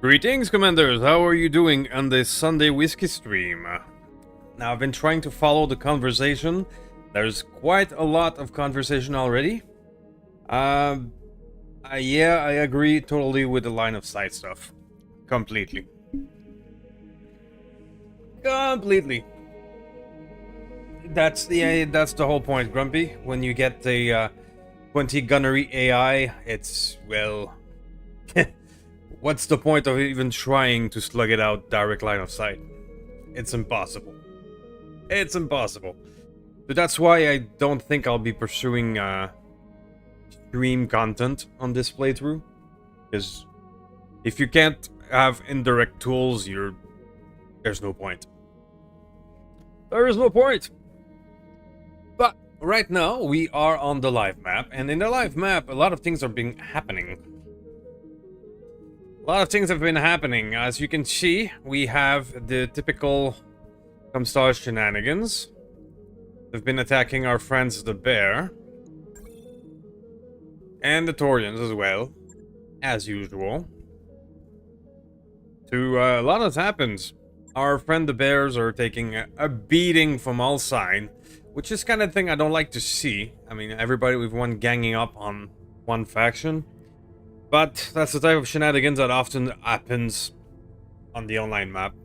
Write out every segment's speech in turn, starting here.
Greetings, Commanders! How are you doing on this Sunday whiskey stream? Now, I've been trying to follow the conversation. There's quite a lot of conversation already. Yeah, I agree totally with the line of sight stuff. Completely. Completely. That's the whole point, Grumpy. When you get the 20 gunnery AI, it's, well... What's the point of even trying to slug it out direct line of sight? It's impossible. It's impossible. So that's why I don't think I'll be pursuing stream content on this playthrough. Because if you can't have indirect tools, there's no point. There is no point. But right now we are on the live map, and in the live map a lot of things are happening. A lot of things have been happening. As you can see, we have the typical Comstar shenanigans. They've been attacking our friends the bear. And the Taurians as well. As usual. A lot has happened. Our friend the bears are taking a beating from all sides, which is kind of thing I don't like to see. I mean, everybody with one ganging up on one faction. But that's the type of shenanigans that often happens on the online map.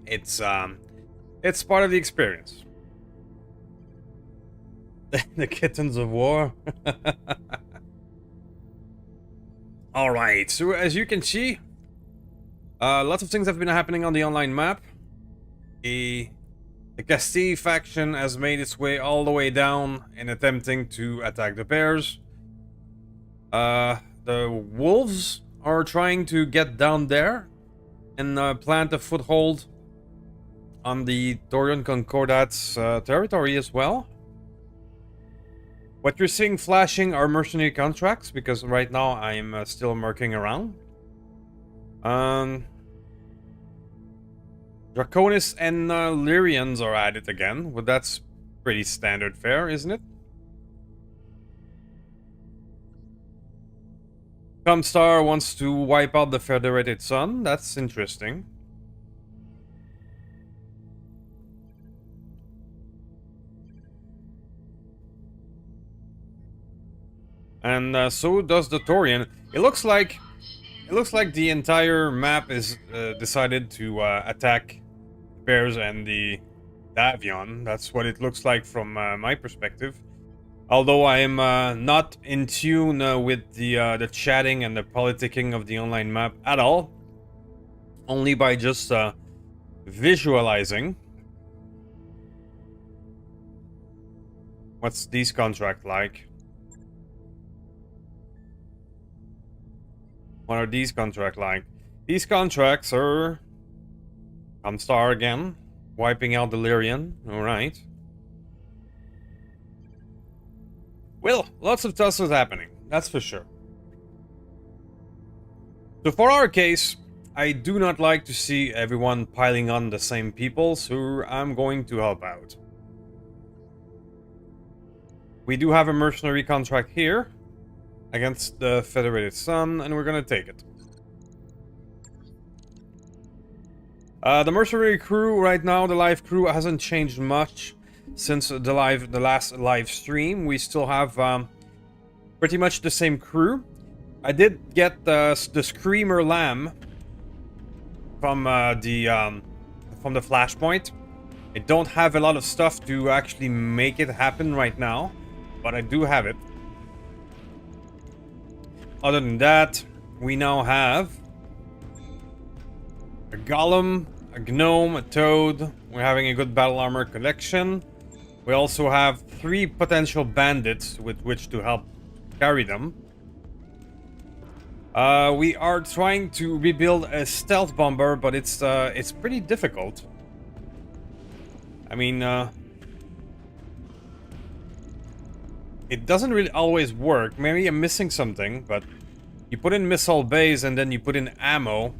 It's part of the experience. The kittens of war. Alright, so as you can see, lots of things have been happening on the online map. The Castille faction has made its way all the way down in attempting to attack the bears. The wolves are trying to get down there and plant a foothold on the Taurian Concordat's territory as well. What you're seeing flashing are mercenary contracts, because right now I'm still murking around. Draconis and Lyrians are at it again, but that's pretty standard fare, isn't it? Comstar wants to wipe out the Federated Sun. That's interesting. And so does the Taurian. It looks like the entire map is decided to attack bears and the Davion. That's what it looks like from my perspective. Although I am not in tune with the chatting and the politicking of the online map at all. Only by just visualizing. What's these contract like? What are these contract like? These contracts are... Comstar again. Wiping out the Lyrian. Alright. Well, lots of tussles happening, that's for sure. So for our case, I do not like to see everyone piling on the same people, so I'm going to help out. We do have a mercenary contract here against the Federated Sun, and we're gonna take it. The mercenary crew right now, the live crew, hasn't changed much. Since the last live stream, we still have pretty much the same crew. I did get the Screamer Lamb from the flashpoint. I don't have a lot of stuff to actually make it happen right now, but I do have it. Other than that, we now have a Golem, a Gnome, a Toad. We're having a good battle armor collection. We also have 3 potential bandits with which to help carry them. We are trying to rebuild a stealth bomber, but it's pretty difficult. I mean, it doesn't really always work. Maybe I'm missing something, but you put in missile bays and then you put in ammo.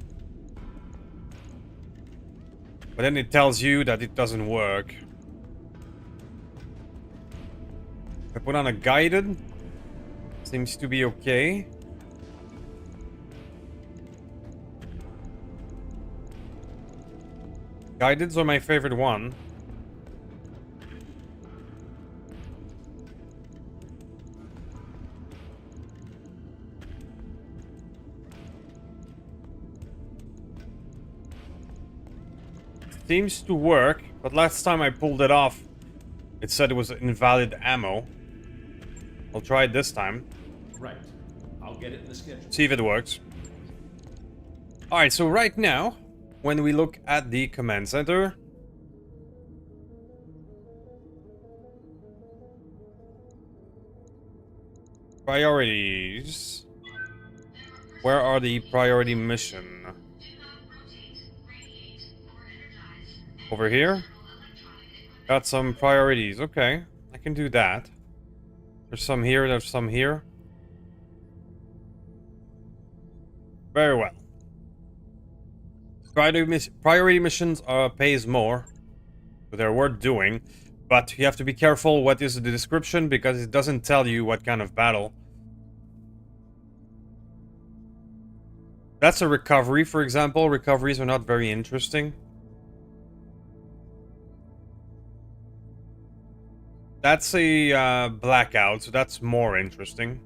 But then it tells you that it doesn't work. I put on a guided. Seems to be okay. Guideds are my favorite one. Seems to work, but last time I pulled it off, it said it was invalid ammo. I'll try it this time. Right. I'll get it in the schedule. See if it works. Alright, so right now, when we look at the command center, priorities. Where are the priority mission? Over here? Got some priorities. Okay, I can do that. There's some here, there's some here. Very well. Priority missions pays more, but they're worth doing. But you have to be careful what is the description, because it doesn't tell you what kind of battle. That's a recovery, for example. Recoveries are not very interesting. That's a blackout, so that's more interesting.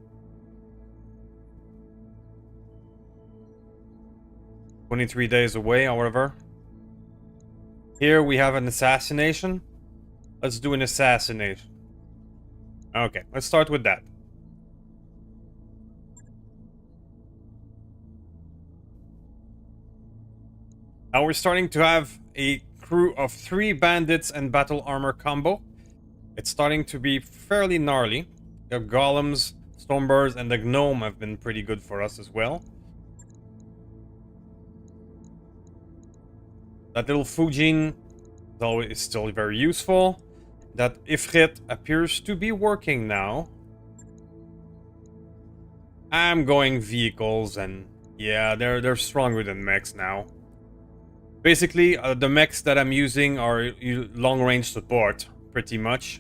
23 days away, however. Here we have an assassination. Let's do an assassination. Okay, let's start with that. Now we're starting to have a crew of 3 bandits and battle armor combo. It's starting to be fairly gnarly. The golems, stormbirds, and the gnome have been pretty good for us as well. That little Fujin is still very useful. That Ifrit appears to be working now. I'm going vehicles, and yeah, they're stronger than mechs now. Basically, the mechs that I'm using are long-range support, pretty much.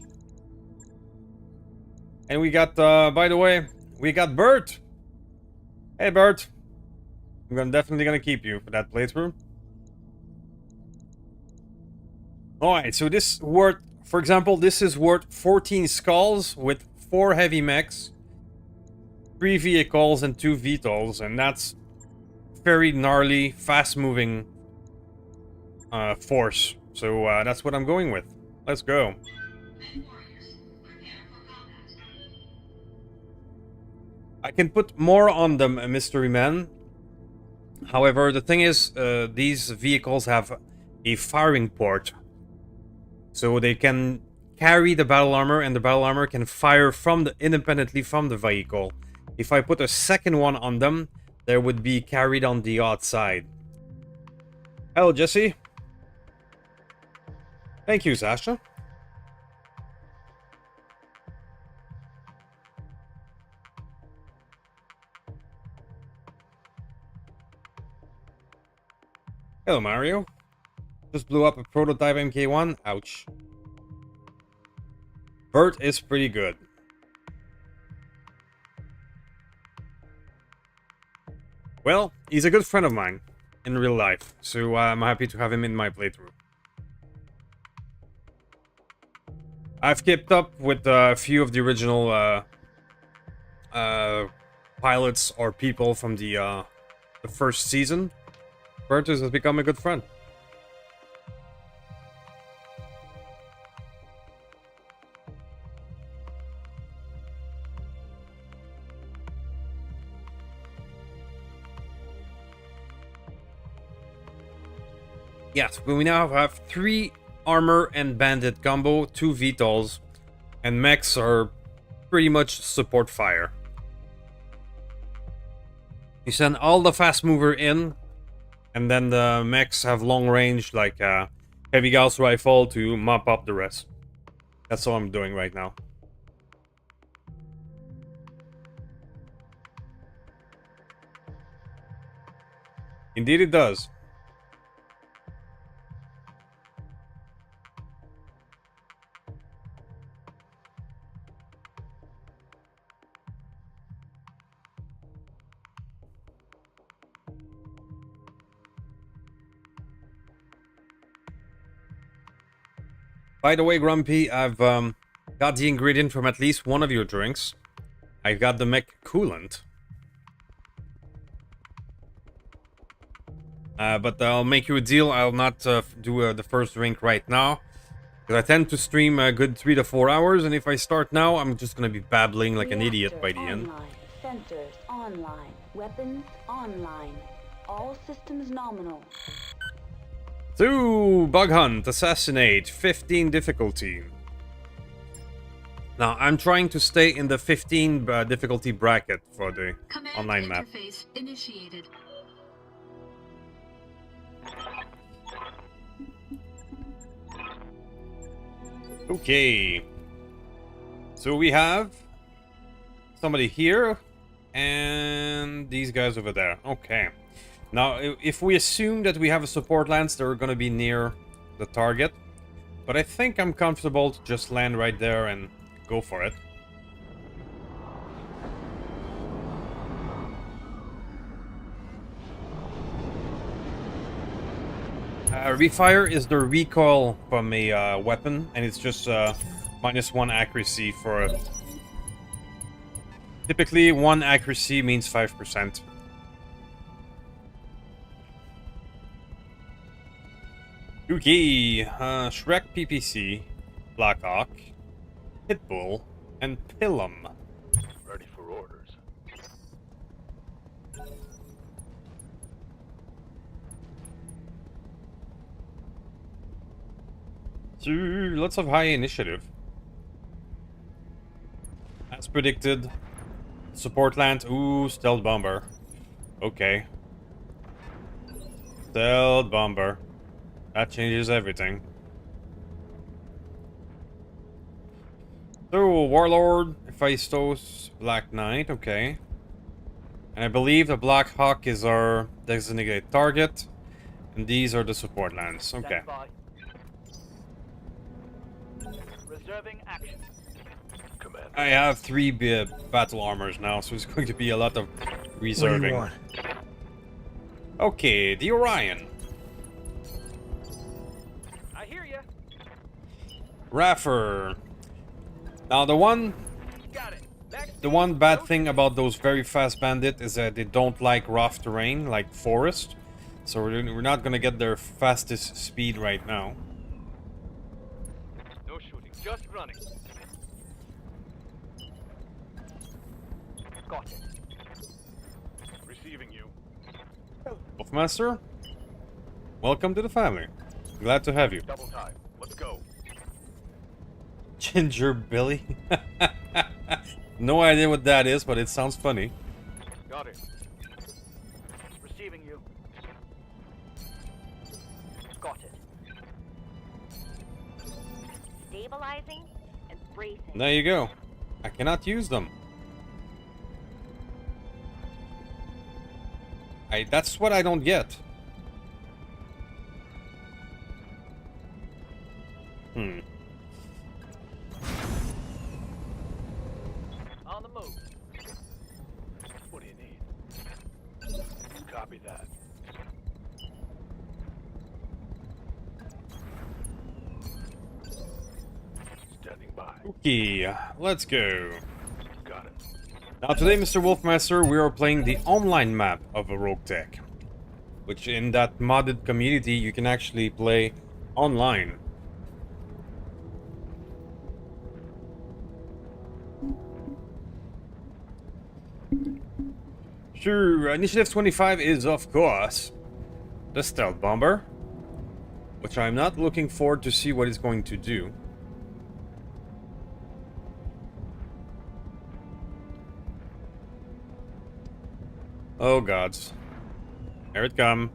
And we got, by the way, we got Bert. Hey, Bert. I'm definitely gonna keep you for that playthrough. Alright, so this worth, for example, this is worth 14 skulls with 4 heavy mechs, 3 vehicles, and 2 VTOLs, and that's very gnarly, fast-moving force. So that's what I'm going with. Let's go. I can put more on them, Mystery Man. However, the thing is, these vehicles have a firing port. So they can carry the battle armor, and the battle armor can fire independently from the vehicle. If I put a second one on them, they would be carried on the outside. Hello, Jesse. Thank you, Sasha. Hello, Mario. Just blew up a prototype MK1. Ouch. Bert is pretty good. Well, he's a good friend of mine in real life, so I'm happy to have him in my playthrough. I've kept up with a few of the original pilots or people from the first season. Bert has become a good friend. Yes, but we now have 3 armor and bandit combo, 2 VTOLs, and mechs are pretty much support fire. You send all the fast mover in, and then the mechs have long range, like heavy Gauss rifle, to mop up the rest. That's all I'm doing right now. Indeed it does. By the way, Grumpy, I've got the ingredient from at least one of your drinks. I've got the mech coolant. But I'll make you a deal. I'll not do the first drink right now. Because I tend to stream a good 3 to 4 hours, and if I start now, I'm just gonna be babbling like an idiot by the end. Online. Sensors online. Weapons online. All systems nominal. So, Bug Hunt, Assassinate, 15 difficulty. Now, I'm trying to stay in the 15 difficulty bracket for the online map. Interface initiated. Okay. So we have somebody here and these guys over there. Okay. Now, if we assume that we have a support lance, they're going to be near the target. But I think I'm comfortable to just land right there and go for it. Refire is the recoil from a weapon, and it's just -1 accuracy for it. Typically, 1 accuracy means 5%. Okay, Shrek PPC, Blackout, Pitbull, and Pilum. Ready for orders. So, lots of high initiative. As predicted, support land. Ooh, stealth bomber. Okay. Stealth bomber. That changes everything. So, Warlord, Hephaestus, Black Knight, okay. And I believe the Black Hawk is our designated target. And these are the support lands. Okay. Reserving action. Commander. I have 3 battle armors now, so it's going to be a lot of reserving. What do you want? Okay, the Orion. I hear ya. Raffer. Now Got it. the one bad thing about those very fast bandit is that they don't like rough terrain, like forest. So we're not gonna get their fastest speed right now. No shooting, just running. Got it. Receiving you. Wolfmaster, welcome to the family. Glad to have you. Double time. Let's go. Ginger Billy. No idea what that is, but it sounds funny. Got it. Receiving you. Got it. Stabilizing and bracing. There you go. I cannot use them. That's what I don't get. On the move. What do you need? Copy that. Standing by. Okay, let's go. Got it. Now today, Mr. Wolfmaster, we are playing the online map of a Roguetech. Which in that modded community, you can actually play online. Sure, Initiative 25 is, of course, the Stealth Bomber. Which I'm not looking forward to see what it's going to do. Oh gods. Here it come.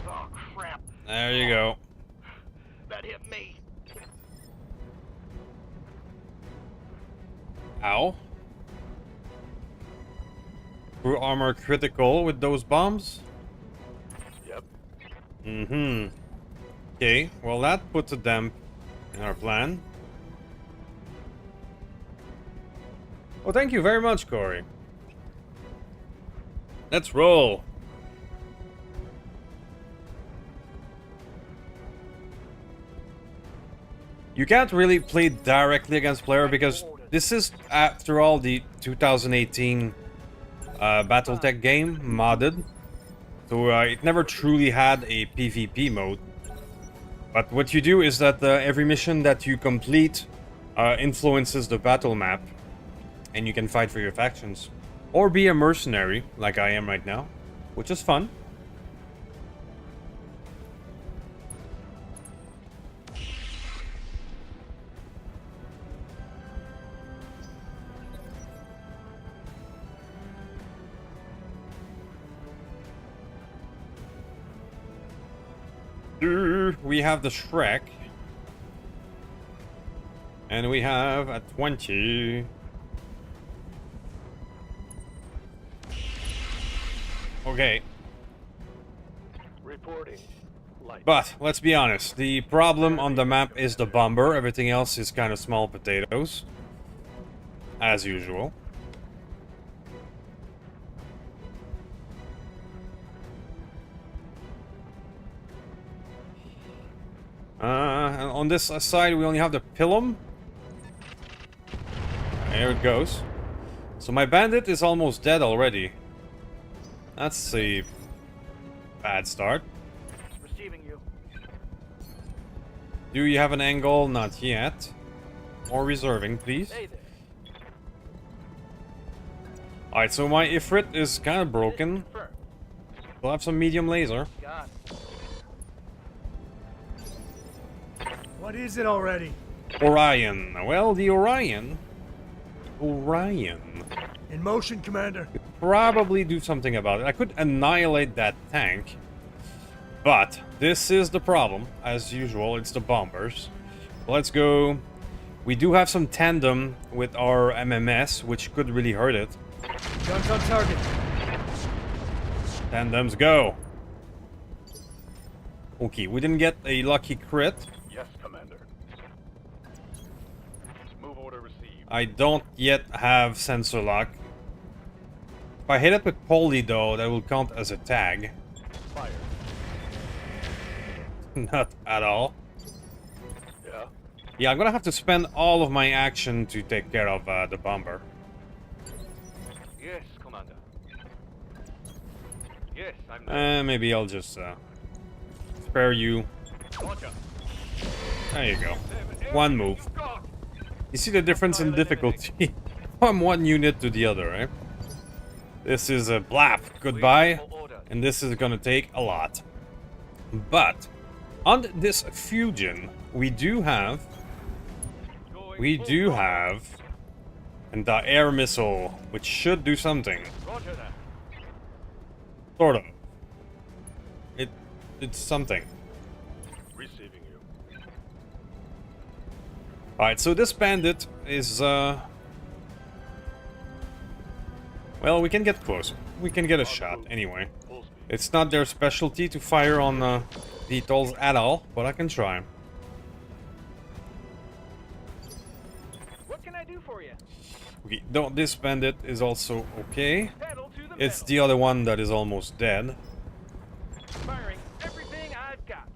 Oh crap. There you go. That hit me. Ow. Crew armor critical with those bombs? Yep. Mm-hmm. Okay, well that puts a damp in our plan. Well, thank you very much, Corey. Let's roll. You can't really play directly against player because this is, after all, the 2018 Battletech game, modded. So it never truly had a PvP mode. But what you do is that every mission that you complete influences the battle map. And you can fight for your factions. Or be a mercenary, like I am right now. Which is fun. We have the Shrek. And we have a 20. Okay. Reporting. Light. But, let's be honest, the problem on the map is the bomber. Everything else is kind of small potatoes. As usual. And on this side, we only have the Pilum. There it goes. So my bandit is almost dead already. That's a bad start. Receiving you. Do you have an angle? Not yet. More reserving, please. Hey there. Alright, so my Ifrit is kind of broken. Confirmed. We'll have some medium laser. Got it. What is it already? Orion. Well, the Orion. Orion. In motion, Commander. Probably do something about it. I could annihilate that tank. But this is the problem. As usual, it's the bombers. Let's go. We do have some tandem with our MMS, which could really hurt it. Guns on target. Tandems go. Okay, we didn't get a lucky crit. Yes, Commander. Move order received. I don't yet have sensor lock. If I hit it with Poly though, that will count as a tag. Fire. Not at all. Yeah. Yeah, I'm gonna have to spend all of my action to take care of the bomber. Yes, Commander. Yes, I'm. Maybe I'll just spare you. Roger. There you go. One move. You see the difference in difficulty from one unit to the other, right? This is a blap. Goodbye. And this is gonna take a lot. But on this fusion, we do have and the air missile, which should do something. Roger that. Sort of. It's something. Receiving you. Alright, so this bandit is well, we can get close. We can get a shot anyway. Full speed. It's not their specialty to fire on VTOLs at all, but I can try. What can I do for you? Okay, this bandit is also okay. Pedal to the It's metal. the other one that is almost dead. Firing everything I've got.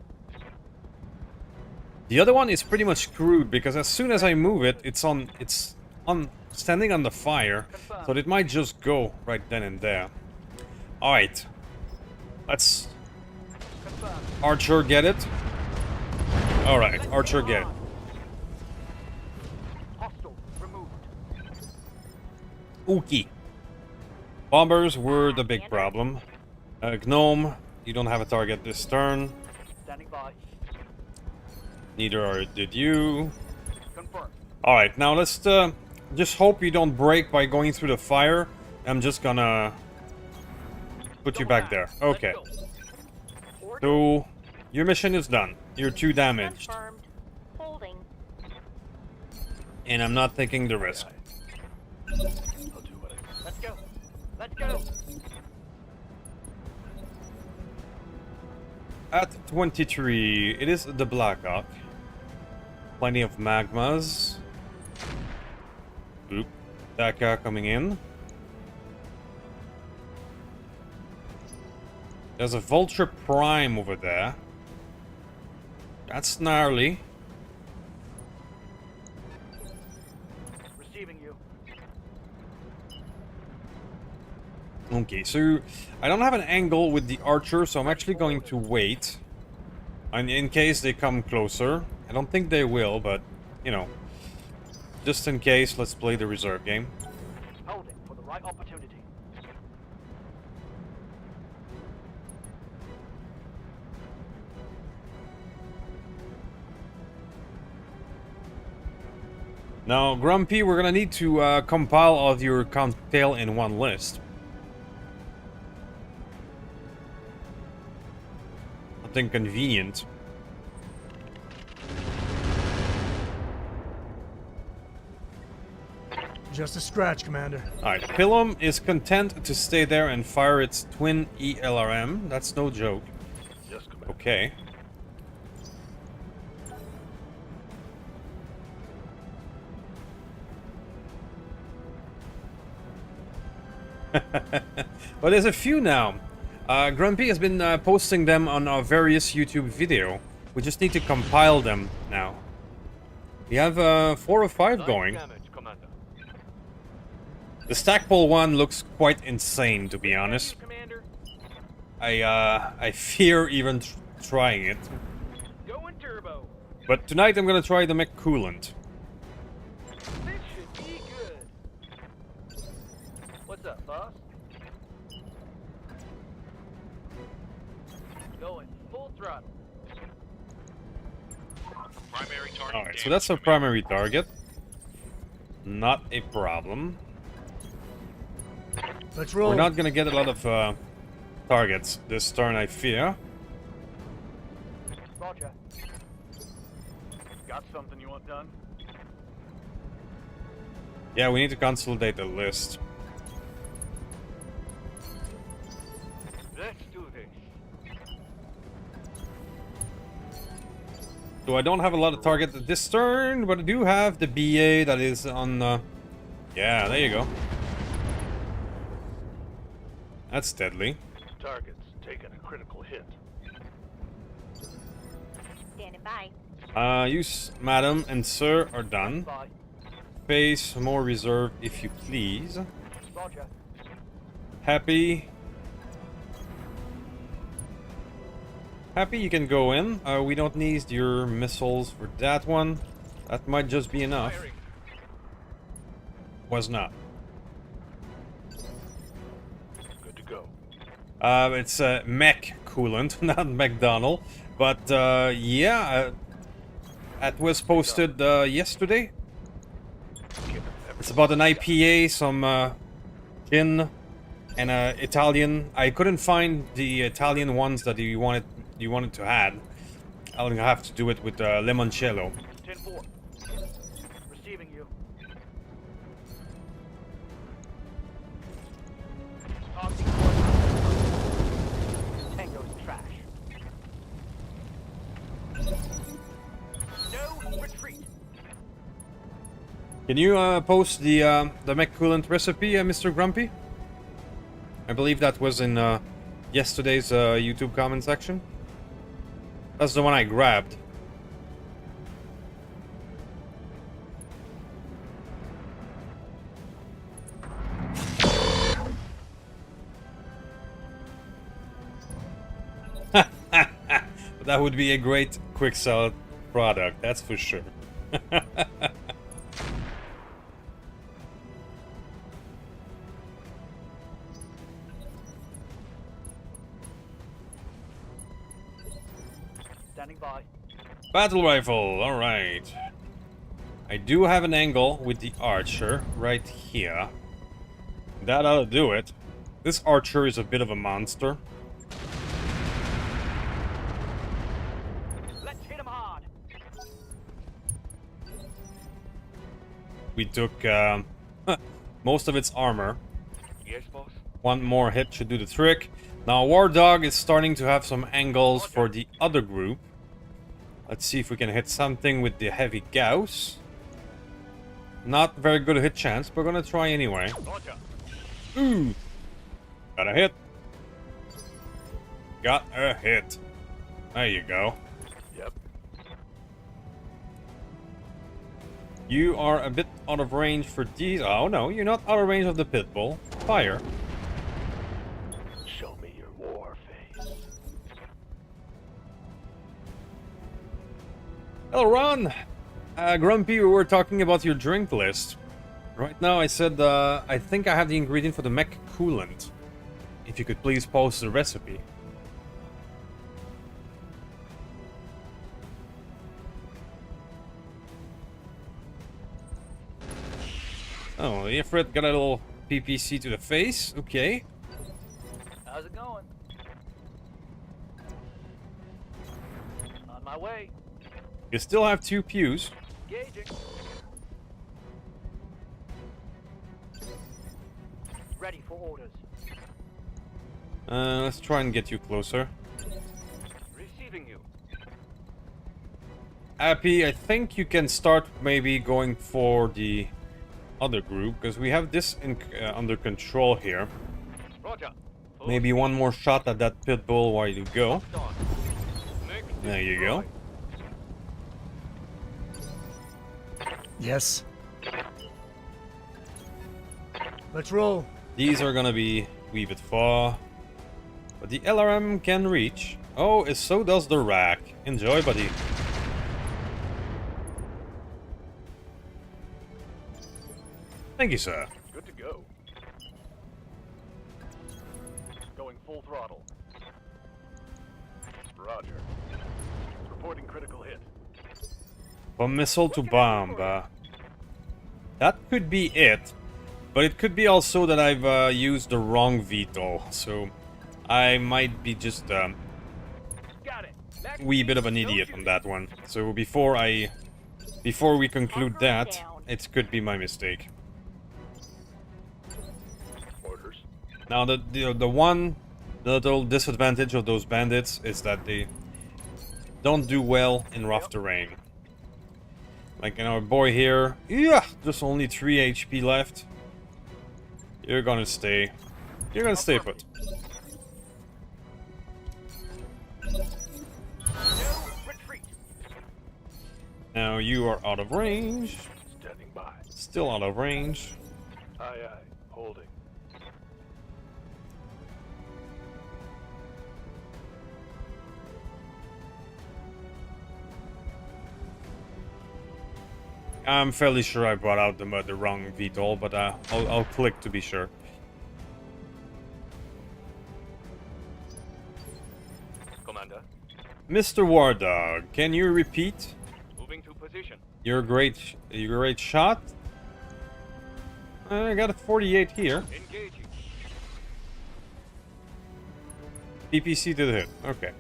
The other one is pretty much screwed because as soon as I move it, it's standing on the fire, so it might just go right then and there. Alright. Let's Archer get it. Alright, Archer get it. Hostile removed. Okay. Bombers were the big problem. Gnome, you don't have a target this turn. Standing by. Neither did you. Confirmed. Alright, now let's just hope you don't break by going through the fire. I'm just gonna put you back there. Okay. So, your mission is done. You're 2 damaged. Confirmed. Holding. And I'm not taking the risk. I'll do what I can. Let's go. Let's go. At 23, it is the Blackout. Plenty of magmas. Oop. Daka coming in. There's a Vulture Prime over there. That's gnarly. Okay, so I don't have an angle with the archer, so I'm actually going to wait. And in case they come closer. I don't think they will, but, you know. Just in case, let's play the reserve game. Holding for the right opportunity. Now, Grumpy, we're gonna need to compile all of your cocktail in one list. Something convenient. Just a scratch, Commander. Alright, Pilum is content to stay there and fire its twin ELRM. That's no joke. Yes, Commander. Okay. Well, there's a few now. Grumpy has been posting them on our various YouTube video. We just need to compile them now. We have 4 or 5 going. Damage, Commander. The stackpole one looks quite insane, to be honest. Commander. I fear even trying it. Going turbo. But tonight I'm gonna try the mech coolant. This should be good. What's up, boss? Going full throttle. Primary target. Alright, so that's our primary target. Not a problem. Let's roll. We're not gonna get a lot of targets this turn, I fear. Roger. Got something you want done? Yeah, we need to consolidate the list. Let's do this. So I don't have a lot of targets this turn, but I do have the BA that is on... Yeah, there you go. That's deadly. Target's taking a critical hit. Standing by. You, madam and sir, are done. Bye. Face more reserve, if you please. Roger. Happy. Happy, you can go in. We don't need your missiles for that one. That might just be enough. Firing. Was not. Good to go. It's mech coolant, not McDonald. But yeah, that was posted yesterday. It's about an IPA, some gin, and Italian. I couldn't find the Italian ones that you wanted to add. I'll have to do it with limoncello. 10-4. Receiving you. Talking Tango's trash. No retreat. Can you post the mech coolant recipe, Mr. Grumpy? I believe that was in yesterday's YouTube comment section. That's the one I grabbed. That would be a great quick sell product, that's for sure. Standing by. Battle rifle, alright. I do have an angle with the archer right here. That ought to do it. This archer is a bit of a monster. Let's hit him hard. We took most of its armor. Yes, boss. One more hit should do the trick. Now War Dog is starting to have some angles for the other group. Let's see if we can hit something with the heavy Gauss. Not very good hit chance, but we're gonna try anyway. Roger. Ooh! Got a hit. Got a hit. There you go. Yep. You are a bit out of range for these. Oh no, you're not out of range of the pit bull. Fire. Hello, Ron. Grumpy, we were talking about your drink list. Right now, I said I think I have the ingredient for the mech coolant. If you could please post the recipe. Oh, Ifrit got a little PPC to the face. Okay. How's it going? On my way. You still have 2 pews. Engaging. Ready for orders. Let's try and get you closer. Receiving you. Appy, I think you can start maybe going for the other group, because we have this under control here. Roger. Maybe one more shot at that pit bull while you go. There you go. Yes. Let's roll. These are gonna be a wee bit far, but the LRM can reach. Oh, and so does the rack. Enjoy, buddy. Thank you, sir. Good to go. Going full throttle. Roger. Reporting critical hit. From missile to bomb. That could be it, but it could be also that I've used the wrong VTOL, so I might be just Got it. wee bit of an idiot on that one. So before we conclude that, it could be my mistake. Orders. Now the one little disadvantage of those bandits is that they don't do well in rough terrain. Like our boy here, yeah, just only 3 HP left. You're gonna stay put. Retreat. Now you are out of range. Standing by. Still out of range. Aye, aye. Holding. I'm fairly sure I brought out the wrong VTOL, but I'll click to be sure. Commander. Mr. War Dog, can you repeat Moving to position. your great shot? I got a 48 here. Engaging. PPC to the hit. Okay.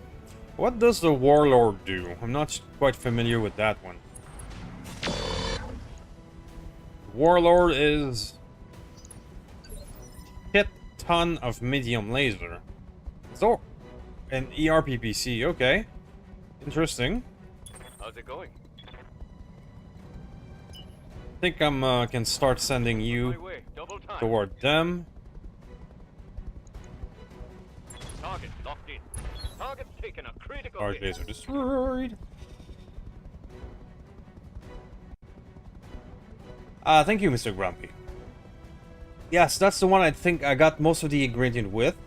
What does the Warlord do? I'm not quite familiar with that one. Warlord is hit ton of medium laser. So, an ER PPC. Okay, interesting. How's it going? I think I'm can start sending My you way. Double time. toward them. Target locked in. Target taken a critical Large hit. laser destroyed. Thank you, Mr. Grumpy. Yes, that's the one I think I got most of the ingredient with.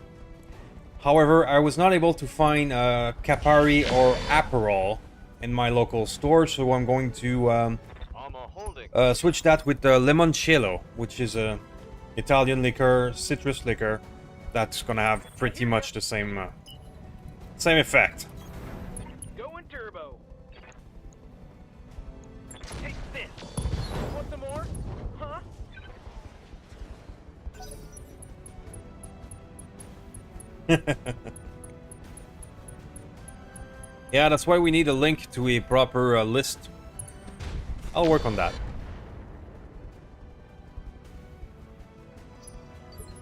However, I was not able to find Capari or Aperol in my local store, so I'm going to Armor holding. switch that with limoncello, which is a Italian liquor, citrus liquor, that's gonna have pretty much the same effect. Going turbo. Take this. Want some more? Huh? Yeah, that's why we need a link to a proper list. I'll work on that.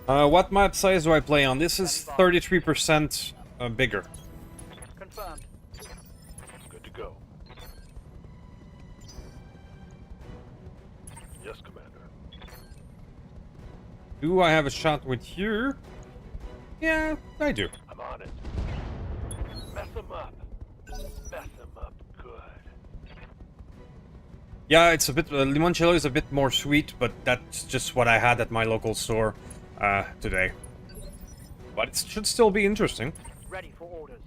What map size do I play on? This is 33% bigger. Confirmed. Good to go. Yes, Commander. Do I have a shot with you? Yeah, I do. I'm on it. Mess them up. Mess them up good. Yeah, it's a bit... limoncello is a bit more sweet, but that's just what I had at my local store today. But it should still be interesting. Ready for orders.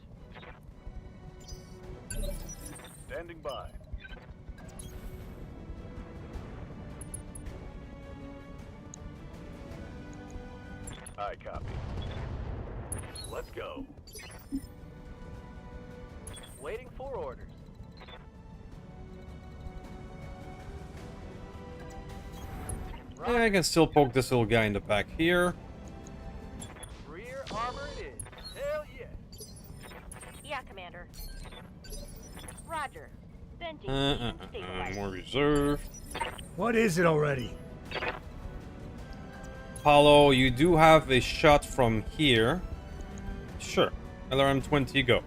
Standing by. I copy. Let's go. Waiting for orders. Yeah, I can still poke this little guy in the back here. Rear armor it is. Hell yeah. Yeah, Commander. Roger. Venting machine stabilized. More reserve. What is it already? Apollo, you do have a shot from here. Sure. LRM 20, go.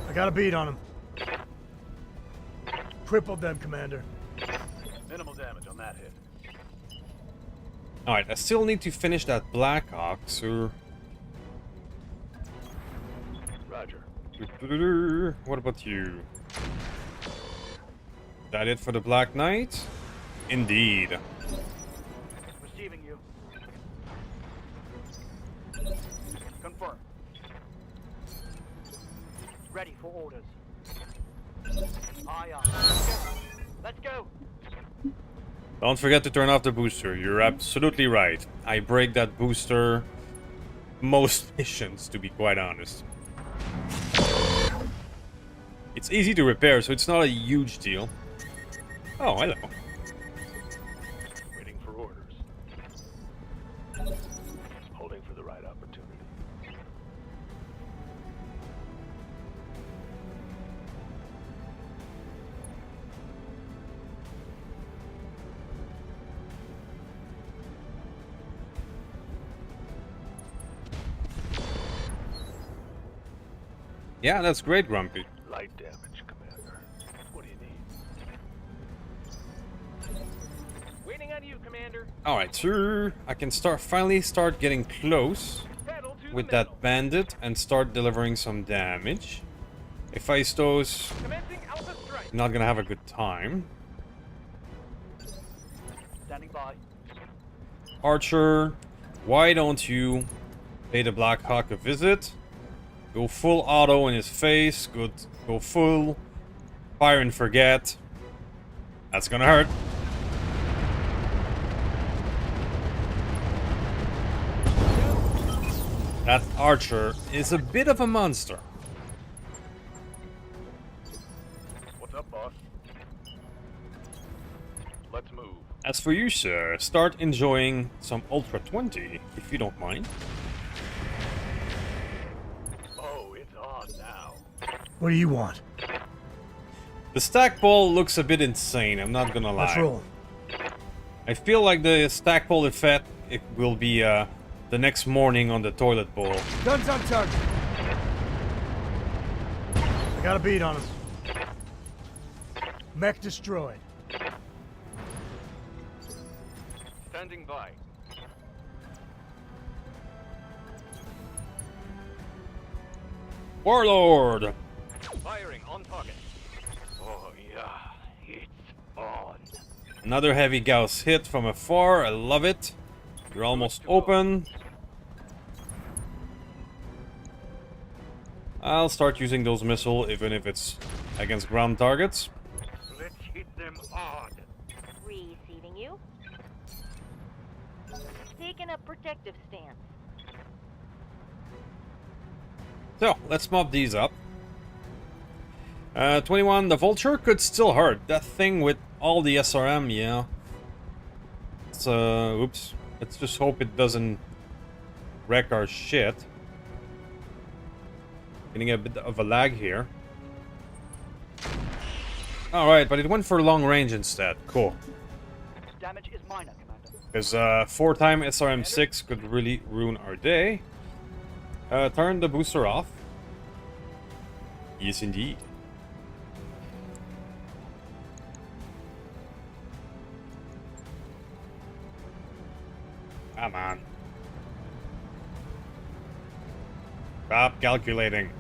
I got a beat on him. Crippled them, Commander. Minimal damage on that hit. Alright, I still need to finish that Blackout, so... Roger. What about you? That it for the Black Knight? Indeed. Receiving you. Confirm. Ready for orders. Aye, aye. Let's go. Don't forget to turn off the booster. You're absolutely right. I break that booster most missions, to be quite honest. It's easy to repair, so it's not a huge deal. Oh, hello. Waiting for orders. Holding for the right opportunity. Yeah, that's great, Grumpy. Light damage, Commander. What do you need? Waiting on you, Commander. Alright, sir. I can finally start getting close Pedal to with the middle. that bandit and start delivering some damage. If I face those, Commencing Alpha Strike. I'm not gonna have a good time. Standing by. Archer, why don't you pay the Black Hawk a visit? Go full auto in his face. Good. Go full fire and forget. That's gonna hurt. That Archer is a bit of a monster. What's up, boss? Let's move. As for you, sir, start enjoying some Ultra 20, if you don't mind. Oh, it's on now. What do you want? The stackpole looks a bit insane, I'm not gonna lie. Let's roll. I feel like the stackpole effect it will be the next morning on the toilet bowl. Guns on target. I got a beat on him. Mech destroyed. Standing by. Warlord! Firing on target. Oh, yeah. It's on. Another heavy Gauss hit from afar, I love it. You're almost open. I'll start using those missiles, even if it's against ground targets. Let's hit them hard. Receiving you. Taking a protective stance. So, let's mop these up. 21, the Vulture could still hurt. That thing with all the SRM, yeah. It's, oops. Let's just hope it doesn't wreck our shit. Getting a bit of a lag here. Alright, but it went for long range instead. Cool. Damage is minor, Commander. Because 4-time SRM6 could really ruin our day. Turn the booster off. Yes, indeed. Come on. Stop calculating.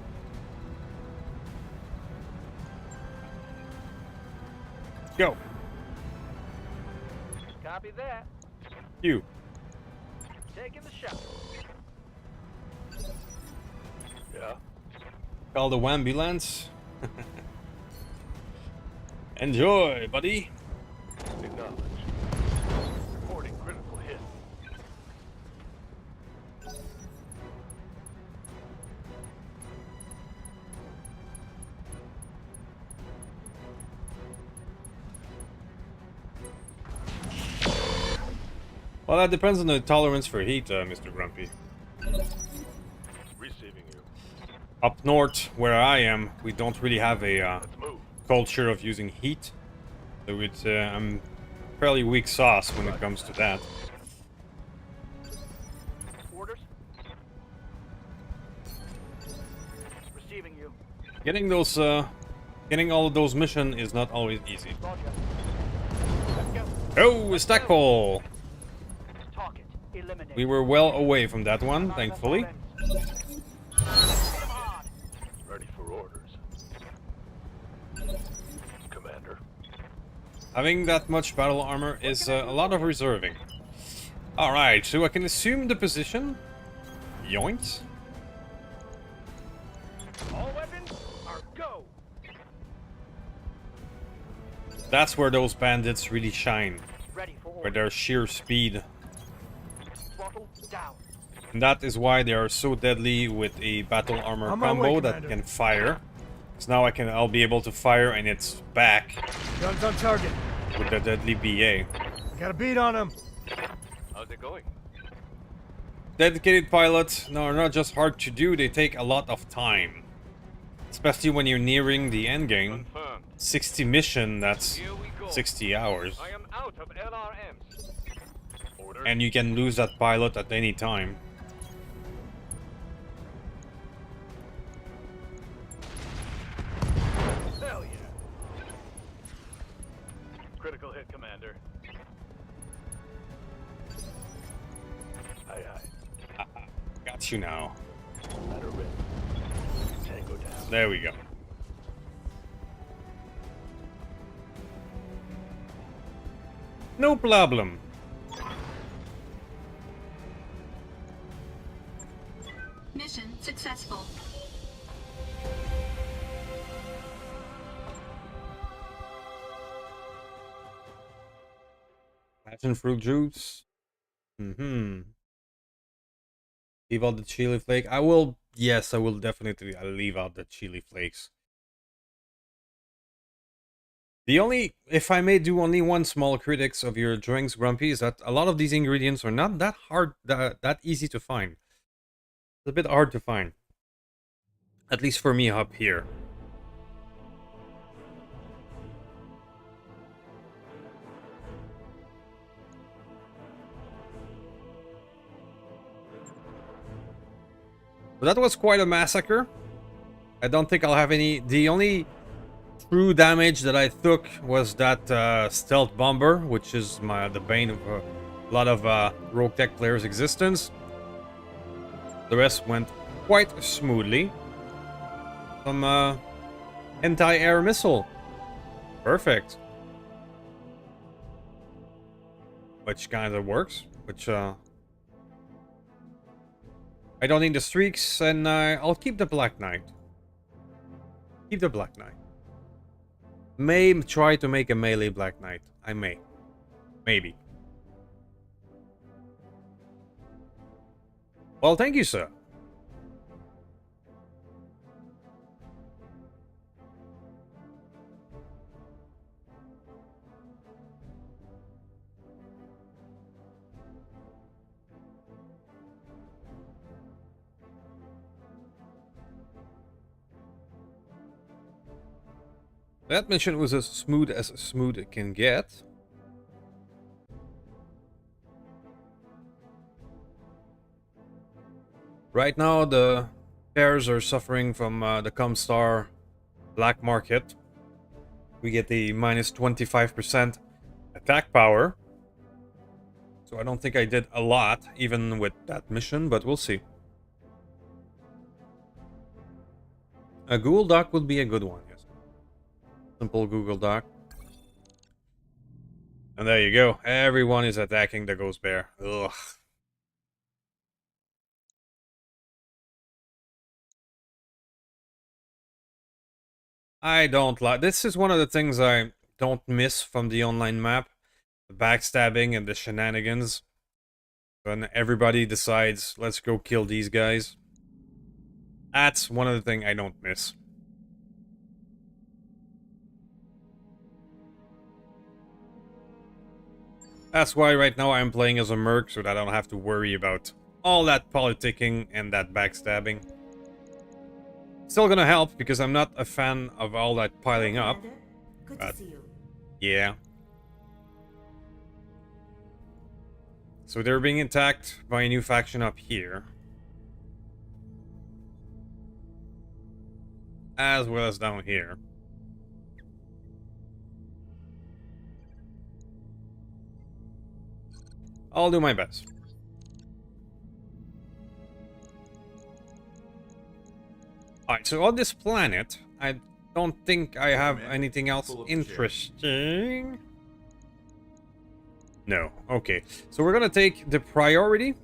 Go. Copy that. You. Taking the shot. Yeah. Call the ambulance. Enjoy, buddy. Acknowledge. Reporting critical hit. Well, that depends on the tolerance for heat, Mr. Grumpy. Receiving you. Up north, where I am, we don't really have a Let's move. culture of using heat. So it's, I'm fairly weak sauce when it comes to that. Orders? Receiving you. Getting those, getting all of those missions is not always easy. Roger. Let's go. Oh, a stackpole! Target. Eliminate. We were well away from that one, thankfully. Ready for orders. Commander. Having that much battle armor is a lot of reserving. Alright, so I can assume the position. Yoinks. All weapons are go. That's where those bandits really shine. Ready for Where order. their sheer speed. Throttle down. And that is why they are so deadly with a battle armor On my combo way, that Commander. can fire. So now I'll be able to fire and it's back Guns on target. with the deadly BA. I got a beat on him. How's it going? Dedicated pilots are not just hard to do, they take a lot of time. Especially when you're nearing the end game. Confirmed. 60 mission, that's Here we go. 60 hours. I am out of LRMs. Orders. And you can lose that pilot at any time. Hell yeah. Critical hit, Commander. Aye, aye. Got you now. Ladder ready. Tango down. There we go. No problem. Mission successful. Passion fruit juice. Leave out the chili flake. I will. Yes, I will definitely leave out the chili flakes. The only, if I may do only one small critics of your drinks, Grumpy, is that a lot of these ingredients are not that hard, that easy to find. It's a bit hard to find. At least for me up here. But that was quite a massacre. I don't think I'll have any. The only true damage that I took was that stealth bomber, which is the bane of a lot of Roguetech players' existence. The rest went quite smoothly. Some anti-air missile. Perfect. Which kind of works. Which I don't need the streaks, and I'll keep the Black Knight. Keep the Black Knight. May try to make a melee Black Knight. I may. Maybe. Well, thank you, sir. That mission was as smooth it can get. Right now, the pairs are suffering from the Comstar black market. We get the minus 25% attack power. So I don't think I did a lot, even with that mission, but we'll see. A Google Doc would be a good one, yes. Simple Google Doc. And there you go. Everyone is attacking the Ghost Bear. Ugh. I don't like... This is one of the things I don't miss from the online map. The backstabbing and the shenanigans. When everybody decides, let's go kill these guys. That's one of the things I don't miss. That's why right now I'm playing as a merc, so that I don't have to worry about all that politicking and that backstabbing. Still gonna help, because I'm not a fan of all that piling up. Good But to see you. yeah. So they're being attacked by a new faction up here. As well as down here. I'll do my best. Alright, so on this planet, I don't think I have anything else interesting. No, okay. So we're gonna take the priority,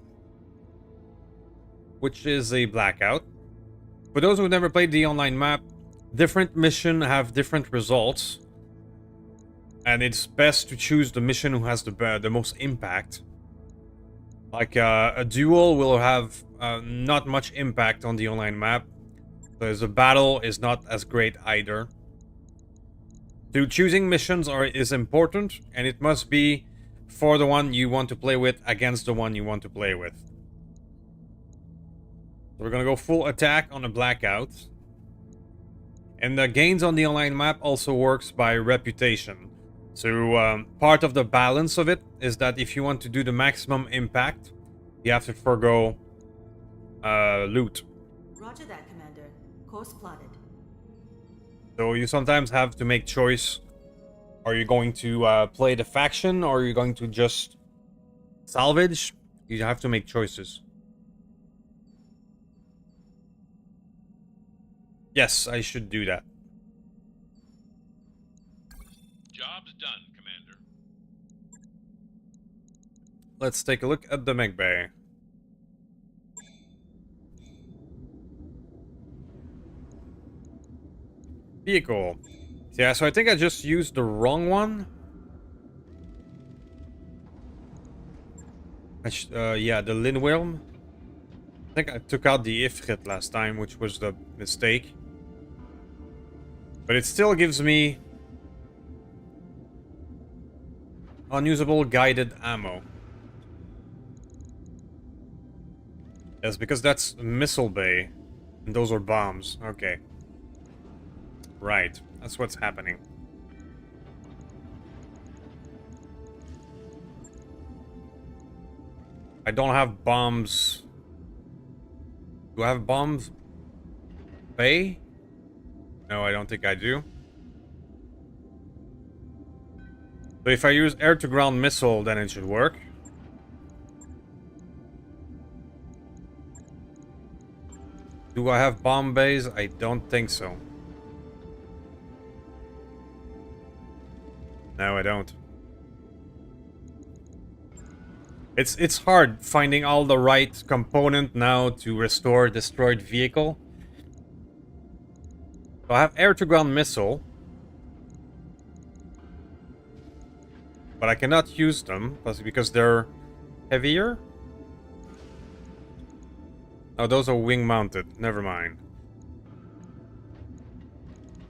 which is a Blackout. For those who've never played the online map, different missions have different results. And it's best to choose the mission who has the most impact. Like a duel will have not much impact on the online map. Because the battle is not as great either. So choosing missions is important, and it must be for the one you want to play with against the one you want to play with. So we're gonna go full attack on a Blackout. And the gains on the online map also works by reputation. So part of the balance of it is that if you want to do the maximum impact, you have to forgo loot. Roger that, Commander. Course plotted. So you sometimes have to make choice. Are you going to play the faction, or are you going to just salvage? You have to make choices. Yes, I should do that. Job's done, Commander. Let's take a look at the mech bay. Vehicle. Yeah, so I think I just used the wrong one. Yeah, the Linwilm. I think I took out the Ifrit last time, which was the mistake. But it still gives me unusable guided ammo. Yes, because that's missile bay. And those are bombs. Okay. Right. That's what's happening. I don't have bombs. Do I have bombs? Bay? No, I don't think I do. So if I use air-to-ground missile, then it should work. Do I have bomb bays? I don't think so. No, I don't. It's hard finding all the right component now to restore a destroyed vehicle. So I have air-to-ground missile. But I cannot use them, because they're heavier. Oh, those are wing-mounted. Never mind.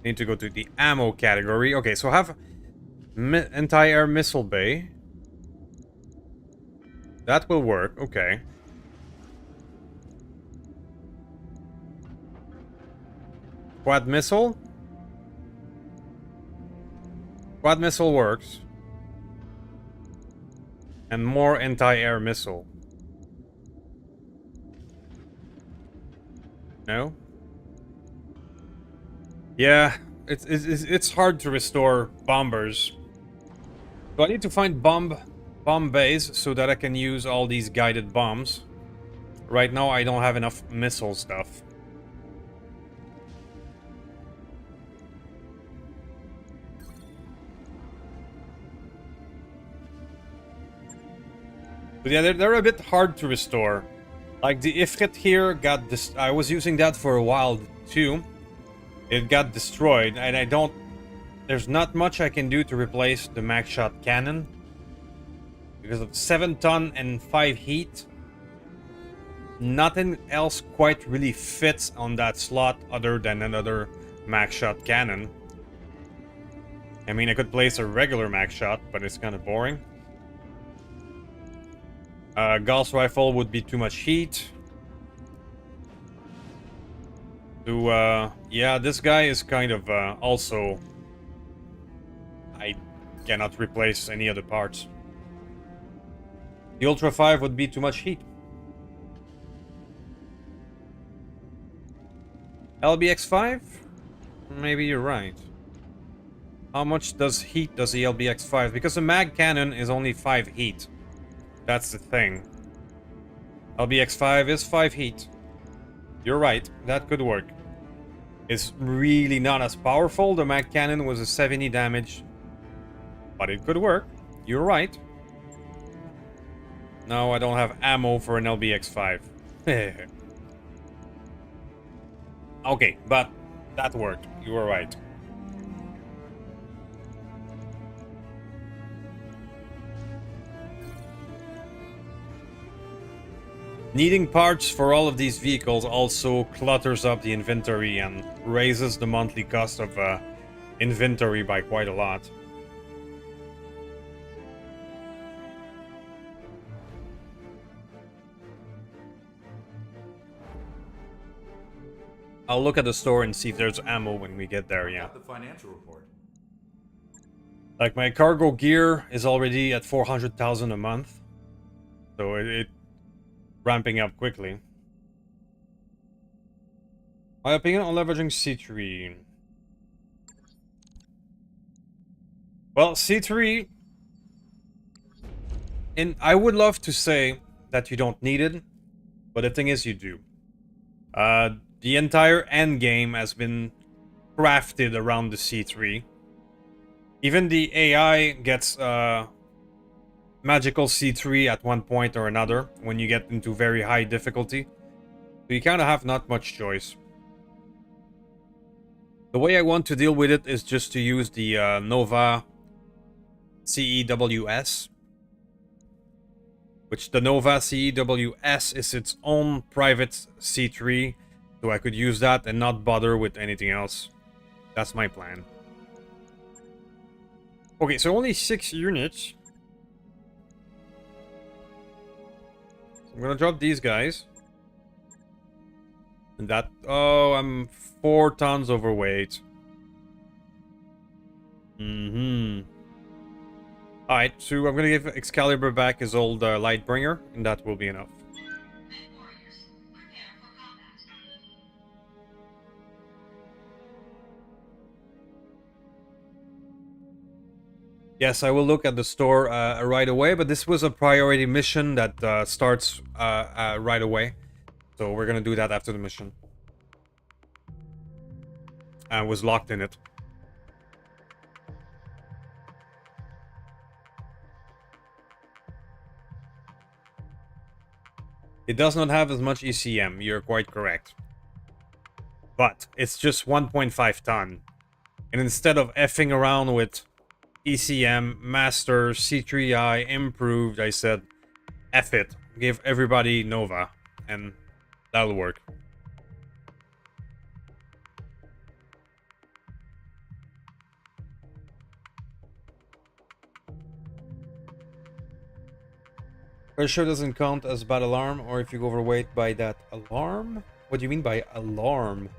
Need to go to the ammo category. Okay, so I have anti-air missile bay. That will work. Okay. Quad missile. Quad missile works. And more anti-air missile. No? Yeah, it's hard to restore bombers. So I need to find bomb bays so that I can use all these guided bombs. Right now I don't have enough missile stuff. But yeah, they're a bit hard to restore. Like the Ifrit here got this. I was using that for a while too. It got destroyed, and I don't. There's not much I can do to replace the max shot cannon because of 7 ton and 5 heat. Nothing else quite really fits on that slot other than another max shot cannon. I mean, I could place a regular max shot, but it's kind of boring. Gauss rifle would be too much heat. Yeah, this guy is kind of also... I cannot replace any other parts. The Ultra 5 would be too much heat. LBX5? Maybe you're right. How much does heat does the LBX5? Because the mag cannon is only 5 heat. That's the thing. LBX5 is 5 heat. You're right, that could work. It's really not as powerful. The mag cannon was a 70 damage. But it could work. You're right. No, I don't have ammo for an LBX5. Okay, but that worked. You were right. Needing parts for all of these vehicles also clutters up the inventory and raises the monthly cost of inventory by quite a lot. I'll look at the store and see if there's ammo when we get there, yeah. Got the financial report. Like, my cargo gear is already at 400,000 a month. So it ramping up quickly. My opinion on leveraging C3. Well, C3... And I would love to say that you don't need it, but the thing is you do. The entire endgame has been crafted around the C3. Even the AI gets magical C3 at one point or another when you get into very high difficulty. So you kind of have not much choice. The way I want to deal with it is just to use the Nova CEWS. Which the Nova CEWS is its own private C3. So I could use that and not bother with anything else. That's my plan. Okay, so only 6 units. So I'm gonna drop these guys. And that... Oh, I'm 4 tons overweight. Alright, so I'm gonna give Excalibur back his old Lightbringer, and that will be enough. Yes, I will look at the store right away, but this was a priority mission that starts right away. So we're gonna do that after the mission. I was locked in it. It does not have as much ECM, you're quite correct. But it's just 1.5 ton. And instead of effing around with ECM, Master, C3I, Improved, I said, F it. Give everybody Nova. And that'll work. Pressure doesn't count as bad alarm, or if you go overweight by that alarm? What do you mean by alarm?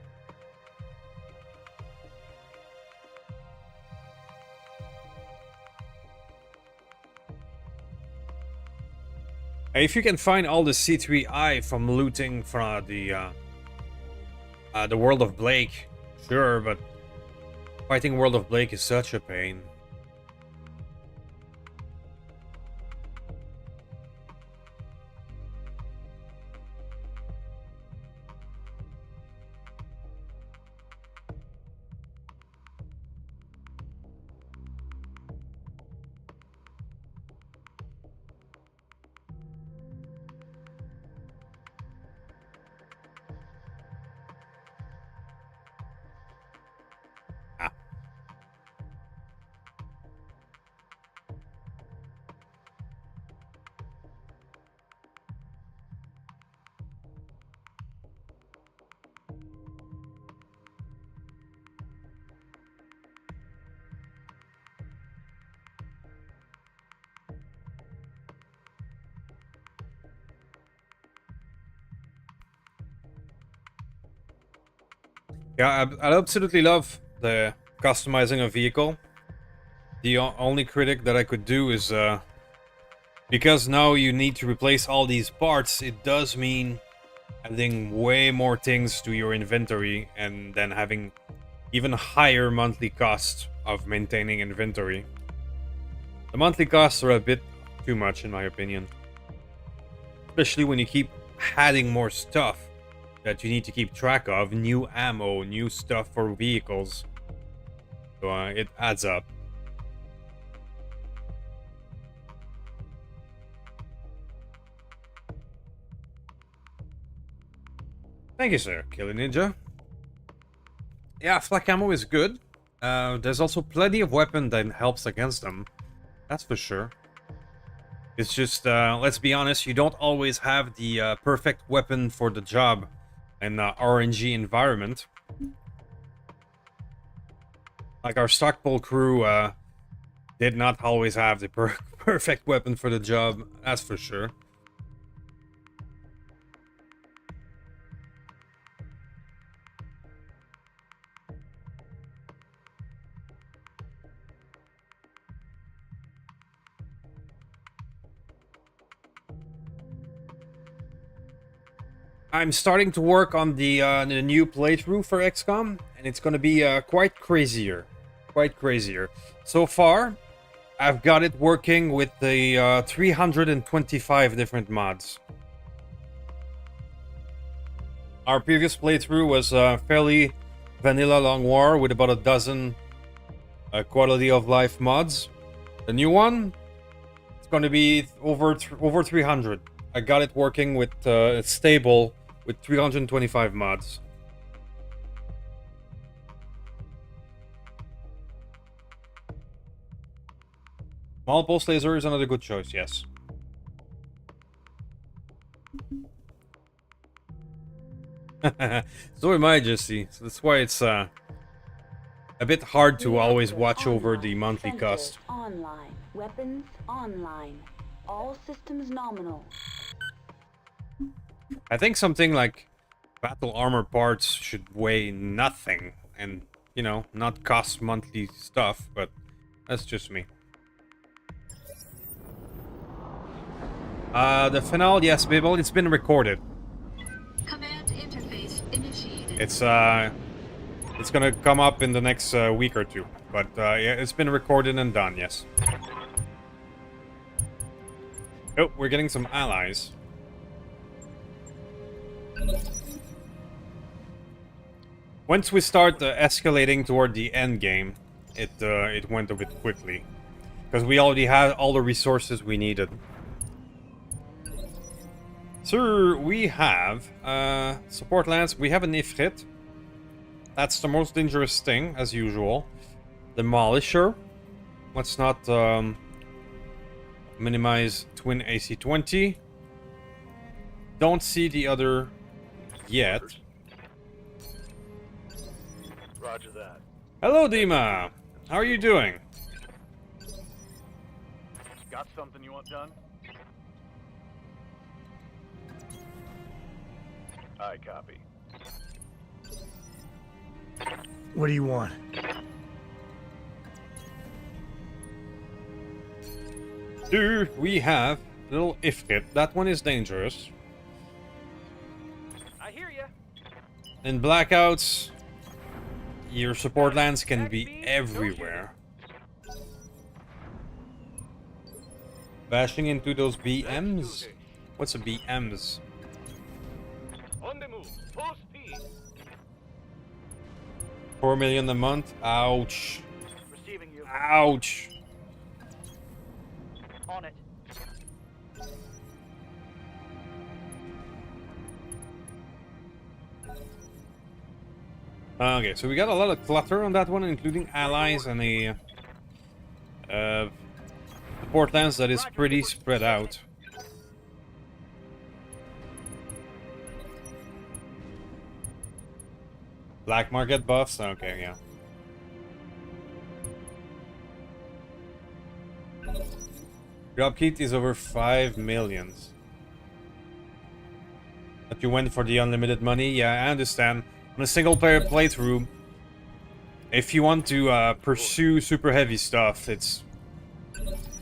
If you can find all the C3I from looting from the World of Blake, sure, but fighting World of Blake is such a pain. Yeah, I absolutely love the customizing a vehicle. The only critic that I could do is because now you need to replace all these parts, it does mean adding way more things to your inventory and then having even higher monthly costs of maintaining inventory. The monthly costs are a bit too much in my opinion. Especially when you keep adding more stuff that you need to keep track of, new ammo, new stuff for vehicles. So it adds up. Thank you, sir, Killer Ninja. Yeah, flak ammo is good. There's also plenty of weapon that helps against them. That's for sure. It's just, let's be honest, you don't always have the perfect weapon for the job in RNG environment. Like our stockpile crew did not always have the perfect weapon for the job, that's for sure. I'm starting to work on the new playthrough for XCOM, and it's going to be quite crazier. So far, I've got it working with the 325 different mods. Our previous playthrough was fairly vanilla Long War with about a dozen quality of life mods. The new one, it's going to be over 300. I got it working with stable with 325 mods. Small pulse laser is another good choice, yes. So am I, Jesse. So that's why it's a bit hard to always watch over the monthly cost. Online. Weapons online. All systems nominal. I think something like battle armor parts should weigh nothing and, you know, not cost monthly stuff, but that's just me. The finale, yes, Babel, it's been recorded. Command interface initiated. It's gonna come up in the next week or two, but yeah, it's been recorded and done, yes. Oh, we're getting some allies. Once we start escalating toward the end game, it went a bit quickly because we already had all the resources we needed. Sir, we have support lance. We have an Ifrit. That's the most dangerous thing, as usual. Demolisher. Let's not minimize twin AC-20. Don't see the other yet. Roger that. Hello, Dima. How are you doing? Got something you want done? I copy. What do you want? Here we have little Ifrit. That one is dangerous. I hear ya. In Blackouts, your support lands can be everywhere. Bashing into those BMs? What's a BMs? On the move. Full speed. 4 million a month? Ouch. Receiving you. Ouch. On it. Okay, so we got a lot of clutter on that one, including allies and a support lands that is pretty spread out. Black market buffs? Okay, yeah. Dropkeep is over 5 millions. But you went for the unlimited money? Yeah, I understand. On a single player playthrough, if you want to pursue super heavy stuff, it's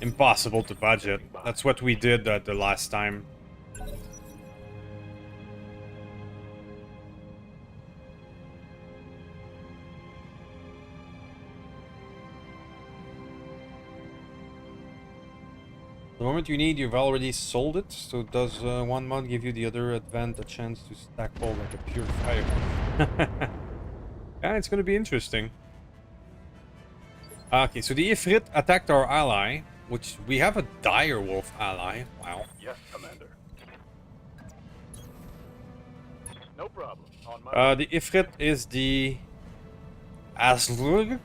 impossible to budget. That's what we did the last time. The moment you need, you've already sold it. So does one mod give you the other advent a chance to stack all like a purifier? Yeah, it's gonna be interesting. Okay, so the Ifrit attacked our ally, which we have a direwolf ally. Wow. Yes, Commander. No problem. On my The Ifrit is the Aslug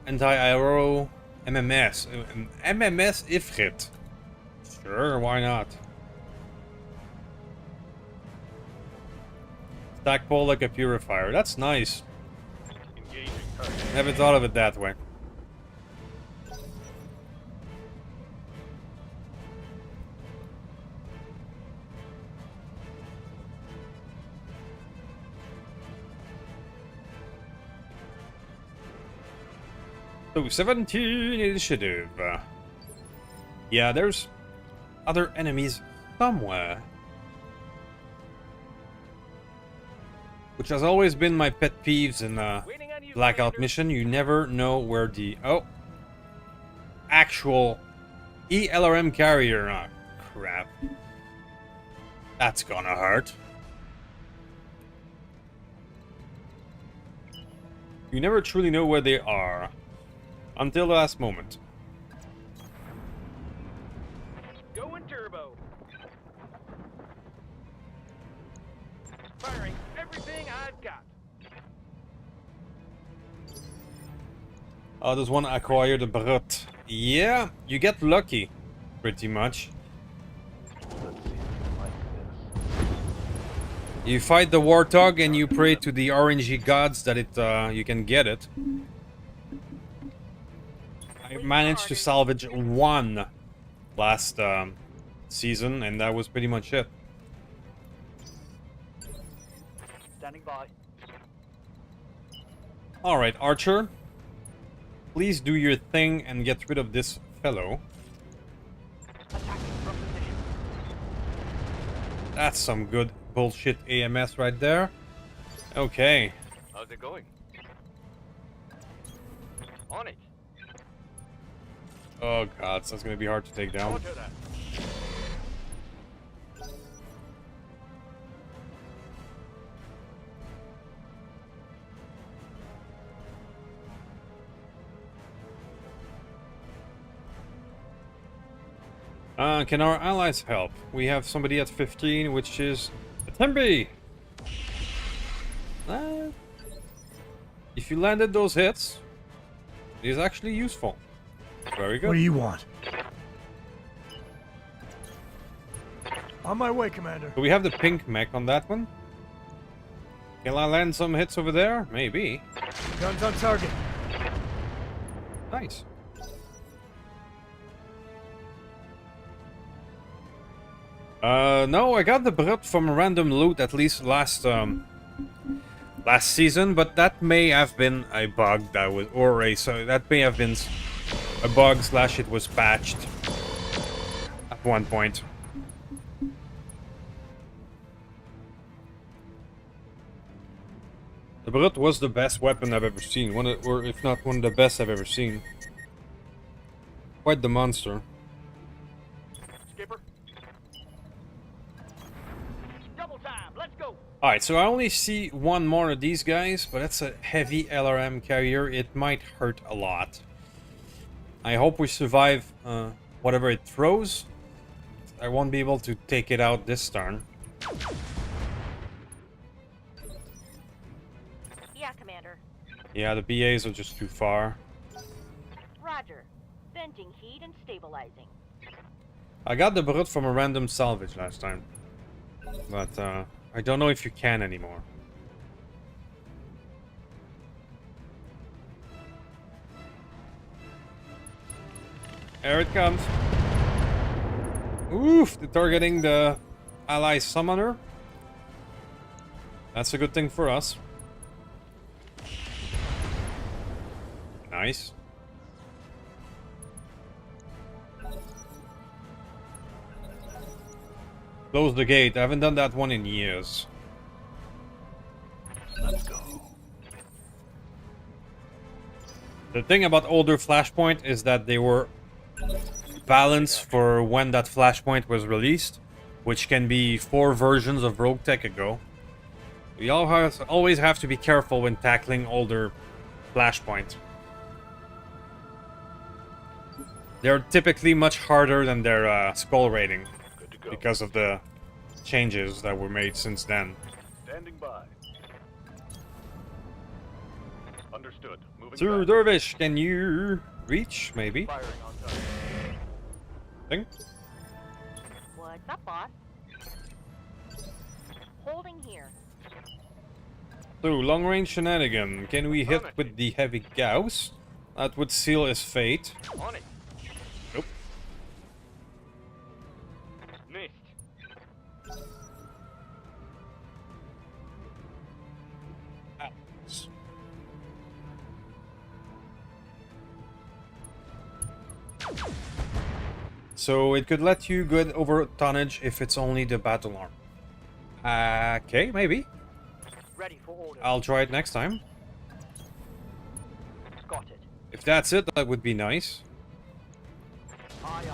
anti-aero MMS. MMS Ifrit. Sure, why not? Stack pole like a purifier. That's nice. engaging target. Never thought of it that way. So 17 initiative. Yeah, there's other enemies somewhere. Which has always been my pet peeves in Waiting on you, Blackout Commander. mission. You never know where the actual ELRM carrier. Oh, crap. That's gonna hurt. You never truly know where they are until the last moment. Going turbo. Firing everything I've got. Oh, there's one acquire the Brut. Yeah, you get lucky, pretty much. Let's see something like this. You fight the Warthog and you pray to the RNG gods that you can get it. I managed to salvage one last season, and that was pretty much it. Standing by. Alright, Archer. Please do your thing and get rid of this fellow. Attacking from position. That's some good bullshit AMS right there. Okay. How's it going? On it. Oh god, so that's gonna be hard to take down. Roger that. Can our allies help? We have somebody at 15, which is Tembi. If you landed those hits, it is actually useful. Very good. What do you want? On my way, Commander. Do we have the pink mech on that one? Can I land some hits over there? Maybe. Guns on target. Nice. No, I got the Brut from random loot at least last season, but that may have been a bug that was, or a, so that may have been a bug slash it was patched at one point. The Brut was the best weapon I've ever seen, or if not one of the best I've ever seen. Quite the monster. Skipper. Double time. Let's go. Alright, so I only see one more of these guys, but that's a heavy LRM carrier. It might hurt a lot. I hope we survive whatever it throws. I won't be able to take it out this turn. Yeah, Commander. Yeah, the BAs are just too far. Roger. Venting heat and stabilizing. I got the Brut from a random salvage last time. But I don't know if you can anymore. Here it comes. Oof, they're targeting the ally summoner. That's a good thing for us. Nice. Close the gate. I haven't done that one in years. Let's go. The thing about older Flashpoint is that they were balanced for when that Flashpoint was released, which can be 4 versions of Roguetech ago. We always have to be careful when tackling older Flashpoint. They're typically much harder than their skull rating because of the changes that were made since then. Standing by. Understood. Moving Sir back. Dervish, can you reach, maybe? Firing on target. Think? What's up, boss? Holding here. So, long range shenanigan. Can we hit with the heavy Gauss? That would seal his fate. On it. Nope. Missed. Ouch. So it could let you good over tonnage if it's only the battle arm. Okay, maybe. Ready for order. I'll try it next time. Got it. If that's it, that would be nice. Aye,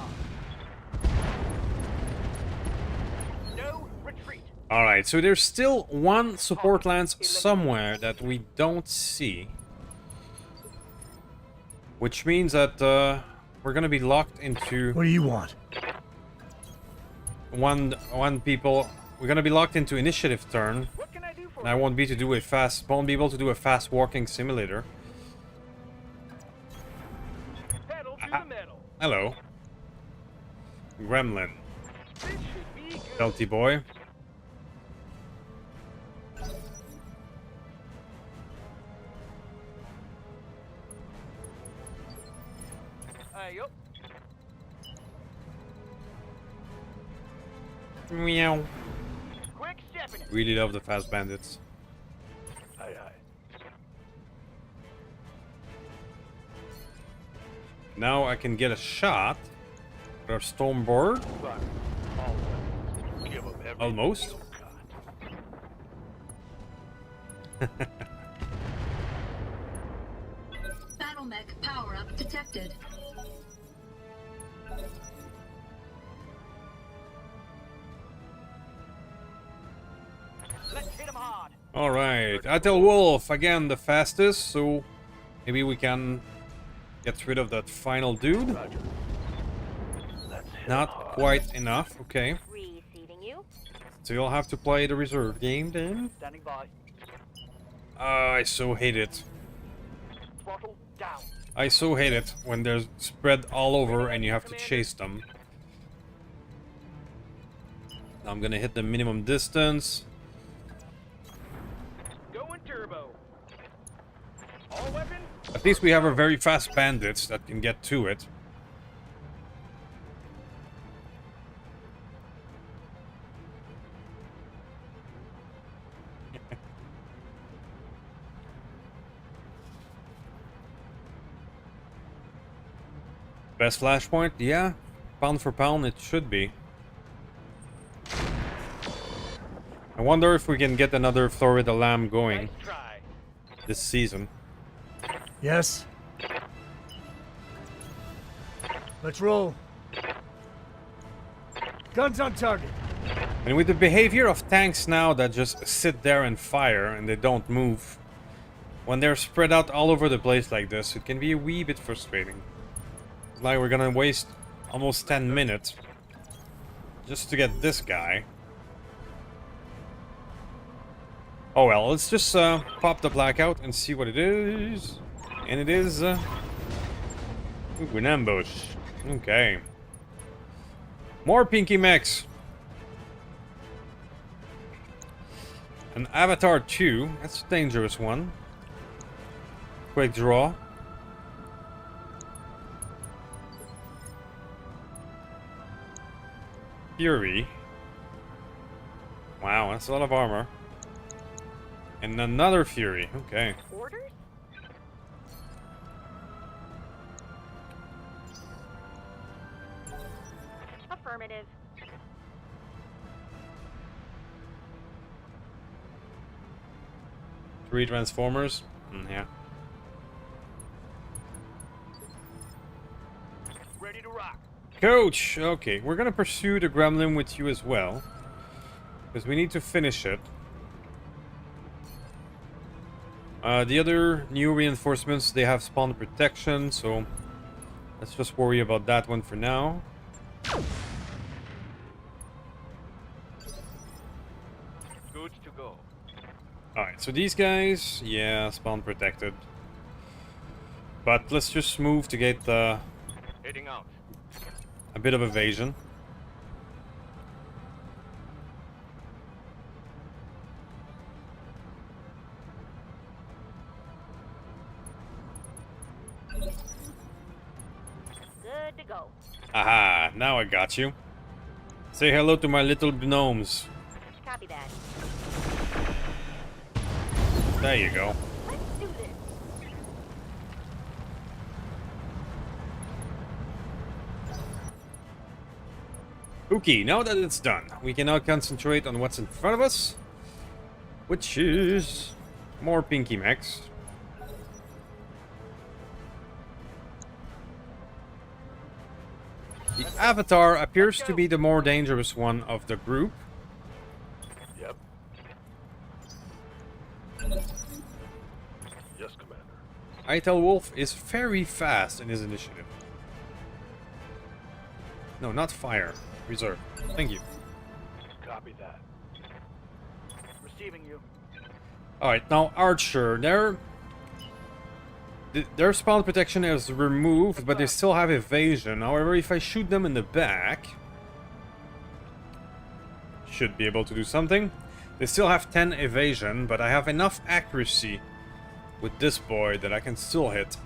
no retreat. Alright, so there's still one support lance somewhere that we don't see. Which means that we're gonna be locked into What do you want? one people. We're gonna be locked into initiative turn. What can I do for And I won't be able to do a fast walking simulator. Pedal to the metal. Hello. Gremlin. This should be good. Healthy boy. Yup. Meow. Quick stepping it. Really love the fast bandits. Aye, aye. Now I can get a shot. With our Stormboard. Fire. All weapons. Give 'em everything Almost. you got. Battle mech power-up detected. Let's hit him hard. Alright. Attel Wolf, again the fastest, so maybe we can get rid of that final dude. Roger. Let's hit 'em Not hard. quite enough, okay. Reseating you. So you'll have to play the reserve game then. Standing by. I so hate it. Throttle down. I so hate it when they're spread all over and you have to chase them. I'm gonna hit the minimum distance. Going turbo. All weapons. At least we have a very fast bandits that can get to it. Best flashpoint? Yeah. Pound for pound, it should be. I wonder if we can get another Florida Lamb going Nice try. this season. Yes? Let's roll. Guns on target. And with the behavior of tanks now that just sit there and fire and they don't move, when they're spread out all over the place like this, it can be a wee bit frustrating. Like we're gonna waste almost 10 minutes just to get this guy. Oh well, let's just pop the Blackout and see what it is. And it is ooh, an ambush. Okay. More Pinky Mechs. An Avatar 2. That's a dangerous one. Quick draw. Fury. Wow, that's a lot of armor. And another Fury. Okay. Orders? Affirmative. 3 Transformers. Yeah. Ready to rock. Coach! Okay, we're gonna pursue the Gremlin with you as well. Because we need to finish it. The other new reinforcements, they have spawn protection, so let's just worry about that one for now. Good to go. Alright, so these guys, yeah, spawn protected. But let's just move to get Heading out. a bit of evasion. Good to go. Aha, now I got you. Say hello to my little gnomes. Copy that. There you go. Let's do this. Okay, now that it's done, we can now concentrate on what's in front of us, which is more pinky mechs. The Avatar appears to be the more dangerous one of the group. Yep. Yes, Commander. Itel Wolf is very fast in his initiative. No, not fire. Reserve. Thank you. Copy that. Receiving you. Alright, now Archer, their spawn protection is removed, but they still have evasion. However, if I shoot them in the back, should be able to do something. They still have 10 evasion, but I have enough accuracy with this boy that I can still hit.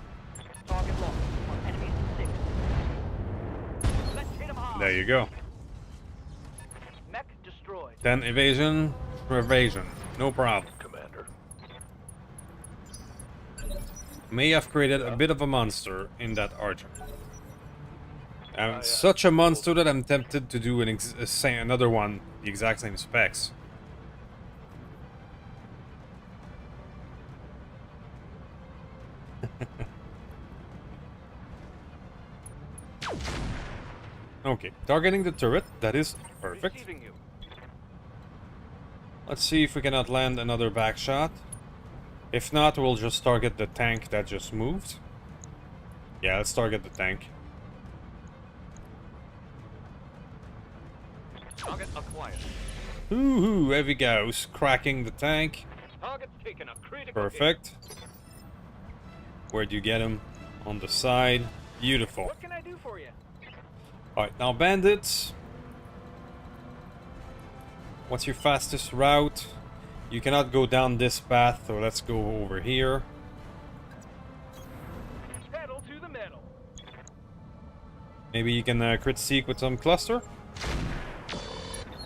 Target locked. On enemies in 6. Let's hit him hard. There you go. Mech destroyed. 10 evasion for evasion. No problem. Commander. May have created a bit of a monster in that Archer. Such a monster that I'm tempted to do another one, the exact same specs. Okay, targeting the turret, that is perfect. Receiving you. Let's see if we cannot land another back shot. If not, we'll just target the tank that just moved. Yeah, let's target the tank. Target acquired. Ooh, heavy goes, cracking the tank. Target's taken a critical hit. Perfect. Where'd you get him? On the side. Beautiful. What can I do for you? Alright, now bandits. What's your fastest route? You cannot go down this path, so let's go over here. Pedal to the metal. Maybe you can crit seek with some cluster?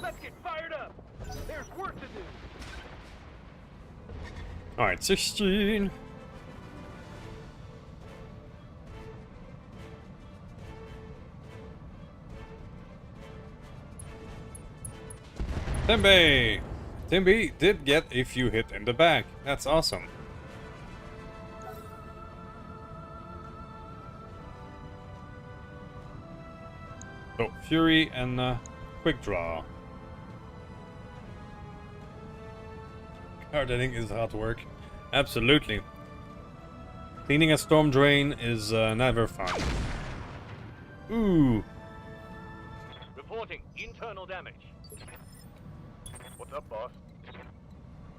Let's get fired up. There's work to do. Alright, 16. Timby! Timby did get a few hit in the back. That's awesome. So, Fury and Quick Draw. Gardening is hard work. Absolutely. Cleaning a storm drain is never fun. Ooh. Reporting internal damage. What's up, boss?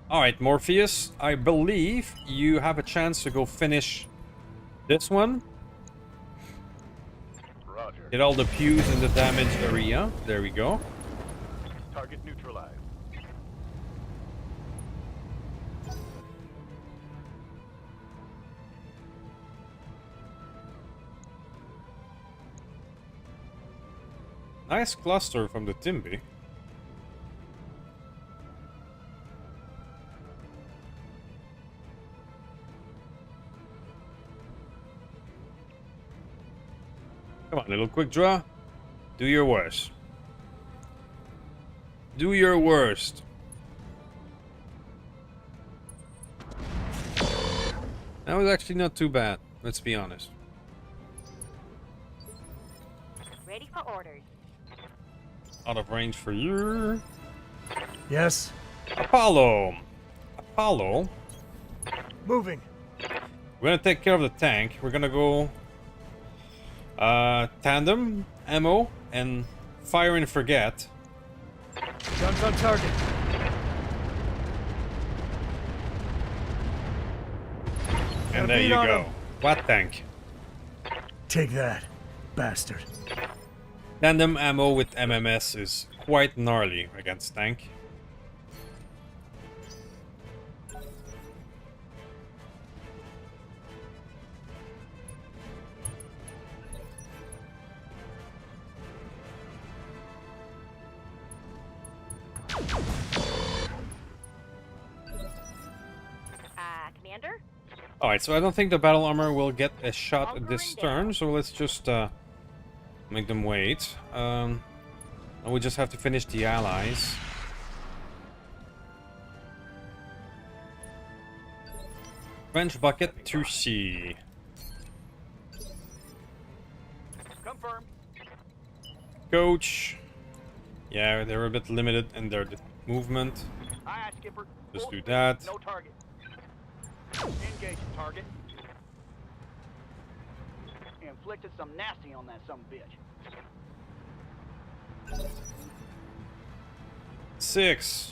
Alright, Morpheus, I believe you have a chance to go finish this one. Roger. Get all the pews in the damage area. There we go. Target neutralized. Nice cluster from the Timby. Come on, little quick draw. Do your worst. Do your worst. That was actually not too bad, let's be honest. Ready for orders. Out of range for you. Yes. Apollo. Apollo. Moving. We're gonna take care of the tank. We're gonna go tandem, ammo, and fire and forget. Guns on target. And Got a there beat you on go. him. What tank? Take that, bastard. Tandem ammo with MMS is quite gnarly against tank. Commander? Alright, so I don't think the battle armor will get a shot at this turn, so let's just make them wait. And we just have to finish the allies. French bucket to C. Confirmed. Coach. Yeah, they're a bit limited in their movement. Aye, aye, Skipper. Just Full do speed, that. No target. Engage target. Inflicted some nasty on that some bitch. 6.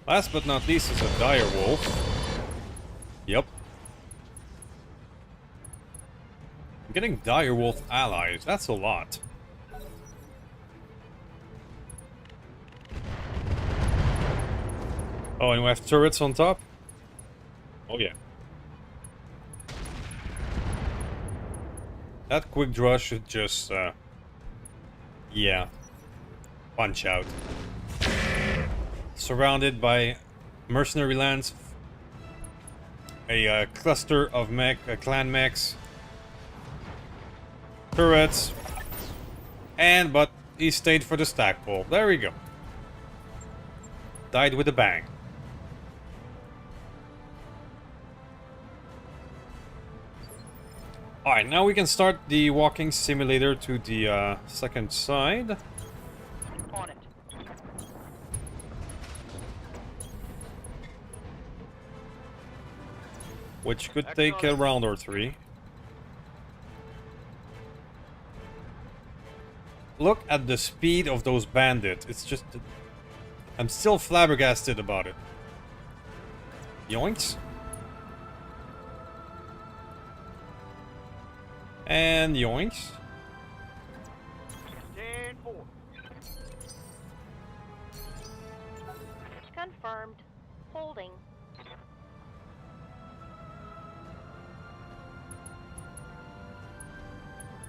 Last but not least is a dire wolf. Yep. I'm getting dire wolf allies. That's a lot. Oh, and we have turrets on top? Oh yeah. That quick draw should just, yeah, punch out. Surrounded by mercenary lands, a cluster of clan mechs, turrets, but he stayed for the stackpole. There we go. Died with a bang. Alright, now we can start the walking simulator to the second side. On it. Which could take a round or 3. Look at the speed of those bandits. It's just... I'm still flabbergasted about it. Yoinks. And yoinks. 10-4. Confirmed. Holding.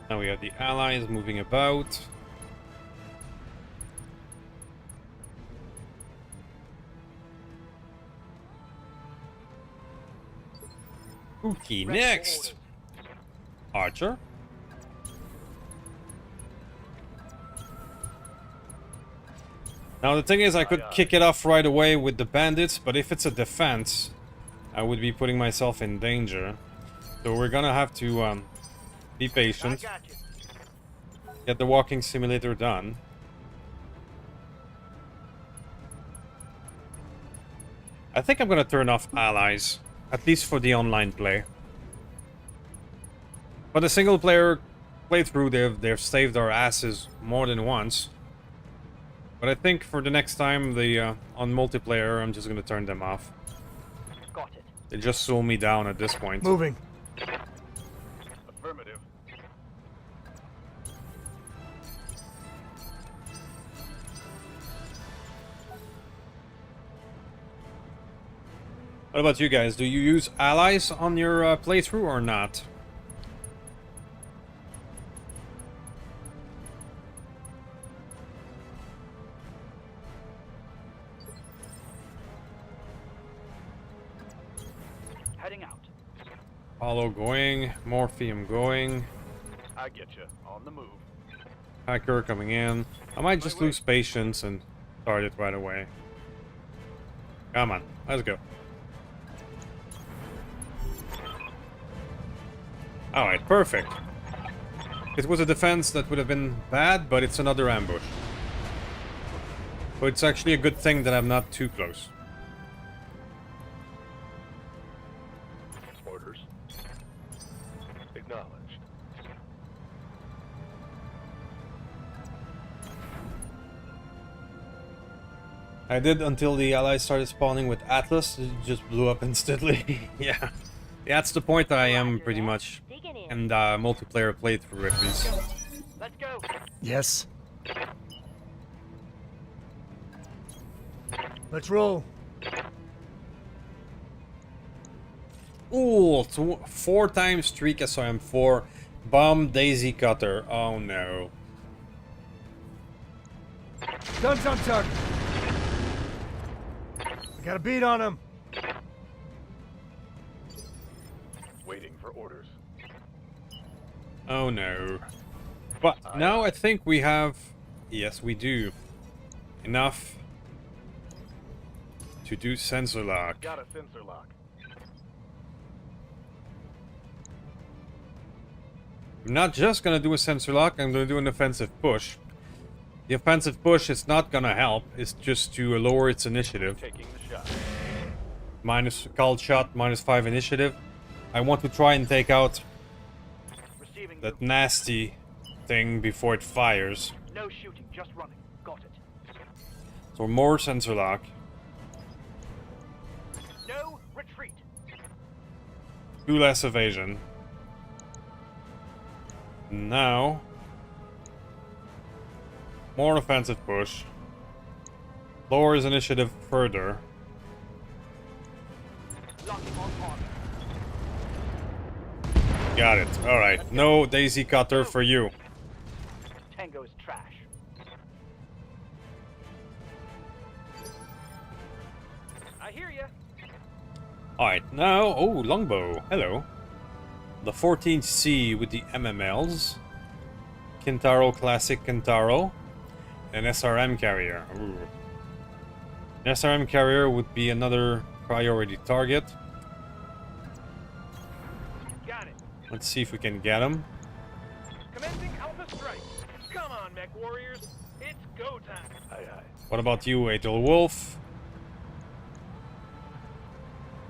Now we have the allies moving about. Okay, next. Archer. Now the thing is, I could kick it off right away with the bandits, but if it's a defense, I would be putting myself in danger. So we're gonna have to be patient, I got you. get the walking simulator done. I think I'm gonna turn off allies, at least for the online play. For the single player playthrough, they've saved our asses more than once. But I think for the next time, on multiplayer, I'm just gonna turn them off. Got it. They just slow me down at this point. Moving. Affirmative. What about you guys? Do you use allies on your playthrough or not? Heading out. Apollo going, Morpheum going. I get you. On the move. Hacker coming in. I might just lose patience and start it right away. Come on, let's go. Alright, perfect. It was a defense that would have been bad, but it's another ambush. So it's actually a good thing that I'm not too close. Orders. Acknowledged. I did until the allies started spawning with Atlas. It just blew up instantly. Yeah. That's the point that I am pretty much. Digging in. And multiplayer playthrough at least. Let's go. Yes. Let's roll. Ooh, 4 times streak SRM4. Bomb Daisy Cutter. Oh no. Guns on target. I got a beat on him. Waiting for orders. Oh no. But now I think we have... Yes, we do. Enough to do sensor lock. Got a sensor lock. I'm not just gonna do a sensor lock, I'm gonna do an offensive push. The offensive push is not gonna help, it's just to lower its initiative. Taking the shot. Minus called shot, -5 initiative. I want to try and take out Receiving. that nasty thing before it fires. No shooting, just running. Got it. So more sensor lock. No retreat. 2 less evasion. Now, more offensive push. Lowers initiative further. Locking on target. Got it. Alright. No Daisy Cutter for you. Tango is trash. I hear ya. Alright, now... Oh, longbow. Hello. The 14C with the MMLs. Kintaro Classic Kintaro. An SRM carrier. Ooh. An SRM carrier would be another priority target. Got it. Let's see if we can get him. Commencing Alpha Strike. Come on, mech warriors. It's go time. Aye, aye. What about you, Atel Wolf?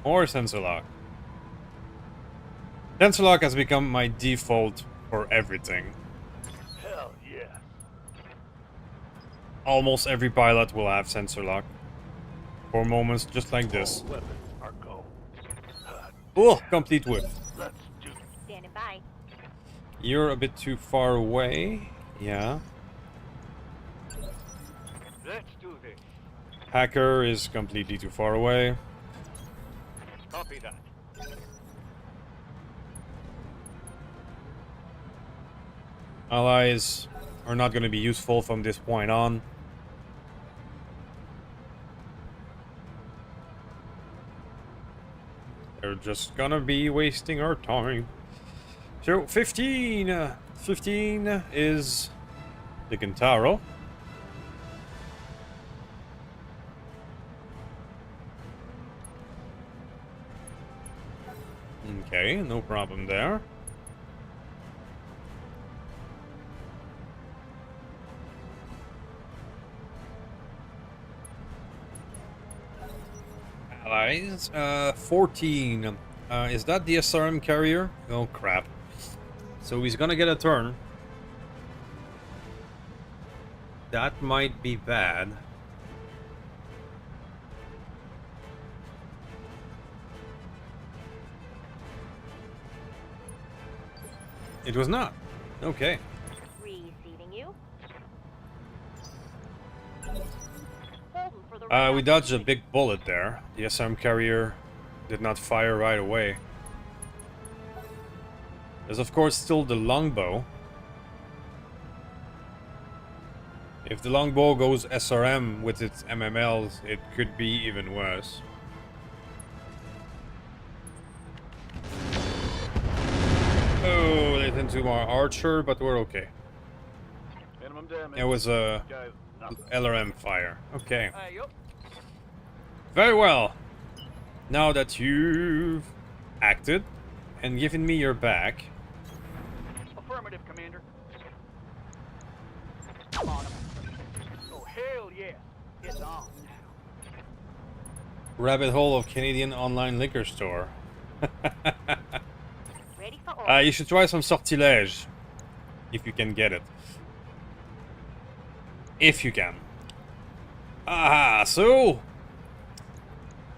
Or sensor lock? Sensor lock has become my default for everything. Hell yeah. Almost every pilot will have sensor lock. For moments just like this. All weapons are go. Oh, complete whip. Let's do. Standing by. You're a bit too far away. Yeah. Let's do this. Hacker is completely too far away. Copy that. Allies are not going to be useful from this point on. They're just gonna be wasting our time. So 15, 15 is the Kintaro. Okay, no problem there. Allies, 14. Is that the SRM carrier? Oh crap. So he's gonna get a turn. That might be bad. It was not. Okay. Receiving you. Holding for the We dodged a big bullet there. The SRM carrier did not fire right away. There's of course still the longbow. If the longbow goes SRM with its MMLs, it could be even worse. Oh, they happened to our archer, but we're okay. Minimum damage. It was a Guys, nothing. LRM fire. Okay. Yup. Very well. Now that you've acted and given me your back, Affirmative, Commander. Come on. Oh, hell yeah. It's on now. rabbit hole of Canadian online liquor store. Ready for orders. You should try some sortilège. If you can get it. If you can. Aha, so...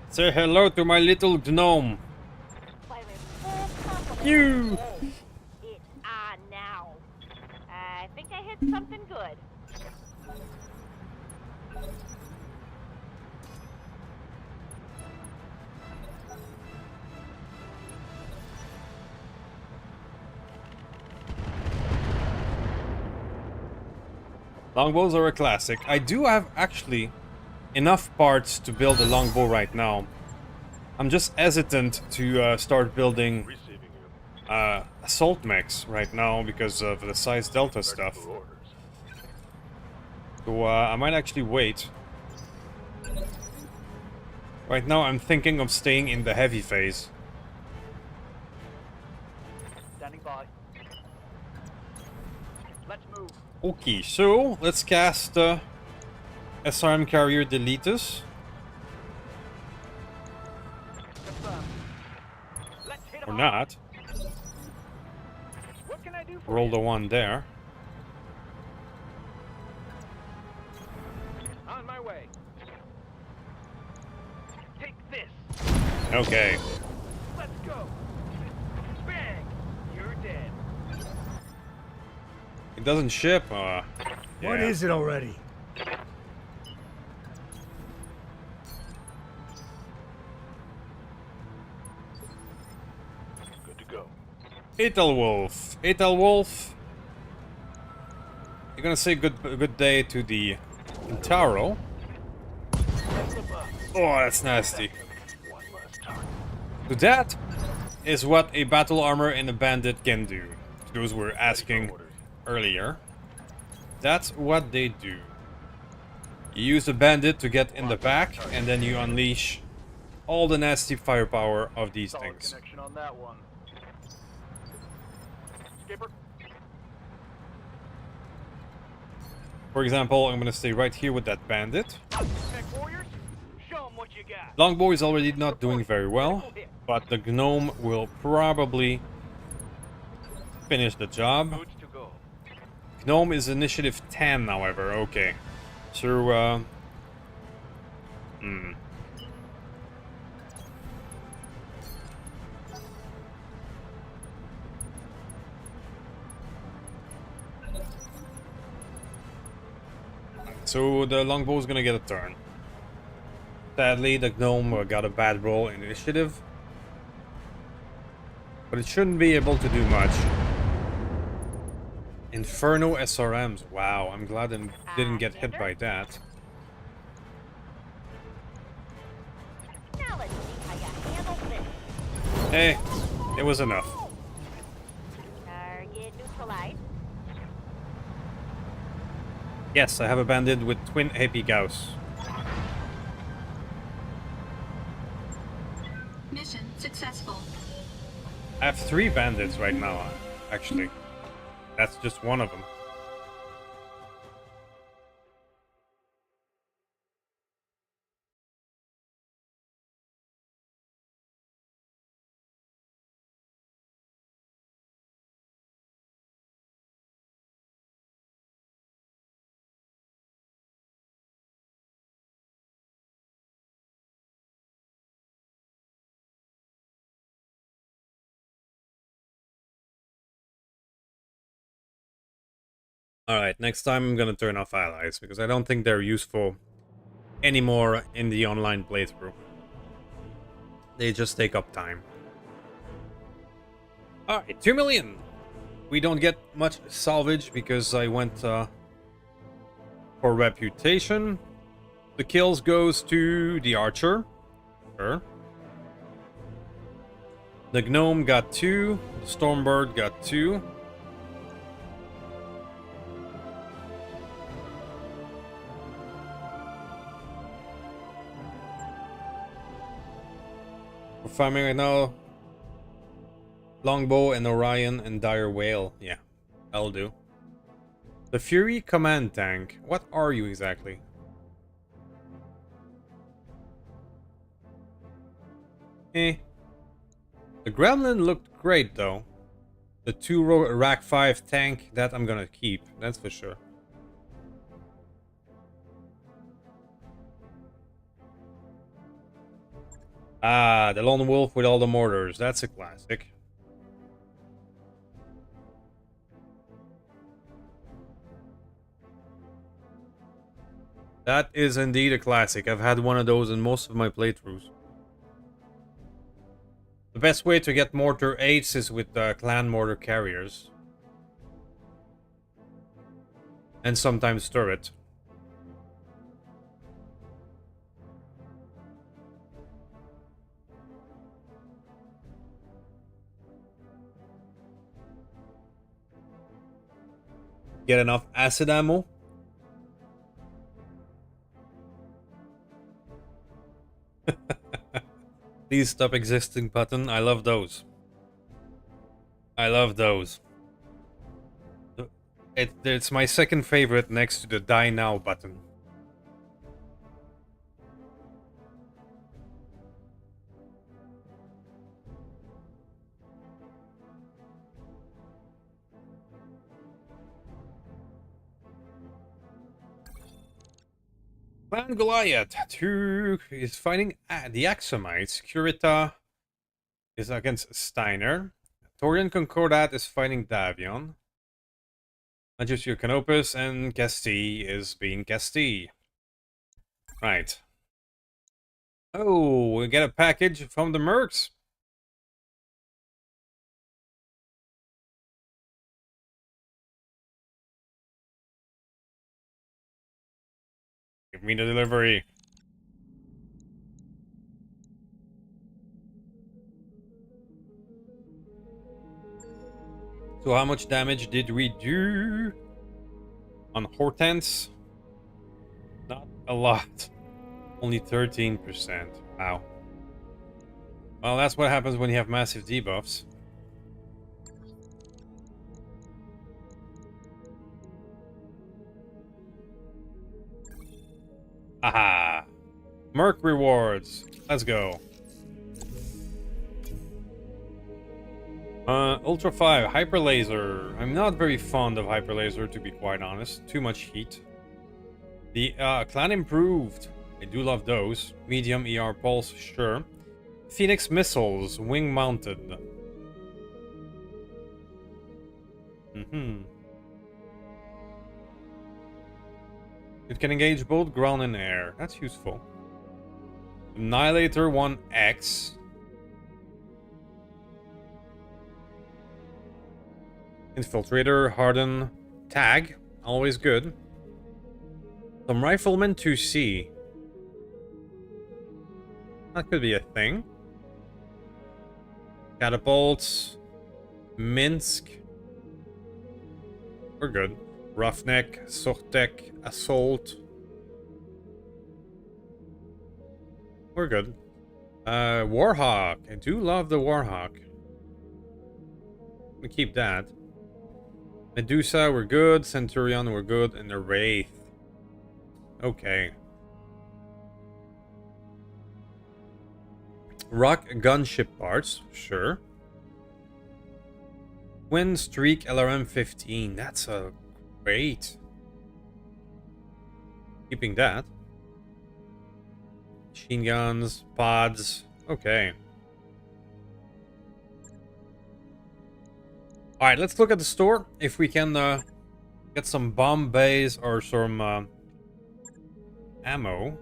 Say hello to my little gnome. Firing full complement. You! It's on now. I think I hit something good. Longbows are a classic. I do have actually enough parts to build a longbow right now. I'm just hesitant to start building Receiving you. assault mechs right now because of the size delta stuff. For orders. So I might actually wait. Right now I'm thinking of staying in the heavy phase. Standing by. Let's move. Okay, so let's cast SRM Carrier Deletus. Confirm. Let's hit 'em Or hard. not. What can I do for Roll you? the one there. On my way. Take this. Okay. Let's go. Bang. You're dead. It doesn't ship. What yeah. is it already? Good to go. Ethelwolf. Ethelwolf. You're gonna say good day to the Intaro. Oh, that's nasty. One less target. So that is what a battle armor and a bandit can do. Those were asking earlier. That's what they do. You use the bandit to get in the back, and then you unleash all the nasty firepower of these Solid things. connection on that one. Skipper. For example, I'm gonna stay right here with that bandit. Tech warriors. Show 'em what you got. Longbow is already not doing very well, but the gnome will probably finish the job. Boots to go. Gnome is initiative 10, however. Okay. So, So the longbow is gonna get a turn. Sadly, the gnome got a bad roll in initiative. But it shouldn't be able to do much. Inferno SRMs. Wow, I'm glad I didn't get hit by that. Now let's see how you handle this. Hey, it was enough. Target neutralized. Yes, I have a bandit with twin AP Gauss. Mission successful. I have 3 bandits right now, actually. That's just one of them. Alright, next time I'm gonna turn off allies, because I don't think they're useful anymore in the online playthrough. They just take up time. Alright, 2 million! We don't get much salvage because I went for reputation. The kills goes to the archer. Sure. The gnome got 2, the stormbird got 2. We're farming right now. Longbow and Orion and Dire Whale. Yeah, that'll do. The Fury Command Tank. What are you exactly? Eh. The Gremlin looked great though. The 2-row Rack 5 tank, that I'm gonna keep, that's for sure. Ah, the Lone Wolf with all the mortars, that's a classic. That is indeed a classic. I've had one of those in most of my playthroughs. The best way to get mortar 8s is with clan mortar carriers. And sometimes turret. Get enough acid ammo? Please stop existing button. I love those. I love those. It's my second favorite next to the die now button. Clan Goliath 2 is fighting the Axomites. Curita is against Steiner. Torian Concordat is fighting Davion. Adjusture Canopus and Castille is being Castille. Right. Oh, we get a package from the Mercs. Give me the delivery. So how much damage did we do on Hortense? Not a lot. Only 13%. Wow. Well, that's what happens when you have massive debuffs. Aha! Merc rewards. Let's go. Ultra 5, Hyper Laser. I'm not very fond of Hyper Laser, to be quite honest. Too much heat. The Clan Improved. I do love those. Medium ER Pulse, sure. Phoenix Missiles, Wing Mounted. It can engage both ground and air. That's useful. Annihilator 1X. Infiltrator, Harden, Tag. Always good. Some Rifleman 2C. That could be a thing. Catapults. Minsk. We're good. Roughneck, Sortek, Assault. We're good. Warhawk. I do love the Warhawk. We keep that. Medusa, we're good. Centurion, we're good. And the Wraith. Okay. Rock gunship parts, sure. Twin Streak LRM 15. That's a great. Keeping that. Machine guns, pods. Okay. Alright, let's look at the store. If we can get some bomb bays or some ammo.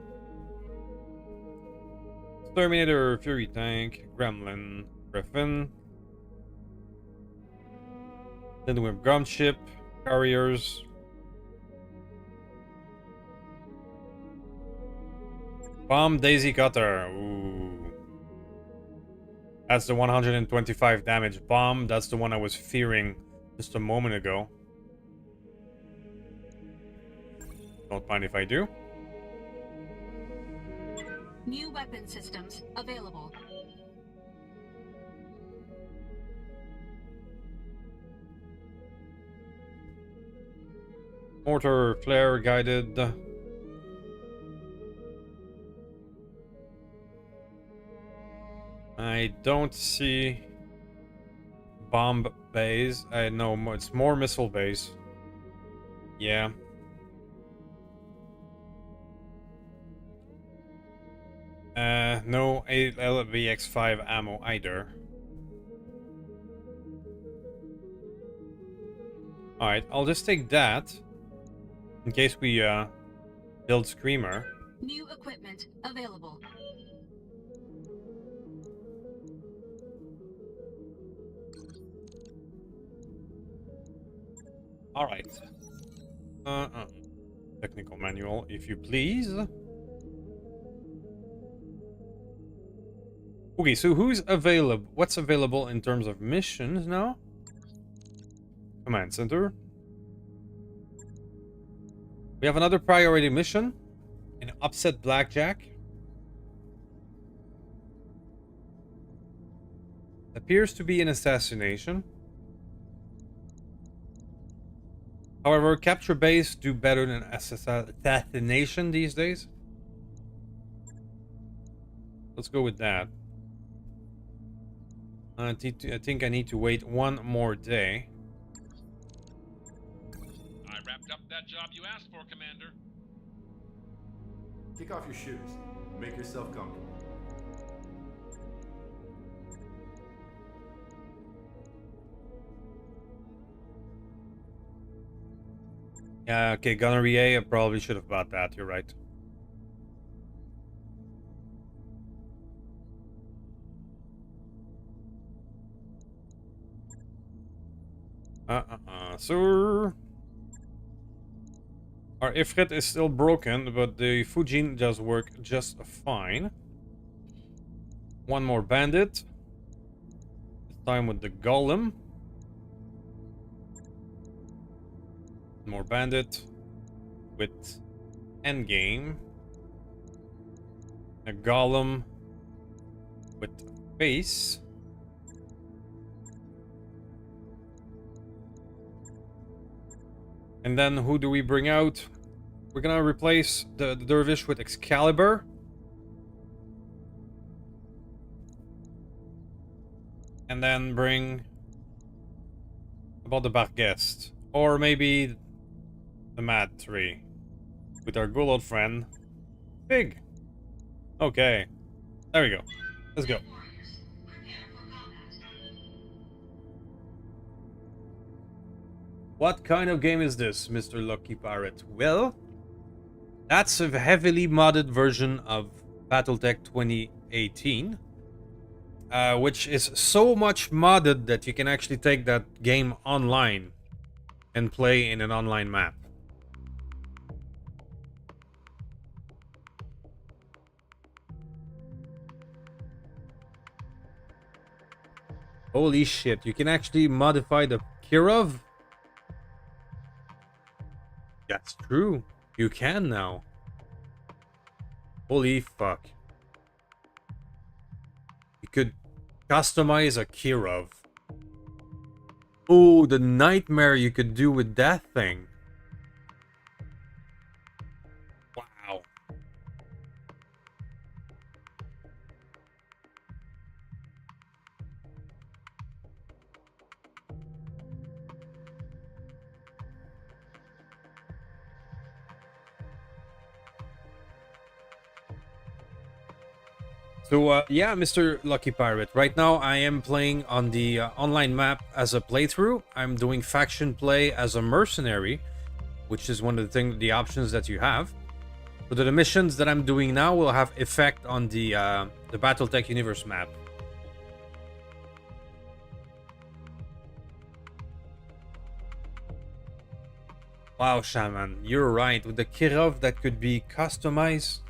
Terminator, Fury Tank, Gremlin, Griffin. Then we have Gunship, Carriers. Bomb Daisy Cutter. Ooh. That's the 125 damage bomb. That's the one I was fearing just a moment ago. Don't mind if I do. New weapon systems available. Mortar flare guided. I don't see bomb bays. I know it's more missile bays. Yeah. No LVX5 ammo either. Alright, I'll just take that in case we build Screamer. New equipment available. Alright. Technical manual, if you please. Okay, so who's available? What's available in terms of missions now? Command center. We have another priority mission. An upset Blackjack. Appears to be an assassination. However, capture base do better than assassination these days. Let's go with that. I think I need to wait one more day. I wrapped up that job you asked for, Commander. Kick off your shoes. Make yourself comfortable. Yeah, okay, Gunnery A, I probably should have bought that, you're right. Sir. Our Ifrit is still broken, but the Fujin does work just fine. One more bandit. This time with the Golem. More bandit with endgame. A Golem with face. And then who do we bring out? We're gonna replace the Dervish with Excalibur. And then bring about the Barguest. Or maybe the Mad 3. With our good old friend, Pig. Okay. There we go. Let's go. What kind of game is this, Mr. Lucky Pirate? Well, that's a heavily modded version of Battletech 2018. Which is so much modded that you can actually take that game online and play in an online map. Holy shit, you can actually modify the Kirov? That's true. You can now. Holy fuck. You could customize a Kirov. Oh, the nightmare you could do with that thing. Wow. So, yeah, Mr. Lucky Pirate. Right now, I am playing on the online map as a playthrough. I'm doing faction play as a mercenary, which is one of the options that you have. So the missions that I'm doing now will have effect on the Battletech Universe map. Wow, Shaman, you're right. With the Kirov, that could be customized.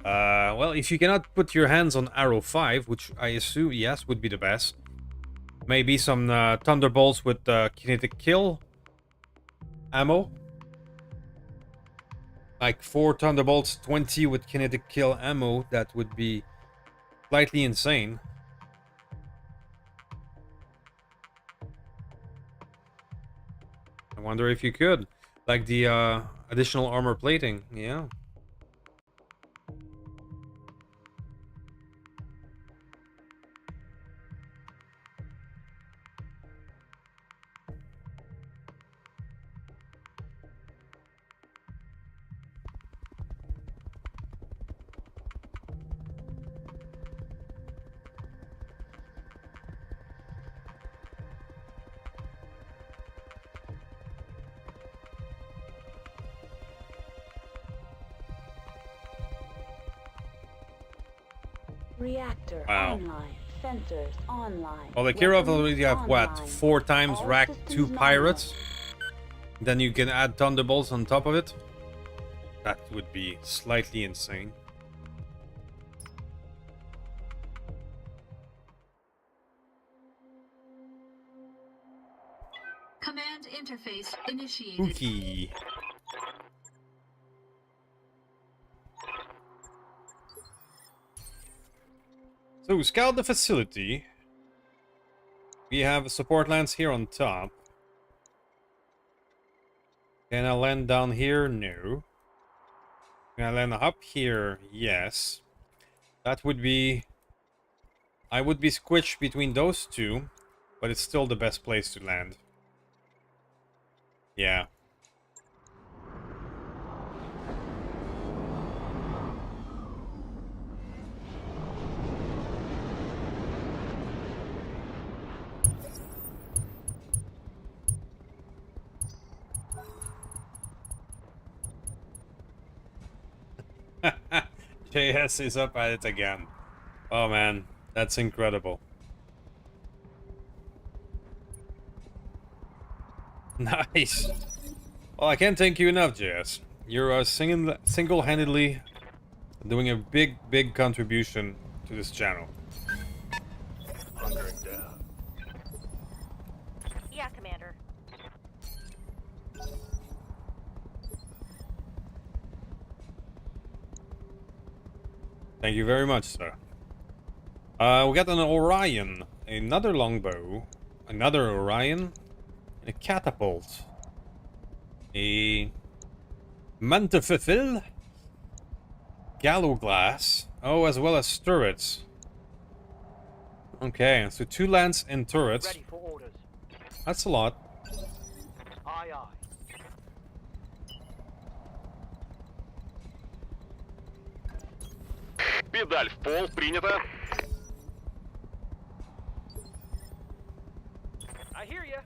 Well, if you cannot put your hands on Arrow 5, which I assume, yes, would be the best. Maybe some Thunderbolts with kinetic kill ammo. Like 4 Thunderbolts, 20 with kinetic kill ammo. That would be slightly insane. I wonder if you could. Like the additional armor plating, yeah. Reactor Wow. online. Sensors online. Well, the Kirov Weapons already have what? online. 4 times All rack systems 2 nominal. pirates? Then you can add thunderbolts on top of it? That would be slightly insane. Command interface initiated. Spooky. So, scout the facility. We have a support lance here on top. Can I land down here? No. Can I land up here? Yes. That would be... I would be squished between those two, but it's still the best place to land. Yeah. JS is up at it again. Oh man, that's incredible. Nice. Well, I can't thank you enough, JS. You're single-handedly doing a big contribution to this channel. Hunkering down. Yeah, Commander. Thank you very much, sir. We got an Orion, another longbow, another Orion, and a catapult, a Mantefifil, Gallow Glass, oh, as well as turrets. Okay, so 2 lance and turrets. Ready for orders. That's a lot. Aye, aye. Педаль в пол, принято. I hear ya.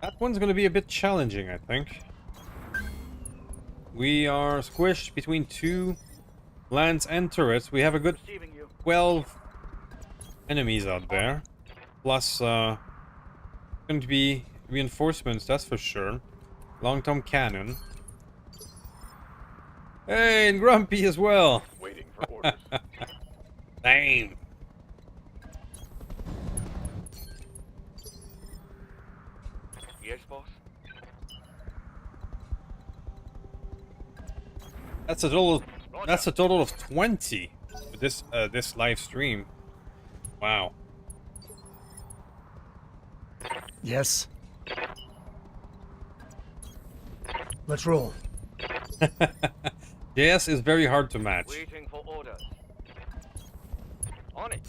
That one's gonna be a bit challenging, I think. We are squished between 2 lance and turrets. We have a good Receiving you. 12 enemies out there. Plus, going to be reinforcements, that's for sure. Long-term cannon. Hey, and Grumpy as well. Waiting for orders. Damn. Yes, boss. That's a total. That's a total of 20 for this live stream. Wow. Yes. Let's roll. JS is very hard to match. Waiting for orders. On it.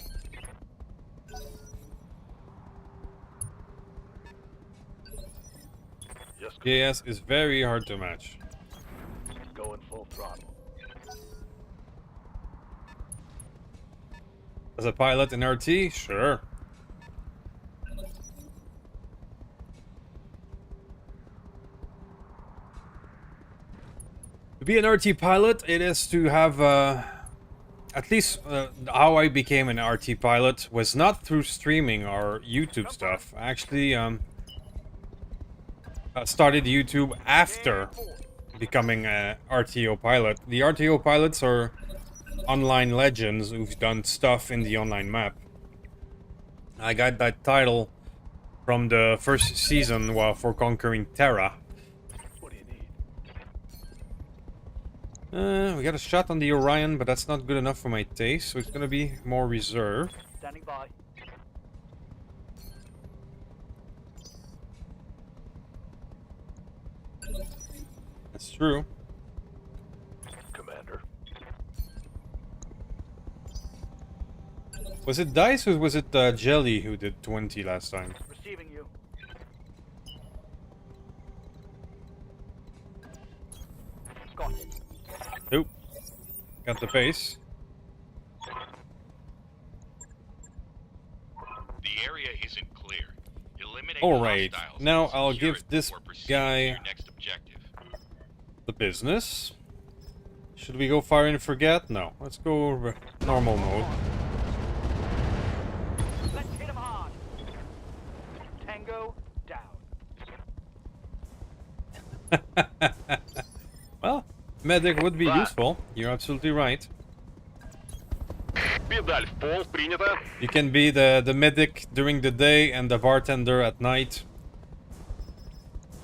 Just JS is very hard to match. going full throttle. As a pilot in RT, sure. To be an RT pilot, it is to have, at least how I became an RT pilot was not through streaming or YouTube stuff. I actually started YouTube after becoming a RTO pilot. The RTO pilots are online legends who've done stuff in the online map. I got that title from the first season for conquering Terra. What do you need? We got a shot on the Orion, but that's not good enough for my taste, so it's gonna be more reserved. Standing by. That's true. Commander. Was it Dice or was it Jelly who did 20 last time? Receiving you. Got it. Nope. Got the base. The area isn't clear. Eliminate Alright, hostiles now and I'll secure give it this before proceeding to guy your next objective. the business. Should we go fire and forget? No. Let's go normal mode. Let's hit him hard. Tango down. Well, medic would be useful. You're absolutely right. Педаль в пол, принято. You can be the medic during the day and the bartender at night.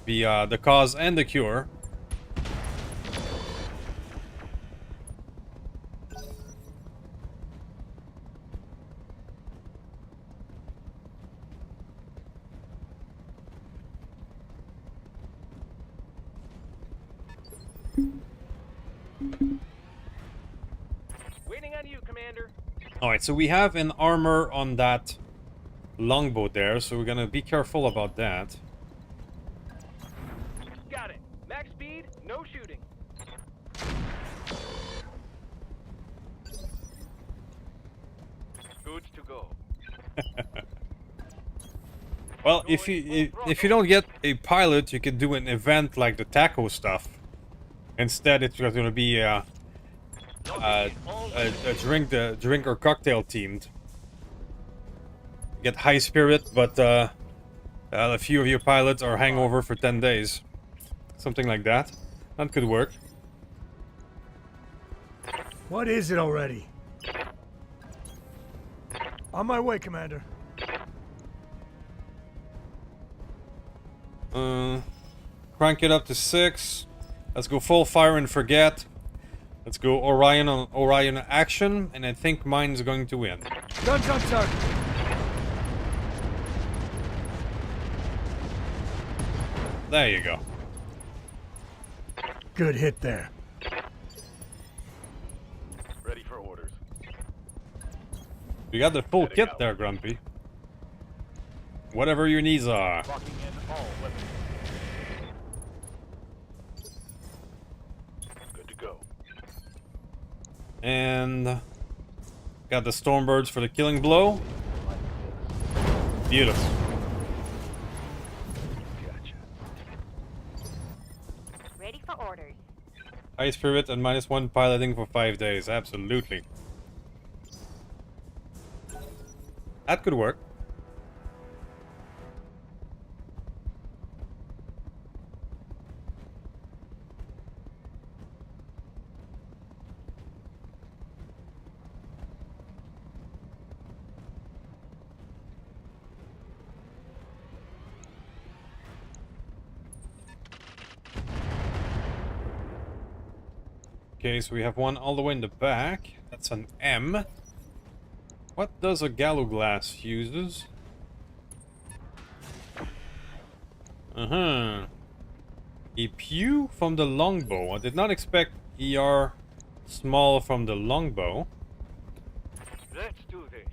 Be the cause and the cure. Waiting on you, Commander. Alright, so we have an armor on that longbow there, so we're gonna be careful about that. Got it. Max speed, no shooting. Good to go. Well, if you don't get a pilot, you can do an event like the taco stuff. Instead, it's going to be a drink or cocktail themed. Get high spirit, but a few of your pilots are hangover for 10 days. Something like that. That could work. What is it already? On my way, Commander. Crank it up to 6. Let's go full fire and forget. Let's go Orion on Orion action, and I think mine's going to win. Guns on target. There you go. Good hit there. Ready for orders. You got the full Heading kit out. there, Grumpy. Whatever your needs are. Locking in all weapons. Good to go. And got the Stormbirds for the killing blow. Beautiful. Gotcha. Ready for orders. High spirit and -1 piloting for 5 days. Absolutely. That could work. Okay, so we have one all the way in the back. That's an M. What does a gallows glass uses? Uh-huh. A pew from the longbow. I did not expect ER small from the longbow. Let's do this.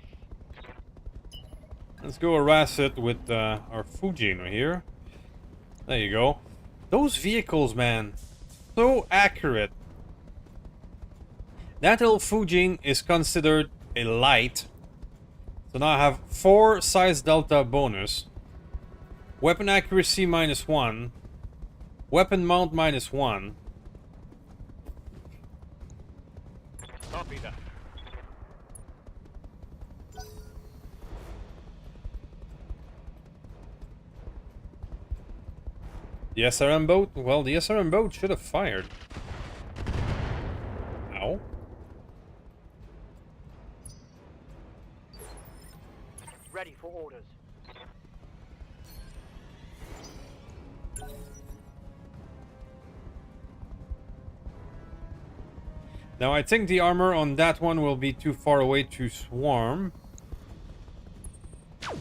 Let's go harass it with our Fujin right here. There you go. Those vehicles, man. So accurate. That little Fujin is considered a light. So now I have 4 size delta bonus. Weapon accuracy -1. Weapon mount -1. Copy that. The SRM boat? Well, the SRM boat should have fired. Ow. Ready for orders. Now I think the armor on that one will be too far away to swarm. Oh,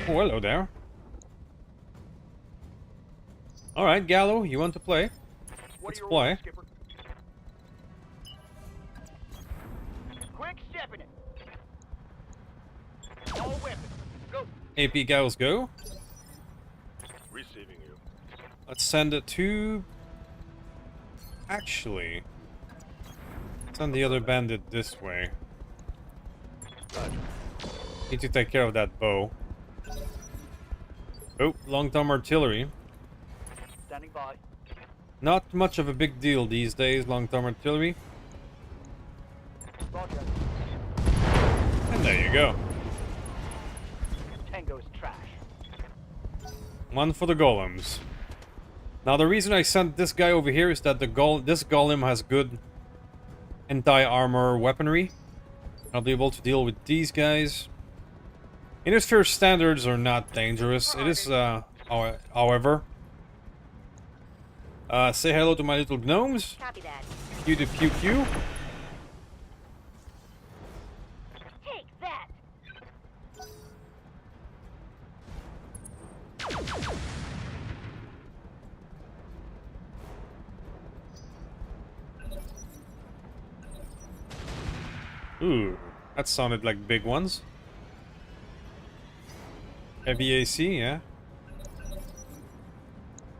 hello there. Alright, Gallo, you want to play? Let's fly. Skipper? Quick stepping it. All weapons. Go. AP gals go. Receiving you. Let's send it to... Actually... Send the other bandit this way. Need to take care of that bow. Oh, long-term artillery. Standing by. Not much of a big deal these days, long-term artillery. Roger. And there you go. Tango's trash. One for the golems. Now the reason I sent this guy over here is that this golem has good anti-armor weaponry. I'll be able to deal with these guys. Innisphere standards are not dangerous. It is, however. Say hello to my little gnomes. Copy that. Pew to pew pew. Take that. Ooh, that sounded like big ones. Heavy AC, yeah.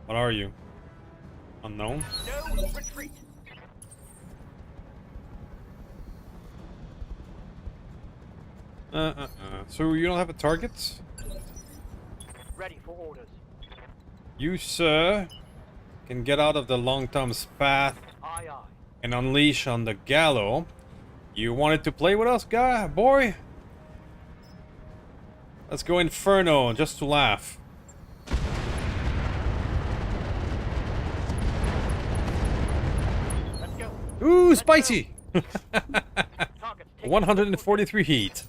What are you? Unknown? No retreat. So you don't have a target? Ready for orders. You, sir, can get out of the long-term's path Aye, aye. and unleash on the gallows. You wanted to play with us, guy, boy? Let's go Inferno, just to laugh. Let's go. Ooh, spicy! Targets taken. 143 heat.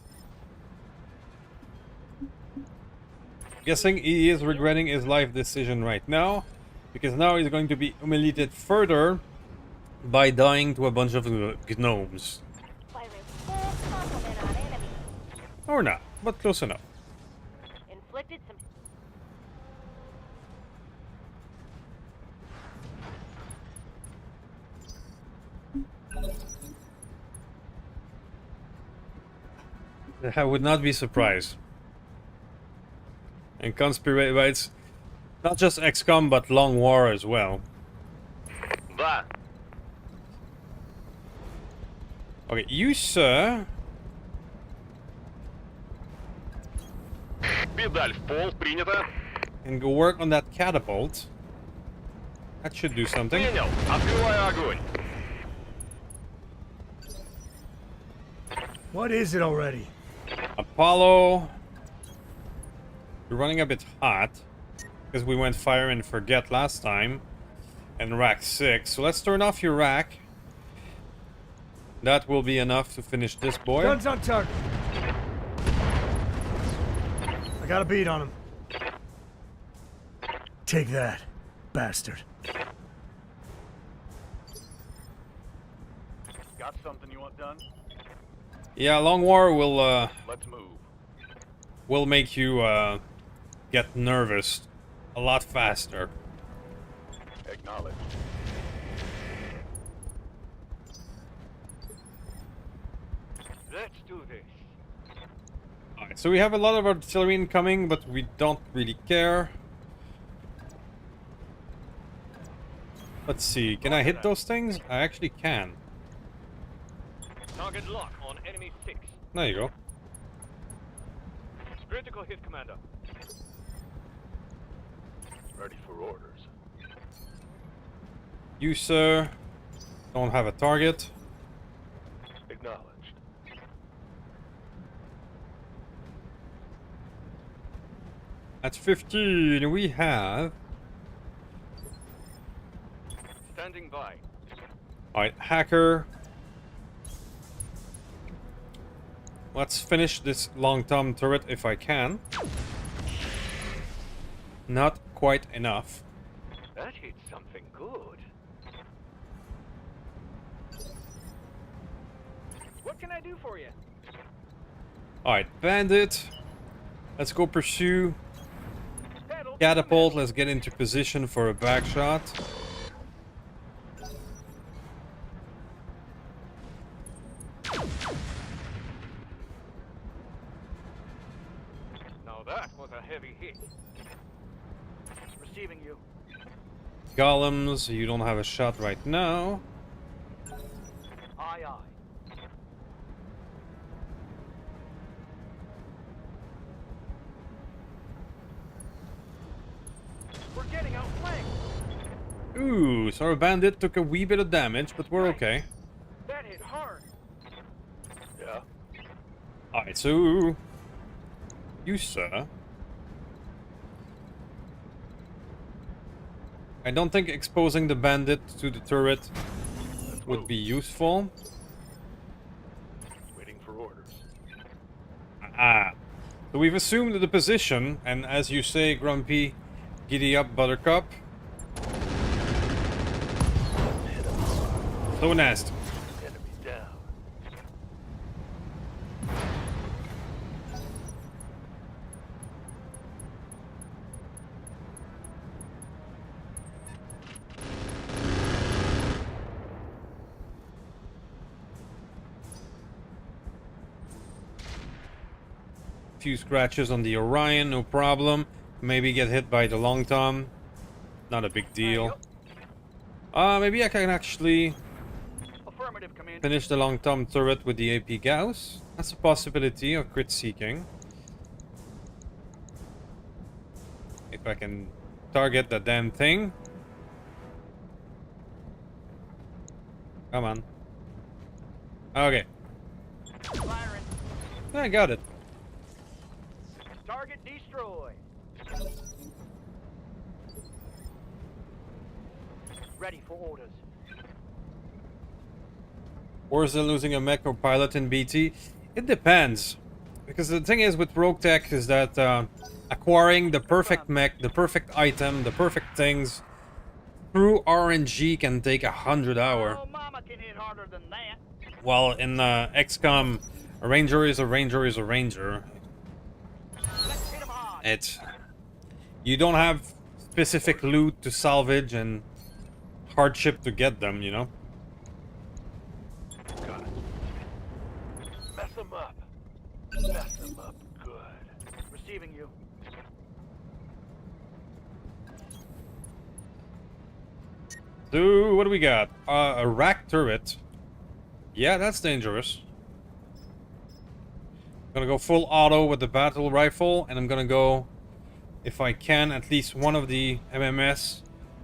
Guessing he is regretting his life decision right now, because now he's going to be humiliated further by dying to a bunch of gnomes. Firing full complement on enemy. Or not, but close enough. Inflicted some. I would not be surprised. And conspirate, but it's not just XCOM, but Long War as well. Да. Okay, you, sir, Педаль в пол, принято. can go work on that catapult. That should do something. Принял. Открываю огонь. What is it already? Apollo, you're running a bit hot because we went fire and forget last time, and rack 6. So let's turn off your rack. That will be enough to finish this boy. Guns on target. I got a beat on him. Take that, bastard. Got something you want done? Yeah, Long War Let's move. will make you get nervous a lot faster. Acknowledged. Let's do this. Alright, so we have a lot of artillery incoming, but we don't really care. Let's see, can I hit those things? I actually can. Target lock on enemy 6. There you go. Critical hit, Commander. Ready for orders. You, sir, don't have a target. Acknowledged. At 15, we have... Standing by. Alright, hacker. Let's finish this long-term turret if I can. Not quite enough. That hit something good. What can I do for you? Alright, bandit. Let's go pursue. Pedal to the Catapult, metal. let's get into position for a back shot. That was a heavy hit. Receiving you. Golems, you don't have a shot right now. Aye, aye. We're getting outflanked. Ooh, so our bandit took a wee bit of damage, but we're okay. That hit hard. Yeah? Alright, so... You, sir. I don't think exposing the bandit to the turret would be useful. Waiting for orders. Ah. So we've assumed the position, and as you say, Grumpy, giddy up, Buttercup. So nasty. Enemy down. Few scratches on the Orion, no problem. Maybe get hit by the Long Tom. Not a big deal. Maybe I can actually Affirmative, Commander. finish the Long Tom turret with the AP Gauss. That's a possibility of crit seeking. If I can target that damn thing. Come on. Okay. Firing. I got it. Target destroyed. Ready for orders. Or is it losing a mech or pilot in BT? It depends. Because the thing is with Roguetech is that acquiring the perfect mech, the perfect item, the perfect things through RNG can take 100 hours. Oh, mama can hit harder than that. While in XCOM, a ranger is a ranger is a ranger. Let's hit 'em hard. It's... You don't have specific loot to salvage and hardship to get them, you know? Got it. Mess them up. Mess them up good. Receiving you. So, what do we got? A rack turret. Yeah, that's dangerous. I'm gonna go full auto with the battle rifle, and I'm gonna go, if I can, at least one of the MMS.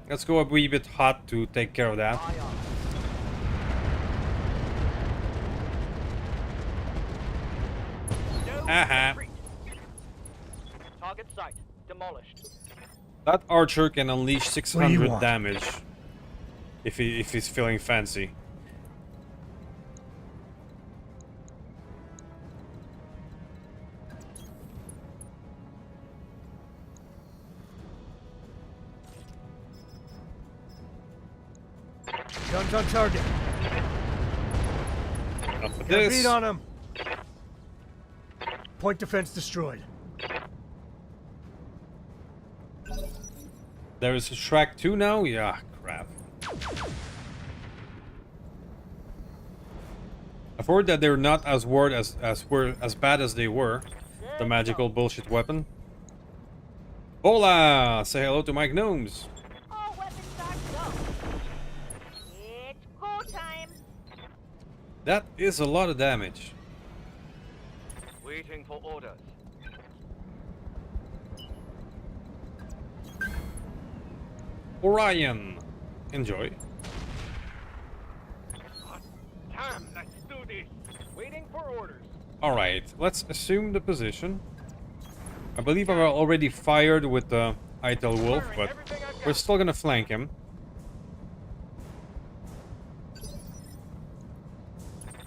Let's go a wee bit hot to take care of that. Aye, aye. No Aha. retreat. Target site demolished. That archer can unleash What do you 600 want? damage if he's feeling fancy. Guns on target. Enough for Got a this. beat on him. Point defense destroyed. There is a Shrek 2 now? Yeah, crap. I've heard that they're not as bad as they were. The magical bullshit weapon. Hola! Say hello to Mike Gnomes. All weapons are go. It's go time. That is a lot of damage. Waiting for orders. Orion. Enjoy. Time, let's do this. Waiting for orders. Alright, let's assume the position. I believe I've already fired with the Itel Wolf, but we're still gonna flank him.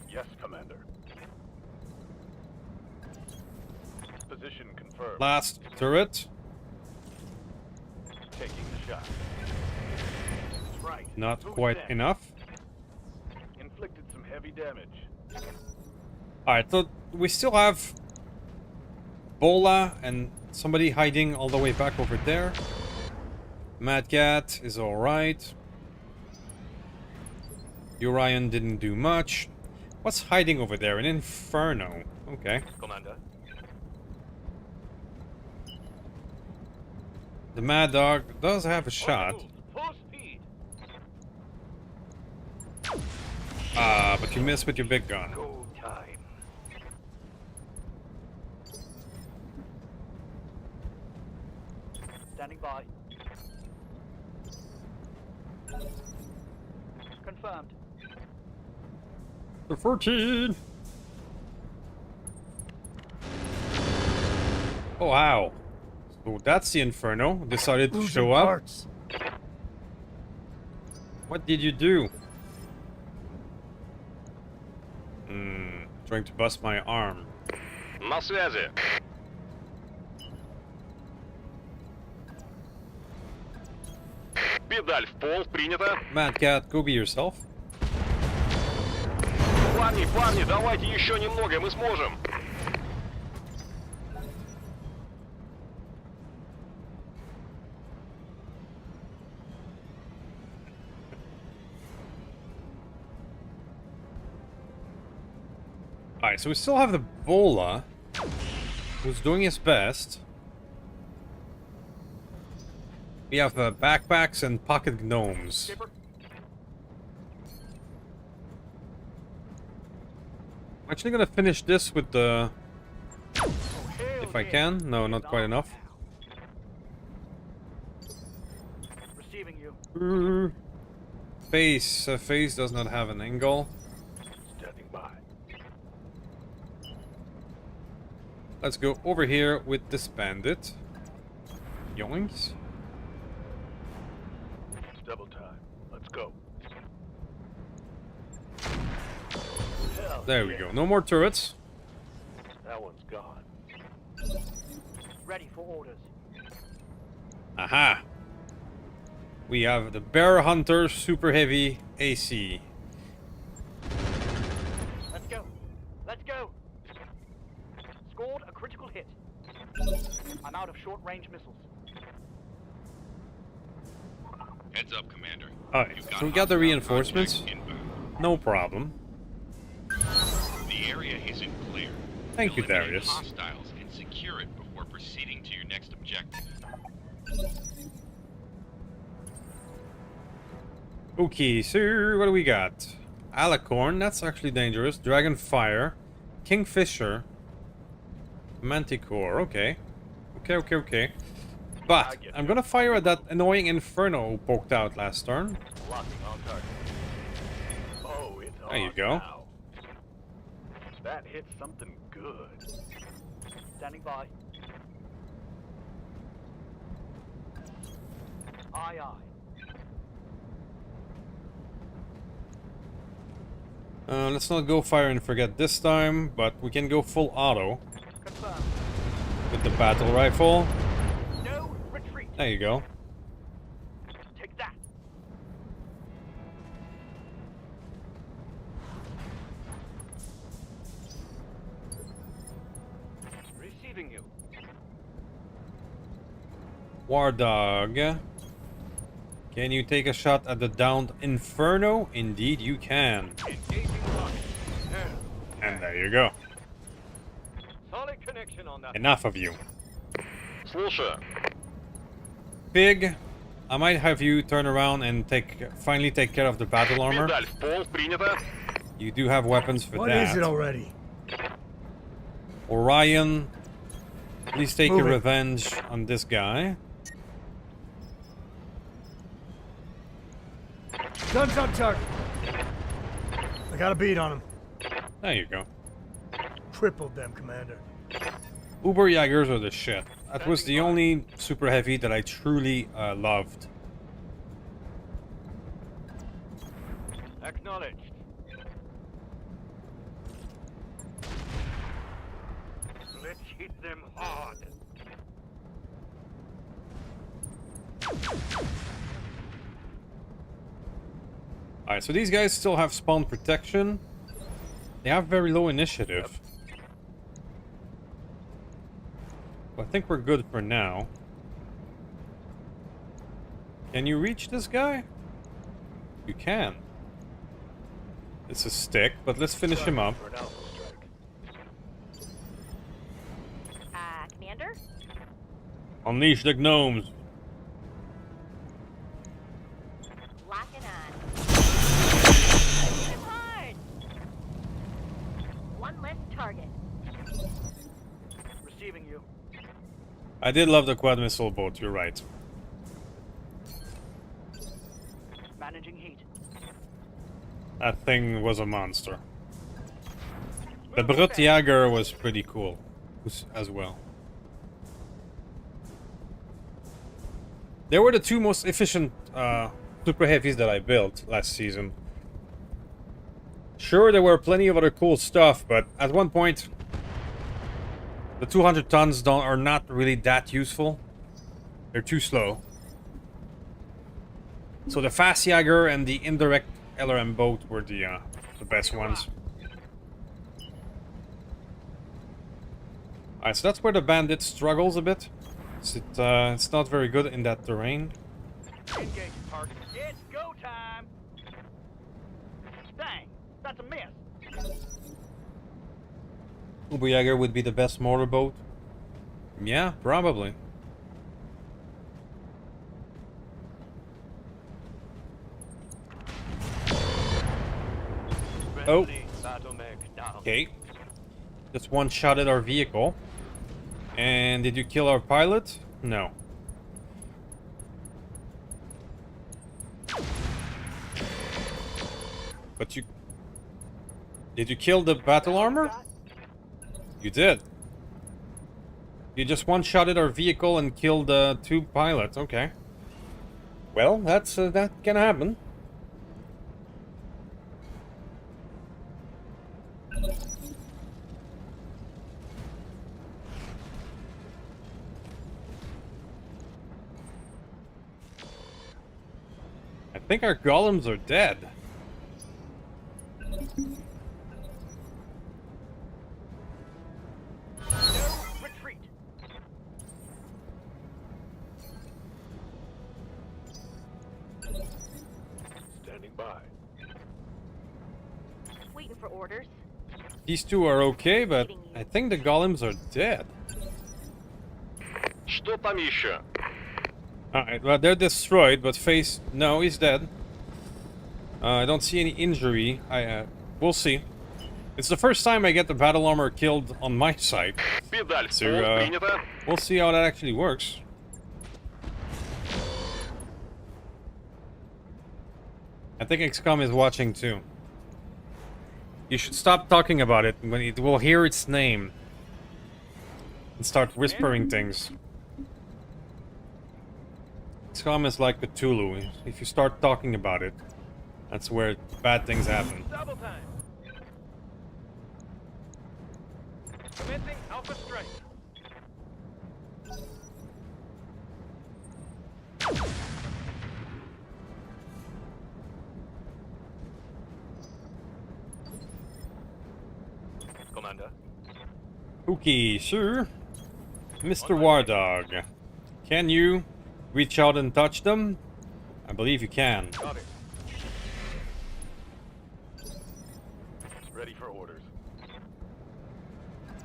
Yes, Commander. Position confirmed. Last turret. Taking the shot. That's right. Not Who's quite next? enough. Inflicted some heavy damage. Alright, so we still have Bola and somebody hiding all the way back over there. Mad Cat is alright. Orion didn't do much. What's hiding over there? An Inferno. Okay. Commander. The Mad Dog does have a shot. Full speed. But you miss with your big gun. Go time. Standing by. Confirmed. The 14. Oh wow. So that's the Inferno. Decided to Losing show up. parts. What did you do? Trying to bust my arm. На связи. Педаль в пол, принято. Mad Cat, go be yourself. Парни, давайте еще немного, мы сможем. Alright, so we still have the Bola, who's doing his best. We have backpacks and pocket gnomes. I'm actually gonna finish this with the... If I can. No, not quite enough. Receiving you. Face does not have an angle. Standing by. Let's go over here with this bandit. Yoinks. Double time. Let's go. There we go. No more turrets. That one's gone. Ready for orders. Aha! We have the Bear Hunter Super Heavy AC. Let's go. Let's go. Scored a critical hit. I'm out of short-range missiles. Heads up, Commander. Alright, You've so we got the hostile reinforcements. contact inbound. No problem. The area isn't clear. Thank you, Eliminate Darius. hostiles and secure it before proceeding to your next objective. Okay, so what do we got? Alicorn, that's actually dangerous. Dragonfire. Kingfisher. Manticore, okay. Okay. But I'm gonna fire at that annoying Inferno who poked out last turn. Locking on target. Oh, it's There you on go. now. That hit something good. Standing by. Aye, aye. Let's not go fire and forget this time, but we can go full auto Confirmed. with the battle rifle. No retreat. There you go. Take that. Receiving you. War Dog. Can you take a shot at the downed Inferno? Indeed you can. Engaging target. And there you go. Solid connection on that. Enough of you. Слушаю. Pig, I might have you turn around and finally take care of the battle armor. Педаль в пол, принято. You do have weapons for What that. is it already? Orion, please take Move your it. revenge on this guy. Guns on target. I got a beat on him. There you go. Crippled them, Commander. Uber Jaegers are the shit. That was the only super heavy that I truly loved. Acknowledged. Let's hit them hard. Alright, so these guys still have spawn protection. They have very low initiative. I think we're good for now. Can you reach this guy? You can. It's a stick, but let's finish him up. For an alpha strike. Commander? Unleash the gnomes. Moving you. I did love the quad missile boat, you're right. Managing heat. That thing was a monster. The Brutjager was pretty cool as well. They were the two most efficient super heavies that I built last season. Sure, there were plenty of other cool stuff, but at one point, the 200 tons are not really that useful. They're too slow. So the Fast Jager and the indirect LRM boat were the best ones. Alright, so that's where the bandit struggles a bit. It's not very good in that terrain. Engage target. It's go time. Dang, that's a miss. Uberjager would be the best motorboat. Yeah, probably. Oh. Okay. Just one-shotted our vehicle. And did you kill our pilot? No. But you... Did you kill the battle armor? You did. You just one-shotted our vehicle and killed the 2 pilots. Okay. Well, that can happen. I think our golems are dead. No retreat. Standing by. Waiting for orders. These 2 are okay, but I think the golems are dead. Что там еще? Alright, well, they're destroyed, but face... No, he's dead. I don't see any injury. We'll see. It's the first time I get the battle armor killed on my side. Педаль So, принято. we'll see how that actually works. I think XCOM is watching too. You should stop talking about it when it will hear its name. And start whispering things. XCOM is like Cthulhu. If you start talking about it, that's where bad things happen. Double time. Commencing Alpha Strike. Commander. Okay, sir. Mr. War Dog, can you reach out and touch them? I believe you can. Got it. Ready for orders.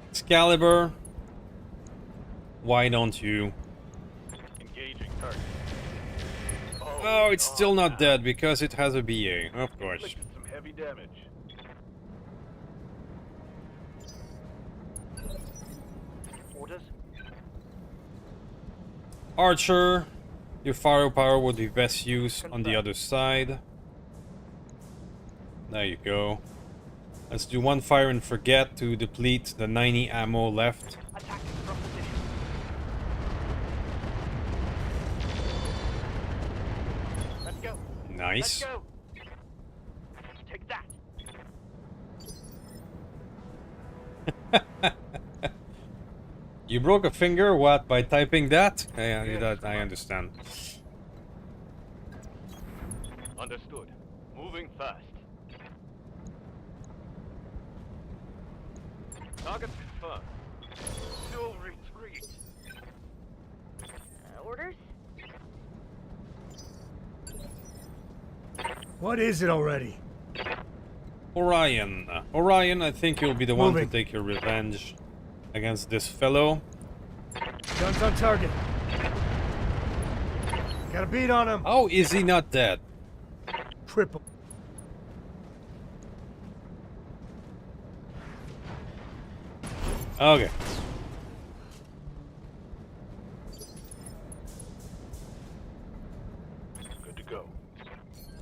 Excalibur, why don't you? Engaging target. Oh, it's still not dead because it has a BA, of course. Inflicted some heavy damage. Orders. Archer, your firepower would be best used on the other side. There you go. Let's do one fire and forget to deplete the 90 ammo left. Attacking from position. Let's go. Nice. Let's go. Take that. You broke a finger, what, by typing that? That I understand. Understood. Moving fast. Target confirmed. No retreat. Orders? What is it already? Orion. Orion, I think you'll be the one to Moving. take your revenge against this fellow. Guns on target. Got a beat on him. How is he not dead? Triple. Okay.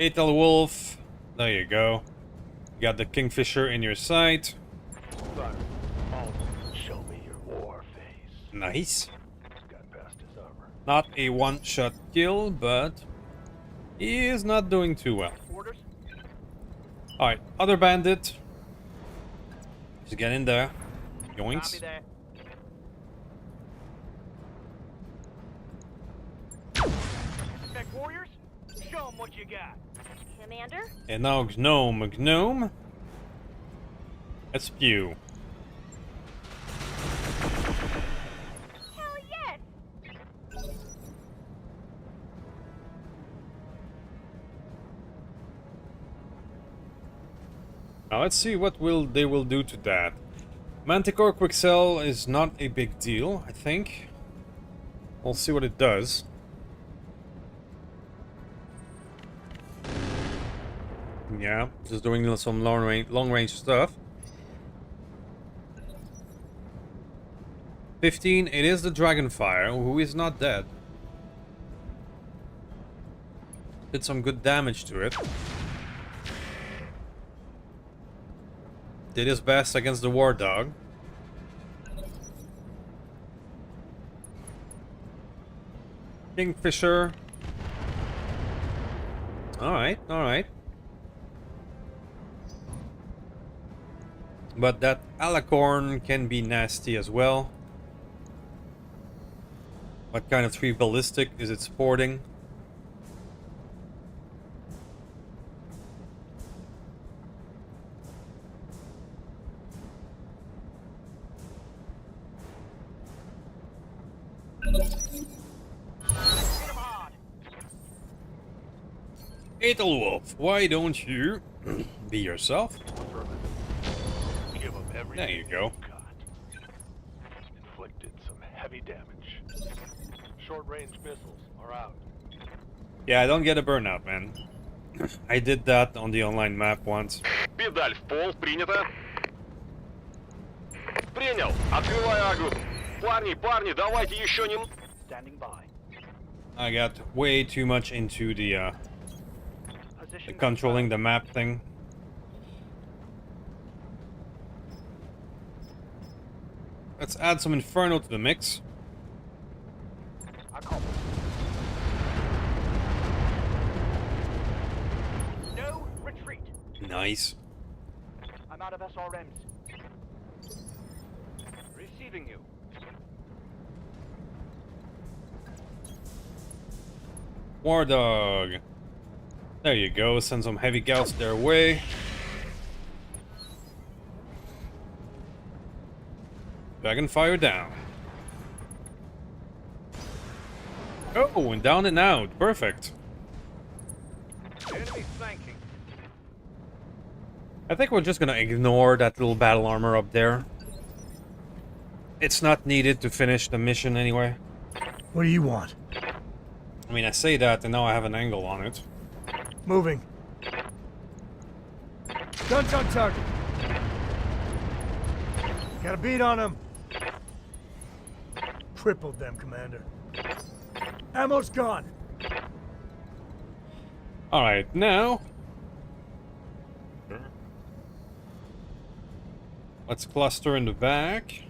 Fatal Wolf. There you go. You got the Kingfisher in your sight. Fire. Also, show me your war face. Nice. Got past his armor. Not a one-shot kill, but he is not doing too well. Orders. Alright, other bandit. Just get in there. Copy Yoinks. that. Spec warriors, show 'em what you got. Commander? And now Gnome. Let's spew. Hell yes! Now let's see what they will do to that. Manticore Quicksell is not a big deal, I think. We'll see what it does. Yeah, just doing some long range stuff. 15, it is the Dragonfire, who is not dead. Did some good damage to it. Did his best against the War Dog. Kingfisher. Alright, alright. But that Alicorn can be nasty as well. What kind of 3 ballistic is it sporting? Fatal Wolf, why don't you be yourself? Give him everything There you go. you've got. Inflicted some heavy damage. Short-range missiles are out. Yeah, I don't get a burnout, man. I did that on the online map once. Педаль в пол, принято. Принял. Открываю огонь. Парни, давайте еще нем... Standing by. I got way too much into the Position controlling the map thing. Let's add some Inferno to the mix. I call. No retreat. Nice. I'm out of SRMs. Receiving you. War Dog. There you go. Send some heavy gauss their way. Dragonfire down. Oh, and down and out. Perfect. Enemy flanking. I think we're just gonna ignore that little battle armor up there. It's not needed to finish the mission anyway. What do you want? I mean, I say that and now I have an angle on it. Moving. Guns on target. Got a beat on them. Crippled them, Commander. Ammo's gone. Alright, now... let's cluster in the back.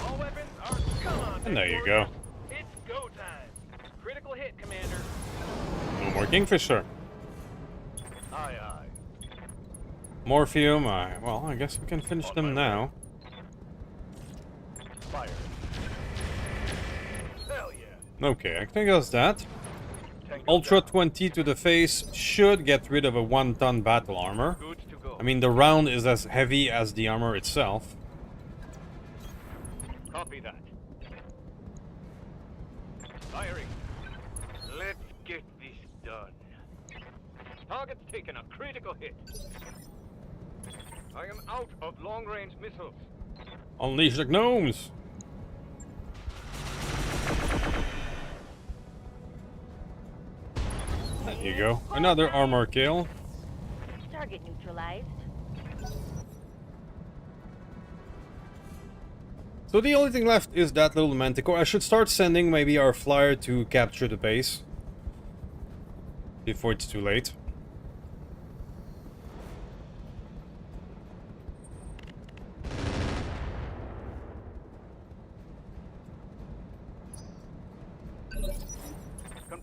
All weapons are gone. And there you go. It's go time. Critical hit, Commander. No more Kingfisher. Aye, aye. Morphium, well, I guess we can finish them now. Fire. Hell yeah. Okay, I think that's that. Tango Ultra down. 20 to the face should get rid of a 1-ton battle armor. Good to go. I mean, the round is as heavy as the armor itself. Copy that. Firing. Let's get this done. Target's taken a critical hit. I am out of long-range missiles. Unleash the gnomes! There you go. Another armor kill. Target neutralized. So the only thing left is that little manticore. I should start sending maybe our flyer to capture the base before it's too late.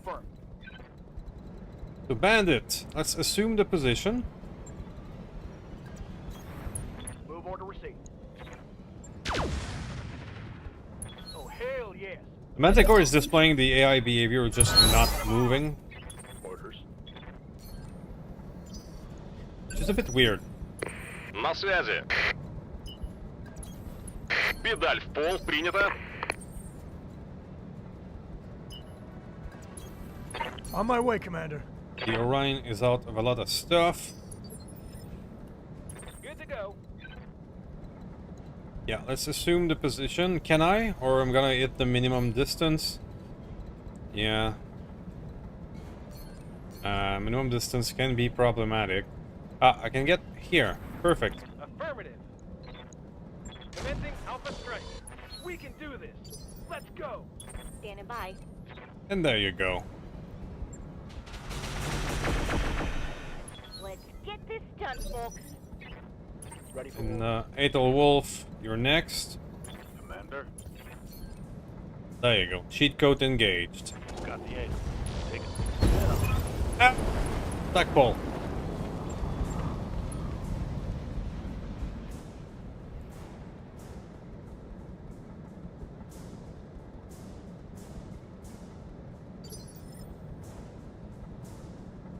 confirmed. So bandit, let's assume the position. Move order received. Oh, hell yes. The Manticore is displaying the AI behavior, just not moving. Orders. Which is a bit weird. На связи. Педаль в пол, принято. On my way, Commander. The Orion is out of a lot of stuff. Good to go. Yeah, let's assume the position. Can I? Or I'm gonna hit the minimum distance? Yeah. Minimum distance can be problematic. Ah, I can get here. Perfect. Affirmative. Commencing Alpha Strike. We can do this. Let's go. Standing by. And there you go. Let's get this done, folks. Ready for And war. Aethel Wolf, you're next. Commander. There you go. Cheat code engaged. Got the aid. Take it. Ah! Stack ball.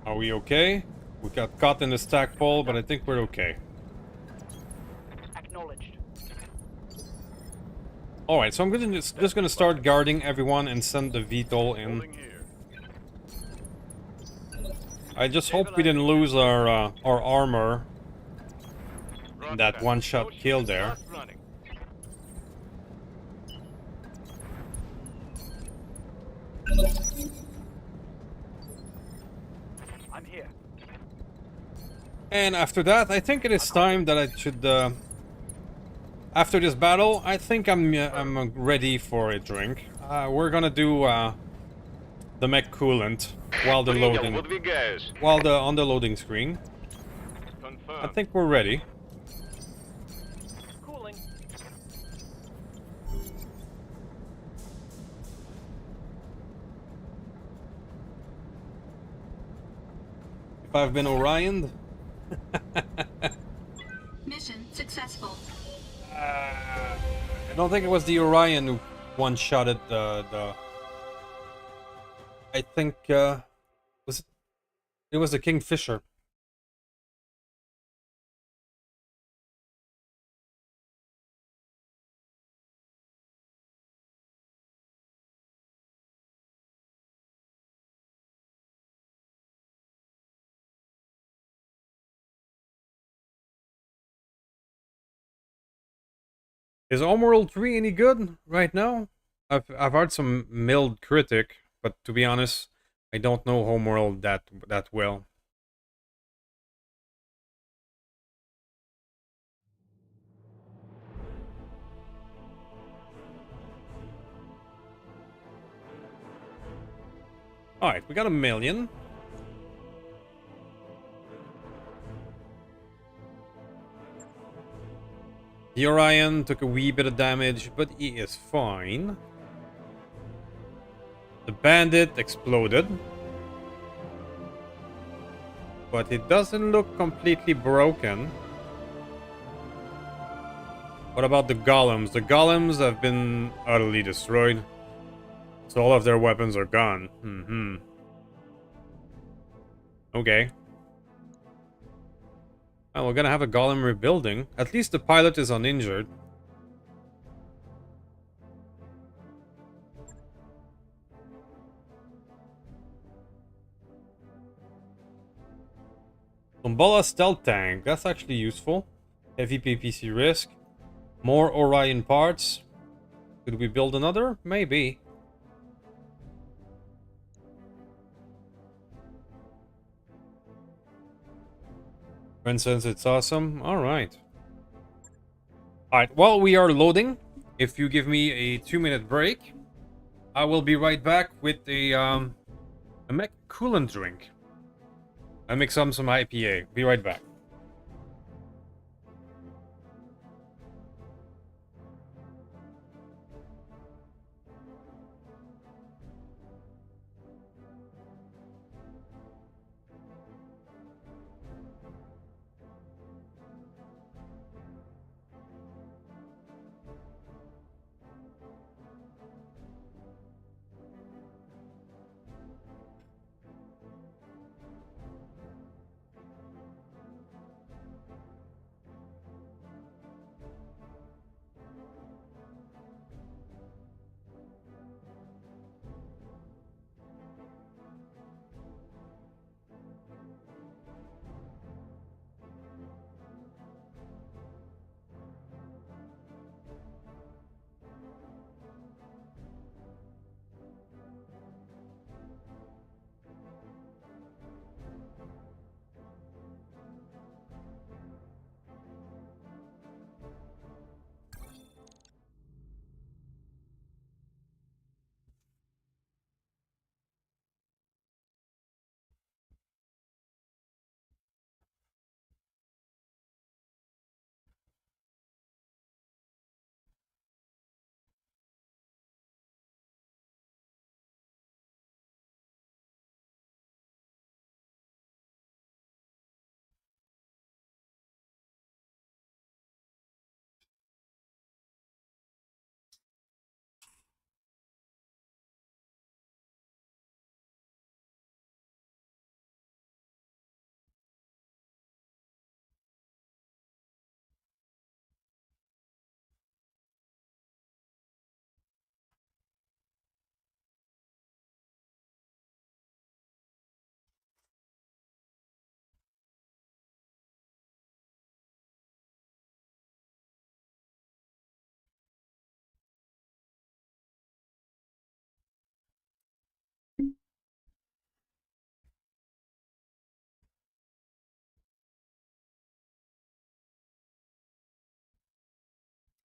Are we okay? We got caught in the stack pole, but I think we're okay. Acknowledged. Alright, so I'm gonna just gonna start guarding everyone and send the VTOL in. Holding here. I just hope we didn't lose our armor in that Roger one-shot No kill shooting, there. start running. I'm here. And after that, I think it is time that I should. After this battle, I think I'm ready for a drink. We're gonna do the mech coolant while the Принял, loading, выдвигаюсь. on the loading screen. I Confirm. think we're ready. Cooling. If I've been Orioned, Mission successful. I don't think it was the Orion who one-shotted the. I think was it? It was the Kingfisher. Is Homeworld 3 any good right now? I've heard some mild critic, but to be honest, I don't know Homeworld that well. Alright, we got 1 million. The Orion took a wee bit of damage, but he is fine. The Bandit exploded. But it doesn't look completely broken. What about the Golems? The Golems have been utterly destroyed. So all of their weapons are gone. Okay. Well, we're gonna have a Golem rebuilding. At least the pilot is uninjured. Tombola stealth tank. That's actually useful. Heavy PPC risk. More Orion parts. Could we build another? Maybe. For instance, it's awesome. Alright. Alright, while we are loading, if you give me a 2-minute break, I will be right back with a mech coolant drink. I mix some IPA. Be right back.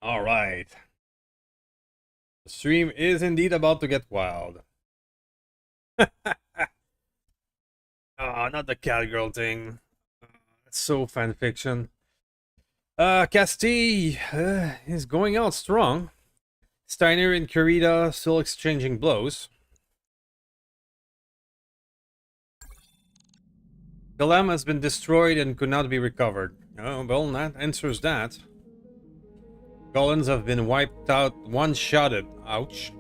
All right. The stream is indeed about to get wild. Oh, not the cowgirl thing. It's so fanfiction. Castille is going out strong. Steiner and Kurita still exchanging blows. The lamb has been destroyed and could not be recovered. Oh, well, that answers that. Golems have been wiped out, one-shotted. Ouch.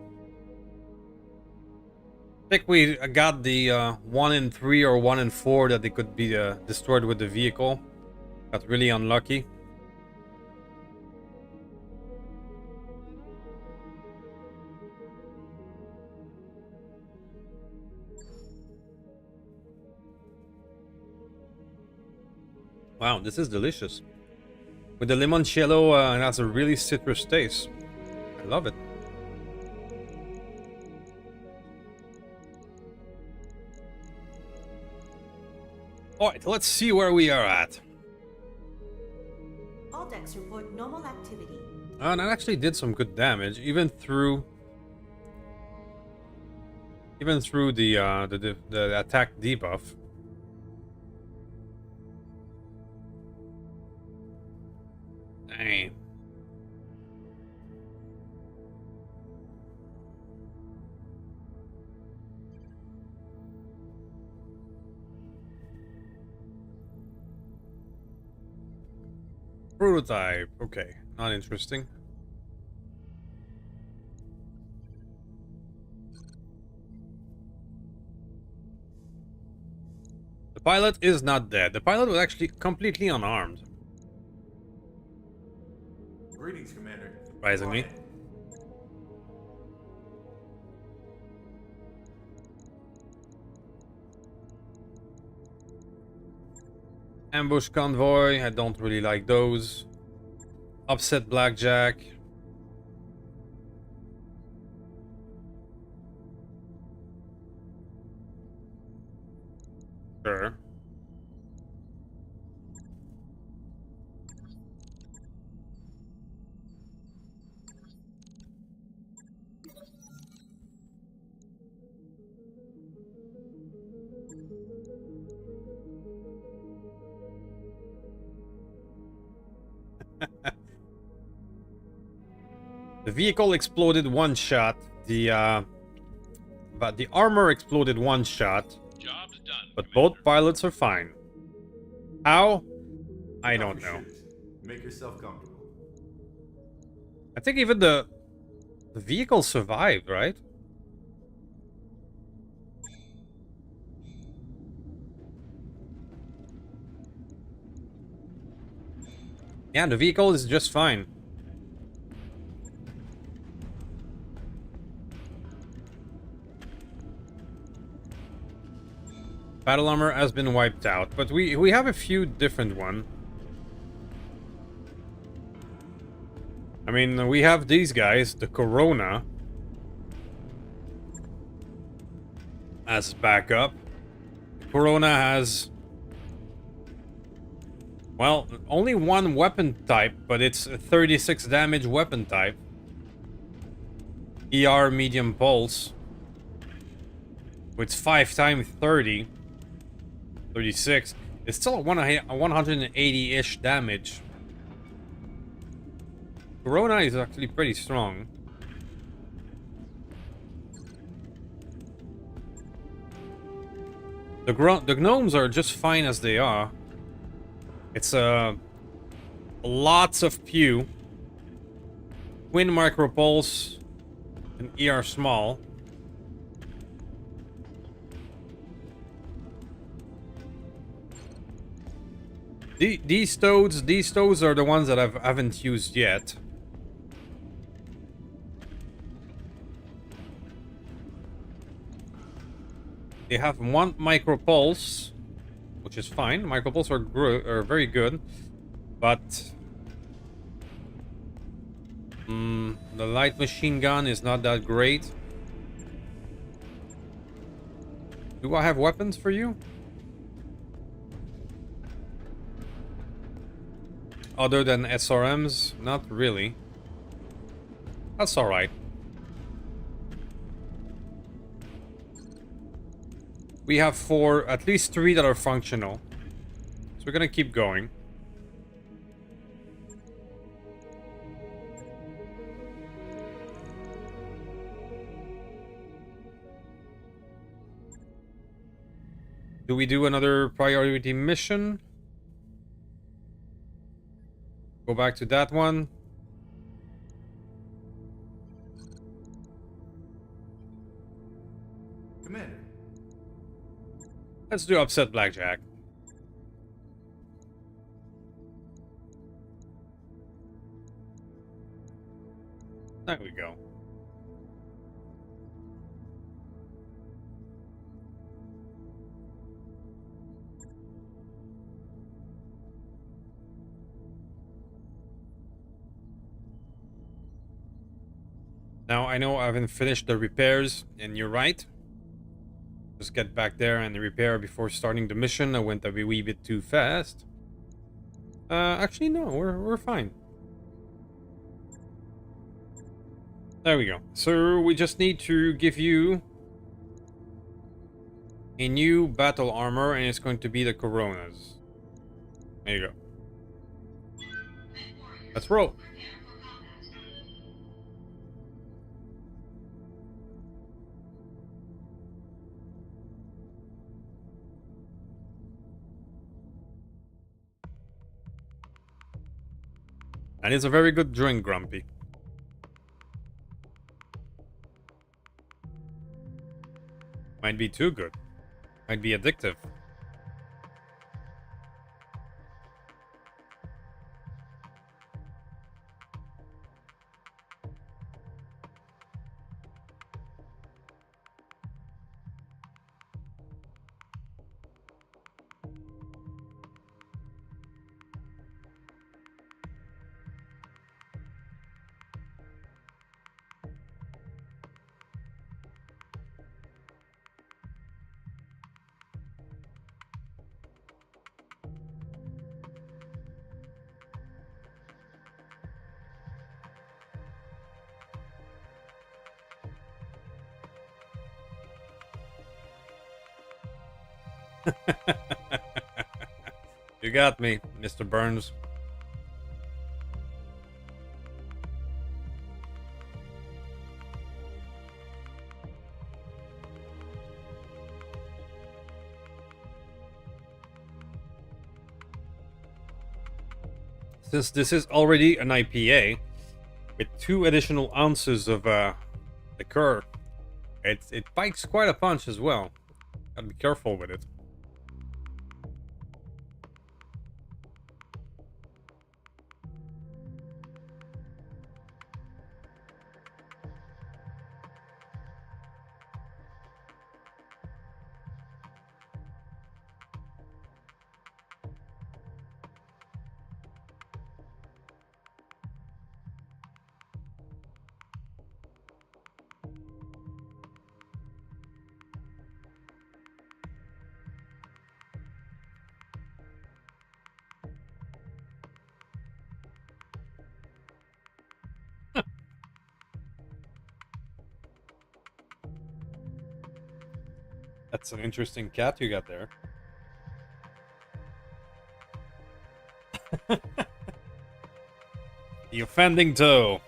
I think we got the 1 in 3 or 1 in 4 that they could be destroyed with the vehicle. Got really unlucky. Wow, this is delicious. With the limoncello, it has a really citrus taste. I love it. Alright, let's see where we are at. All decks report normal activity. And that actually did some good damage, even through the attack debuff. Dang. Prototype. Okay, not interesting. The pilot is not dead. The pilot was actually completely unarmed. Greetings, Commander. Surprisingly. Flying. Ambush convoy, I don't really like those. Upset Blackjack. Sure. The vehicle exploded one shot. But the armor exploded one shot. Job's done. But Commander. both pilots are fine. How? I Cover don't know. shoes. Make yourself comfortable. I think even the vehicle survived, right? Yeah, the vehicle is just fine. Battle armor has been wiped out, but we have a few different ones. I mean, we have these guys, the Corona, as backup. Corona has, well, only one weapon type, but it's a 36 damage weapon type. ER medium pulse. With 5 times 30. 36. It's still a 180-ish damage. Corona is actually pretty strong. The gnomes are just fine as they are. It's lots of pew. Twin micropulse and ER small. These toads are the ones that I haven't used yet. They have one micropulse, which is fine. Micropulse are very good, but the light machine gun is not that great. Do I have weapons for you? Other than SRMs? Not really. That's alright. We have at least 3 that are functional. So we're gonna keep going. Do we do another priority mission? Go back to that one. Commander, Let's do upset Blackjack. There we go. Now, I know I haven't finished the repairs, and you're right. Just get back there and repair before starting the mission. I went a wee bit too fast. Actually, no, we're fine. There we go. So, we just need to give you a new battle armor, and it's going to be the Coronas. There you go. Let's roll. And it's a very good drink, Grumpy. Might be too good. Might be addictive. You got me, Mr. Burns. Since this is already an IPA, with 2 additional ounces of liqueur, it bites quite a punch as well. Gotta be careful with it. That's an interesting cat you got there. The offending toe.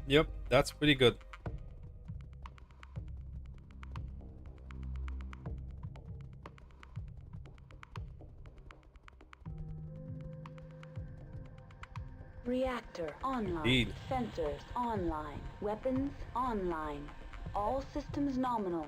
Yep, that's pretty good. Reactor online. Indeed. Sensors online. Weapons online. All systems nominal.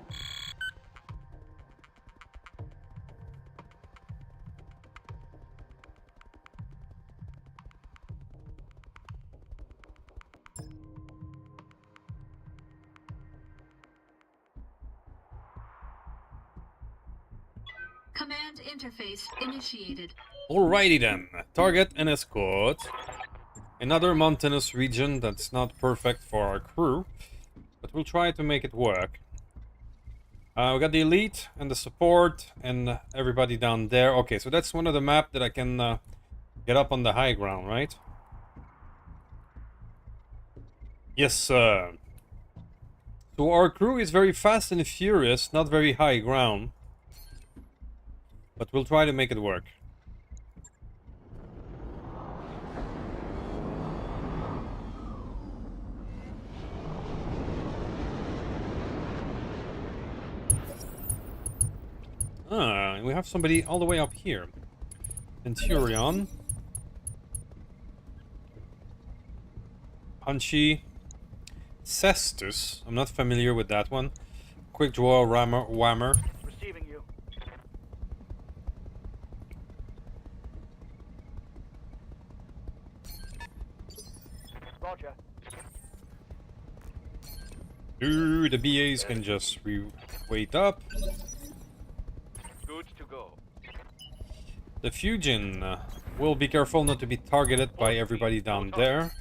Command interface initiated. Alrighty then. Target and escort. Another mountainous region that's not perfect for our crew, but we'll try to make it work. We got the elite and the support and everybody down there. Okay, so that's one of the map that I can get up on the high ground, right? Yes, sir. So our crew is very fast and furious, not very high ground. But we'll try to make it work. Ah, and we have somebody all the way up here. Centurion. Punchy. Cestus. I'm not familiar with that one. Quick draw, whammer. Receiving you. Roger. Ooh, the BAs can just wait up. Good to go. The Fusion. We'll be careful not to be targeted by everybody down there.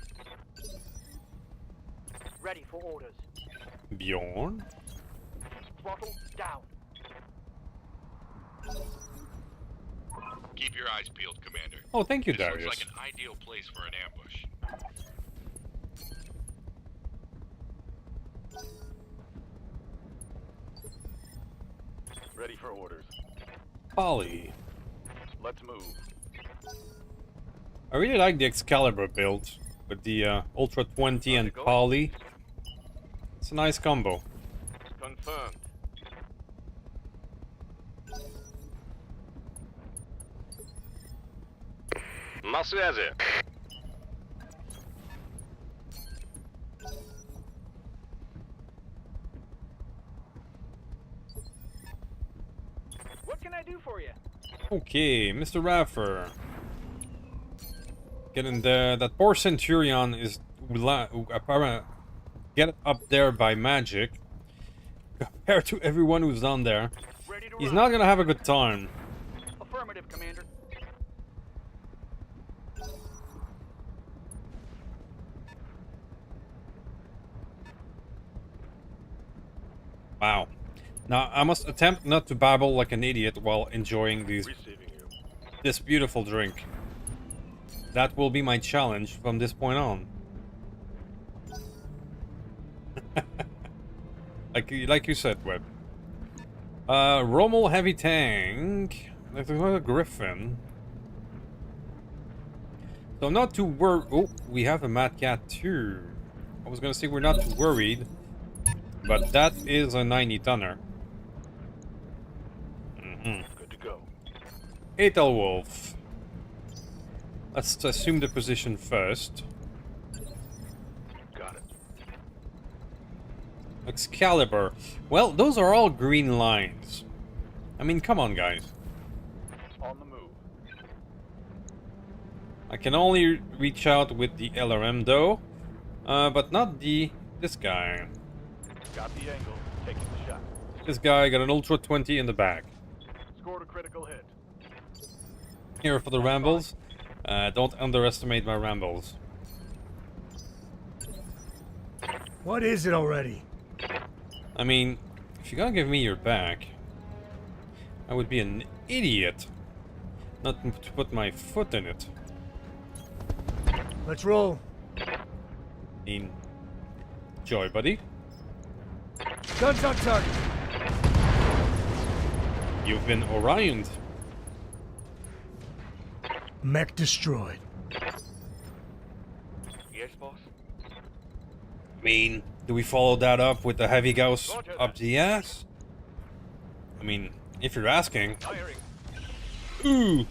Ready for orders. Bjorn. Throttle down. Keep your eyes peeled, Commander. Oh, thank you, This Darius. looks like an ideal place for an ambush. Ready for orders. Polly. Let's move. I really like the Excalibur build with the Ultra 20 and Polly. It's a nice combo. Confirmed. На связи. What can I do for you? Okay, Mr. Raffer. Getting there. That poor Centurion is apparently get up there by magic. Compared to everyone who's down there, Ready to he's run. not gonna have a good time. Affirmative, Commander. Wow. Now, I must attempt not to babble like an idiot while enjoying Receiving you. this beautiful drink. That will be my challenge from this point on. like you said, Webb. Rommel heavy tank. There's another Griffin. So not too worried. Oh, we have a Mad Cat too. I was gonna say we're not too worried, but that is a 90 tonner. Good to go. Ethelwolf. Let's assume the position first. Got it. Excalibur. Well, those are all green lines. I mean, come on, guys. On the move. I can only reach out with the LRM though, but not this guy. Got the angle. Taking the shot. This guy got an Ultra 20 in the back. Scored a critical hit. Here for the rambles. Don't underestimate my rambles. What is it already? I mean, if you're gonna give me your back, I would be an idiot not to put my foot in it. Let's roll. Enjoy, buddy. Guns on target. You've been Orioned. Mech destroyed. Yes, boss. I mean, do we follow that up with the heavy gauss up the ass? I mean, if you're asking. Firing. Ooh!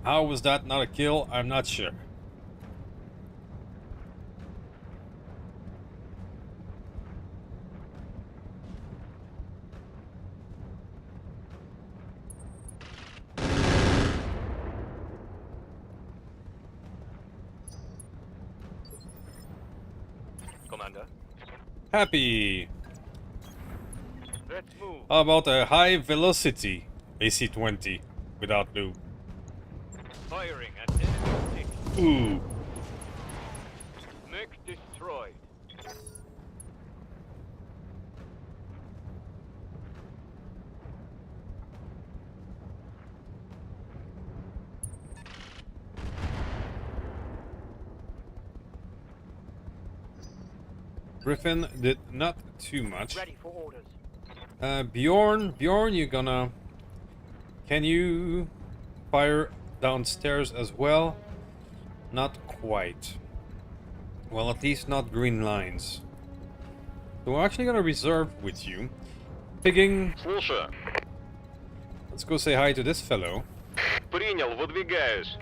How was that not a kill? I'm not sure. Commander. Happy. How about a high velocity AC-20 without lube? Firing at enemy. Ooh. Mech destroyed. Griffin did not too much. Ready for orders. Bjorn, you're gonna... Can you fire downstairs as well? Not quite. Well, at least not green lines. So we're actually gonna reserve with you. Pigging, Слушаю. let's go say hi to this fellow. Принял, выдвигаюсь.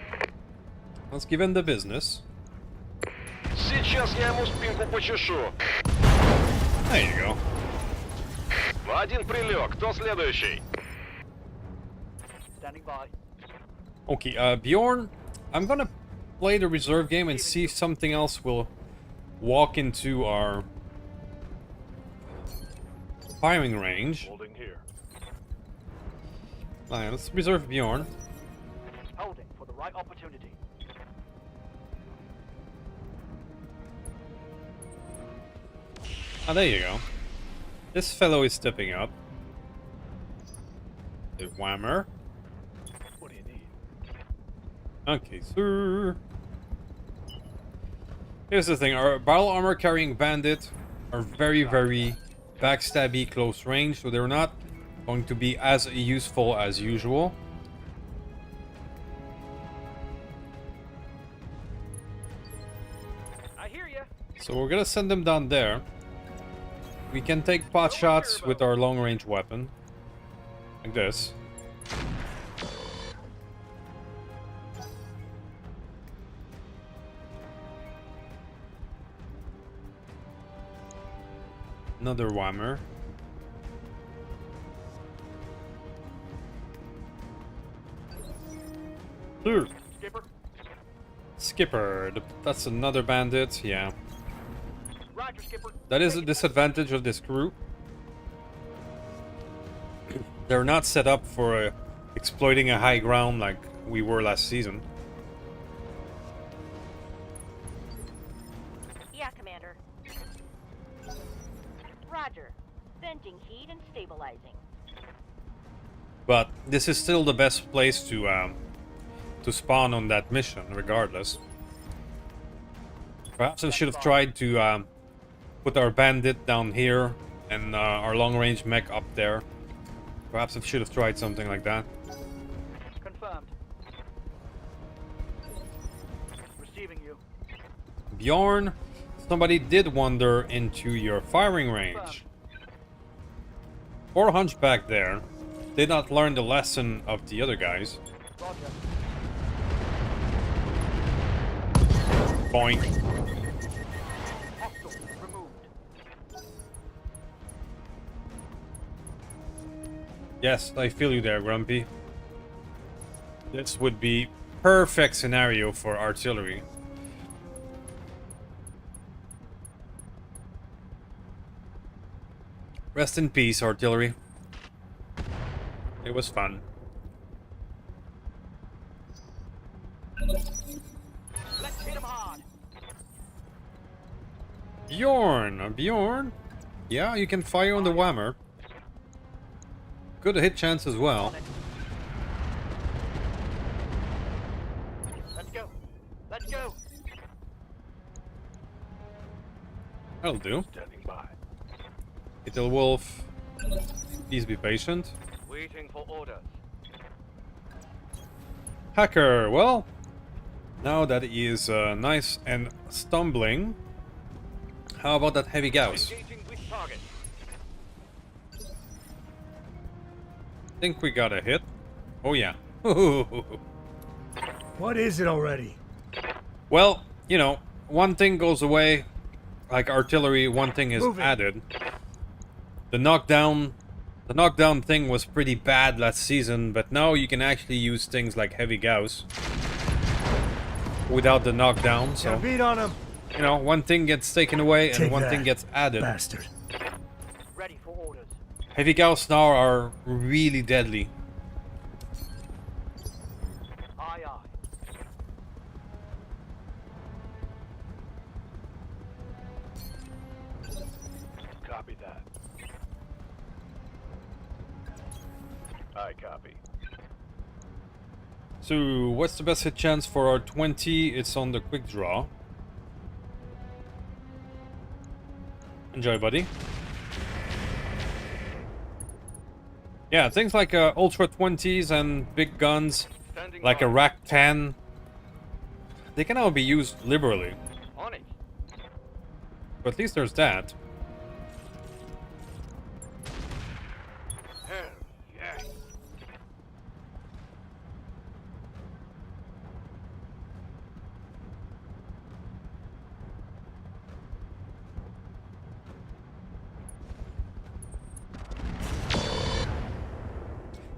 Let's give him the business. Сейчас я ему спинку почешу. There you go. Один прилег. Кто следующий? Standing by. Okay, Bjorn, I'm gonna play the reserve game and see if something else will walk into our firing range. Holding here. Alright, let's reserve Bjorn. Holding for the right opportunity. Ah, there you go. This fellow is stepping up. The whammer. What do you need? Okay, sir. Here's the thing, our battle armor carrying bandit are very, very backstabby close range, so they're not going to be as useful as usual. I hear ya. So we're gonna send them down there. We can take pot shots with our long range weapon. Like this. Another whammer. Sure. Skipper. Skipper. That's another bandit, yeah. Roger, Skipper. That is a disadvantage of this crew. They're not set up for exploiting a high ground like we were last season. Yeah, Commander. Roger. Venting heat and stabilizing. But this is still the best place to spawn on that mission, regardless. Perhaps I should have tried to put our bandit down here and our long-range mech up there. Perhaps I should have tried something like that. Confirmed. Receiving you. Bjorn, somebody did wander into your firing range. Poor hunchback there did not learn the lesson of the other guys. Roger. Boink. Hostile removed. Yes, I feel you there, Grumpy. This would be perfect scenario for artillery. Rest in peace, artillery. It was fun. Let's hit him hard. Bjorn. Yeah, you can fire on the whammer. Good hit chance as well. Let's go. Let's go. That'll do. Standing by. Little wolf. Please be patient. Waiting for orders. Hacker, well, now that he is nice and stumbling, how about that heavy gauss? Engaging with target. Think we got a hit. Oh yeah. What is it already? Well, you know, one thing goes away, like artillery, one thing is added. The knockdown thing was pretty bad last season, but now you can actually use things like heavy gauss without the knockdown, so Beat on him. you know, one thing gets taken away and Take one that, thing gets added. Bastard. Ready for orders. Heavy Gauss now are really deadly. Aye, aye. Copy that. I copy. So, what's the best hit chance for our 20? It's on the quick draw. Enjoy, buddy. Yeah, things like Ultra 20s and big guns, Standing like a by. Rack 10, they can all be used liberally. On it. But at least there's that. Hell yeah.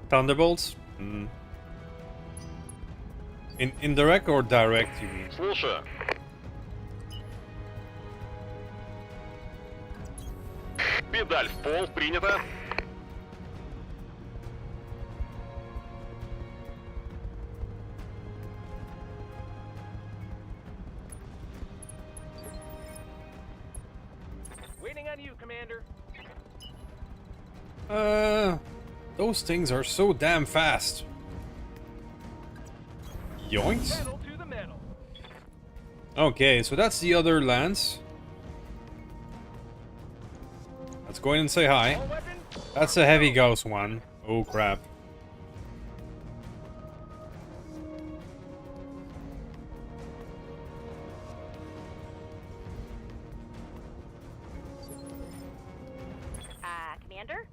Thunderbolts? In indirect or direct, you mean? Слушаю. Педаль в пол, принято. Waiting on you, Commander. Those things are so damn fast. Yoinks. Pedal to the metal. Okay, so that's the other lance. Let's go in and say hi. All weapons. That's a heavy Gauss one. Oh crap. Commander?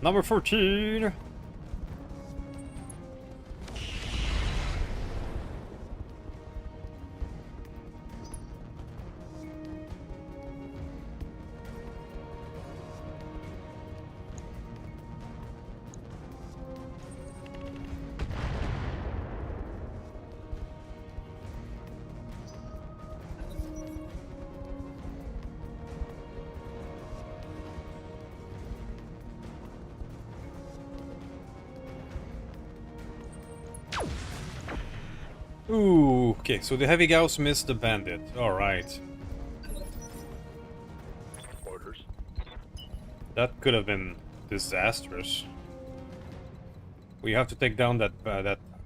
Number 14. Ooh, okay, so the heavy Gauss missed the bandit. Alright. Orders. That could have been disastrous. We have to take down that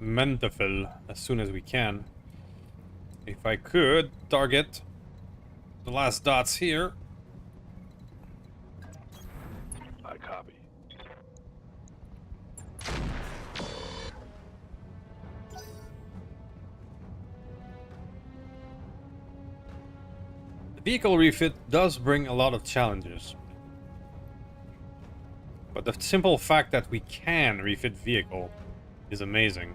Mentafil as soon as we can. If I could target the last dots here. I copy. The vehicle refit does bring a lot of challenges. But the simple fact that we can refit vehicle is amazing.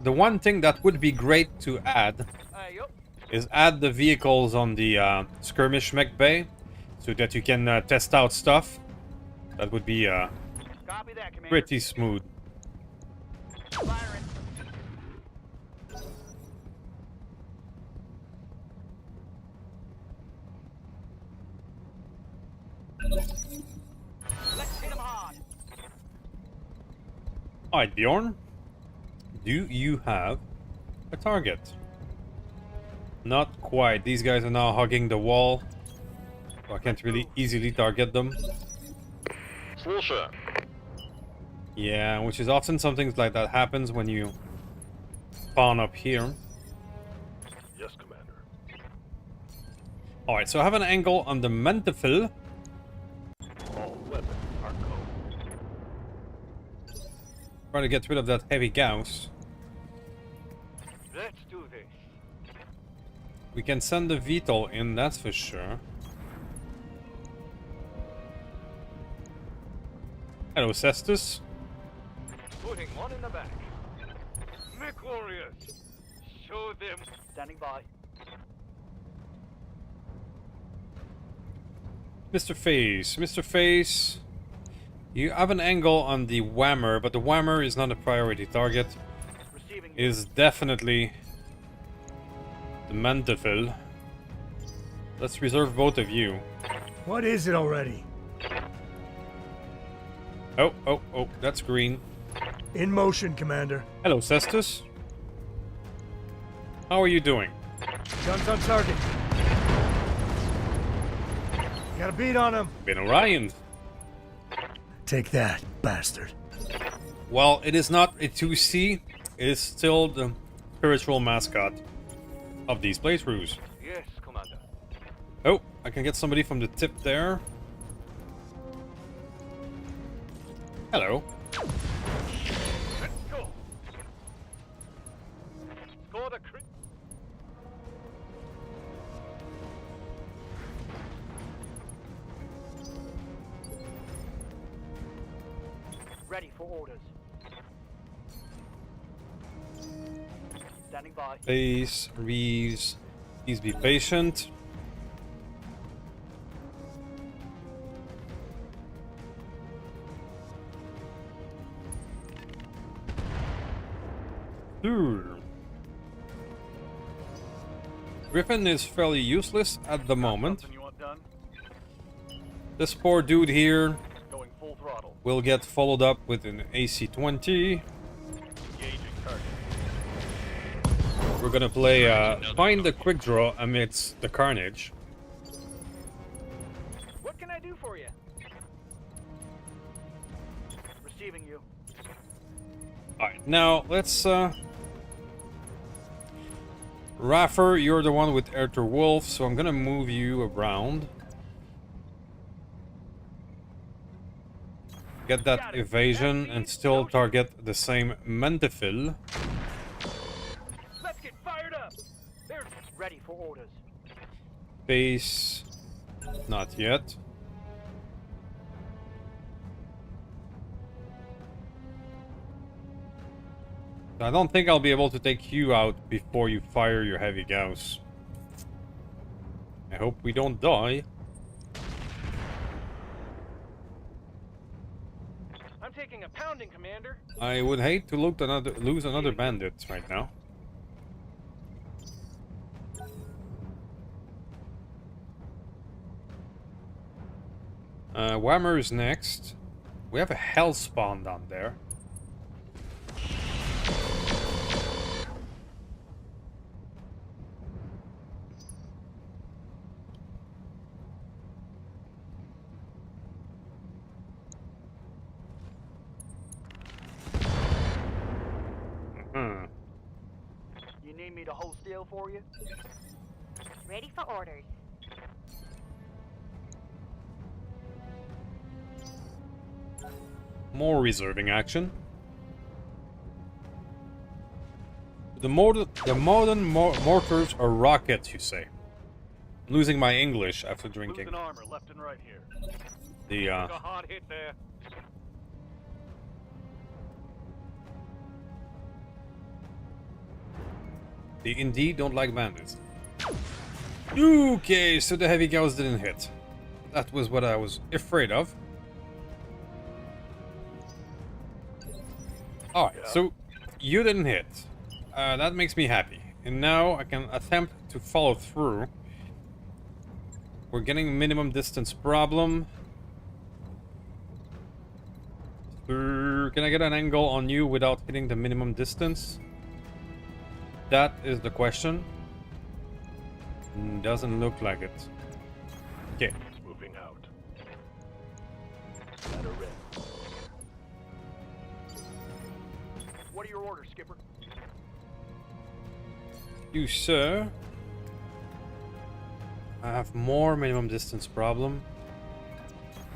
The one thing that would be great to add Yup. is add the vehicles on the skirmish mech bay so that you can test out stuff. That would be Copy that, Commander. pretty smooth. Firing. Let's hit 'em hard. Alright, Bjorn. Do you have a target? Not quite. These guys are now hugging the wall. So I can't really easily target them. Слушаю. Yeah, which is often something like that happens when you spawn up here. Yes, Commander. Alright, so I have an angle on the Mentafil. All weapons are go. Trying to get rid of that heavy Gauss. Let's do this. We can send the VTOL in, that's for sure. Hello, Cestus. Putting one in the back. Mech warriors. Show them. Standing by. Mr. Face. Mr. Face. You have an angle on the whammer, but the whammer is not a priority target. Receiving. Is definitely the Mandeville. Let's reserve both of you. What is it already? Oh, that's green. In motion, Commander. Hello, Cestus. How are you doing? Guns on target. Got a beat on him. Been Orion. Take that, bastard. Well, it is not a 2C. It is still the spiritual mascot of these playthroughs. Yes, Commander. Oh, I can get somebody from the tip there. Hello. Let's go. Score the crit. Ready for orders. Standing by. Base, Reeves. Please be patient. Griffin is fairly useless at the moment. Something you want done? This poor dude here Going full throttle. will get followed up with an AC-20. Engaging target. We're gonna play Find the Quick Draw amidst the carnage. What can I do for you? Receiving you. Alright, now let's Raffer, you're the one with Air to Wolf, so I'm gonna move you around. Get that evasion and still target the same Mendefil. Let's get fired up. They're ready for orders. Base, not yet. I don't think I'll be able to take you out before you fire your heavy Gauss. I hope we don't die. I'm taking a pounding, Commander. I would hate to lose another bandit right now. Whammer is next. We have a hell spawn down there. You need me to hold still for you? Ready for orders. More reserving action. The modern mortars are rockets, you say. I'm losing my English after drinking. Losing armor left and right here. The Took a hot hit there. They indeed don't like bandits. Okay, so the heavy Gauss didn't hit. That was what I was afraid of. Alright, so you didn't hit. That makes me happy. And now I can attempt to follow through. We're getting minimum distance problem. Can I get an angle on you without hitting the minimum distance? That is the question. Doesn't look like it. Okay. Moving out. Ladder red. What are your orders, Skipper? You, sir. I have more minimum distance problem.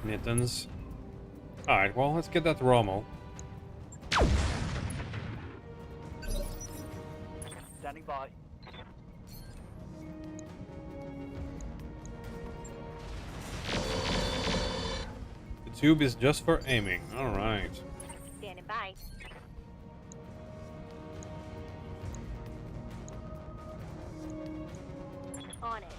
Mittens. Alright, well, let's get that Rommel. Standing by. The tube is just for aiming. Alright. Standing by. On it.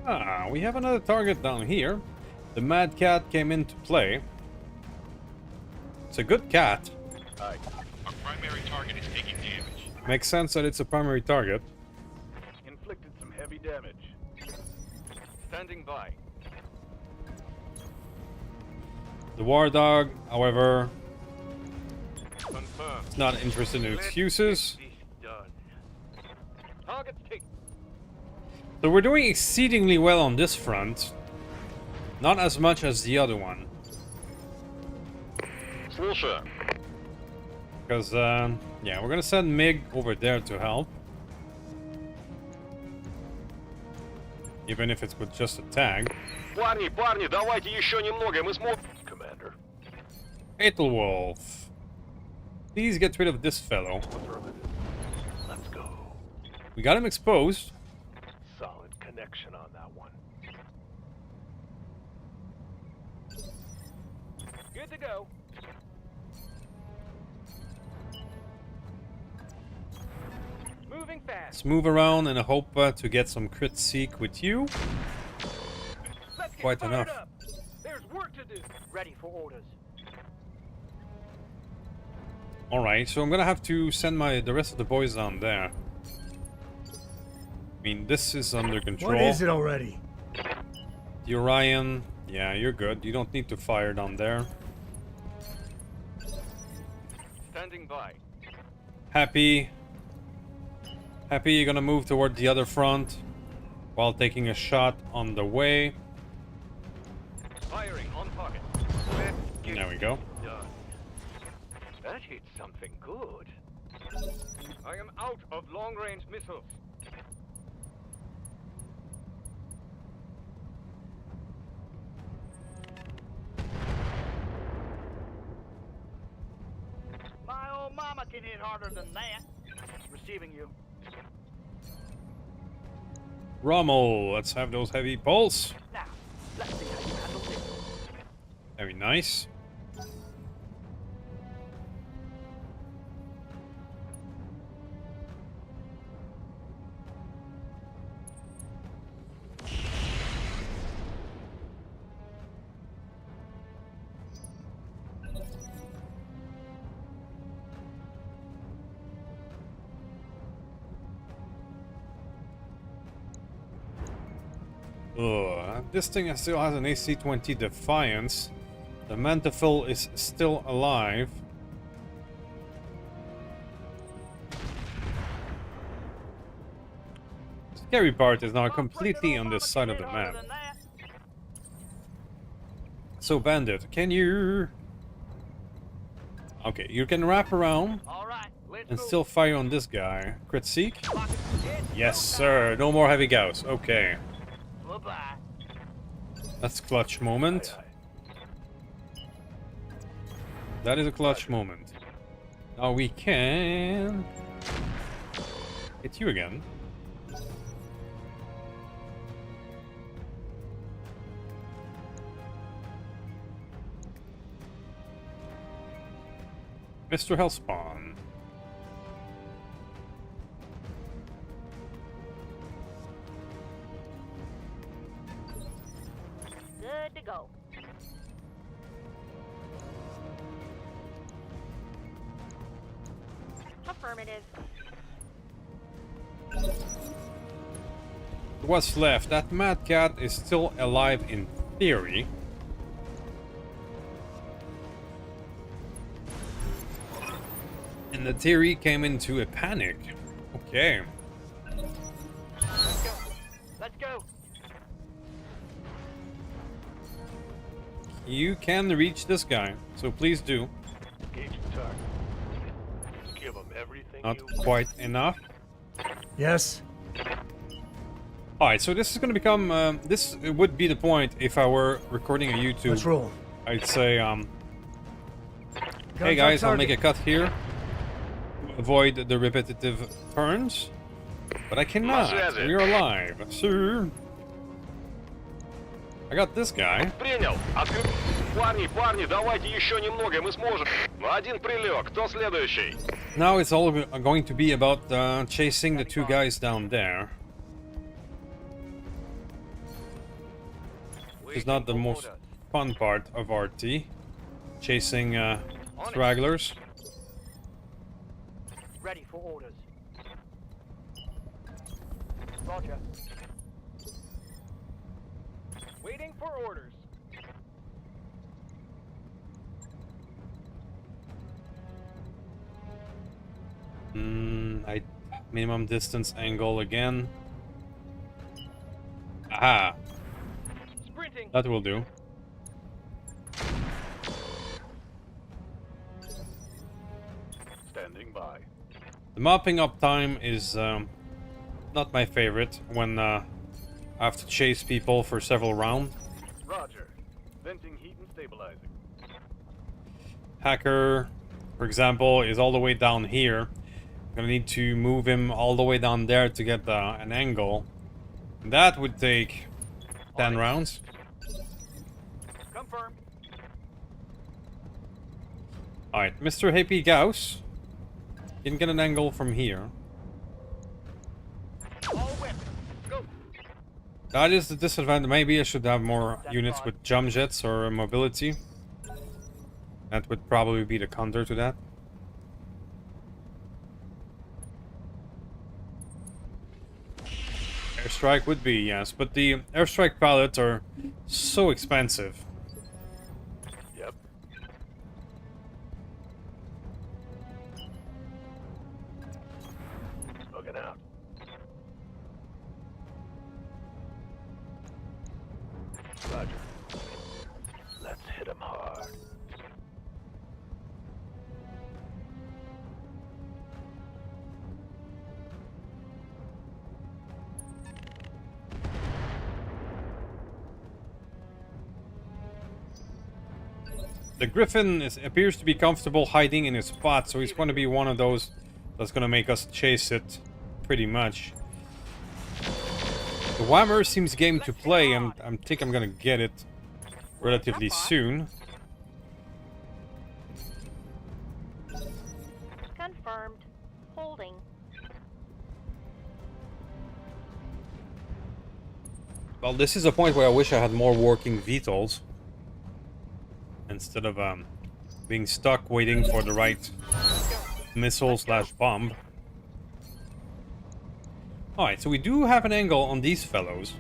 Ah, we have another target down here. The Mad Cat came into play. It's a good cat. Our primary target is taking damage. Makes sense that it's a primary target. Inflicted some heavy damage. Standing by. The War Dog, however, Confirmed. is not interested in excuses. Done. Targets taken. So we're doing exceedingly well on this front. Not as much as the other one. Слушаю. Because, yeah, we're gonna send Mig over there to help. Even if it's with just a tag. Парни, давайте еще немного, мы сможем. Commander. Ethelwolf. Please get rid of this fellow. Affirmative. Let's go. We got him exposed. Solid connection on that one. Good to go. Moving fast. Let's move around and hope to get some crit seek with you. Let's get Quite fired enough. up. There's work to do. Ready for orders. Alright, so I'm gonna have to send the rest of the boys down there. I mean, this is under control. What is it already? The Orion, yeah, you're good. You don't need to fire down there. Standing by. Happy you're gonna move toward the other front while taking a shot on the way. Firing on target. There we go. Done. That hit something good. I am out of long-range missiles. My old mama can hit harder than that. Receiving you. Rommel, let's have those heavy pulse. Now, let's see how you handle this. Very nice. Ugh, this thing still has an AC-20 Defiance. The Mantafil is still alive. The scary part is now completely on this side of the map. So Bandit, can you... Okay, you can wrap around and still fire on this guy. Crit Seek? Yes, sir. No more heavy gauss. Okay. That's clutch moment. That is a clutch moment. Now we can hit you again. Mr. Hellspawn. Good to go. Affirmative. What's left? That Mad Cat is still alive in theory. And the theory came into a panic. Okay. Let's go. You can reach this guy, so please do. Engage the target. Give them everything Not you quite enough. Yes? Alright, so this is gonna become, this would be the point if I were recording a YouTube. Let's roll. I'd say, Guns hey on guys, I'll target. make a cut here. Avoid the repetitive turns. But I cannot. We're alive. Sir. I got this guy. Принял. Парни, давайте еще немного, мы сможем. Один прилег. Кто следующий? Now it's all going to be about chasing the two guys down there. which is not the most fun part of RT. Chasing stragglers. Ready for orders. Roger. Waiting for orders. I minimum distance angle again. Aha. Sprinting. That will do. Standing by. The mopping up time is not my favorite when I have to chase people for several rounds. Roger. Venting heat and stabilizing. Hacker, for example, is all the way down here. I'm gonna need to move him all the way down there to get an angle. That would take 10 rounds. Confirmed. Alright, Mr. Happy Gauss. You can get an angle from here. All weapons. Go. That is the disadvantage. Maybe I should have more units with jump jets or mobility. That would probably be the counter to that. Airstrike would be, yes, but the airstrike pilots are so expensive. Yep. Looking out. Roger. Let's hit him hard. The Griffin appears to be comfortable hiding in his spot, so he's going to be one of those that's going to make us chase it, pretty much. The Whammer seems game to play, and I think I'm going to get it relatively soon. Confirmed. Holding. Well, this is a point where I wish I had more working VTOLs. Instead of being stuck waiting for the right missile/bomb. Alright, so we do have an angle on these fellows.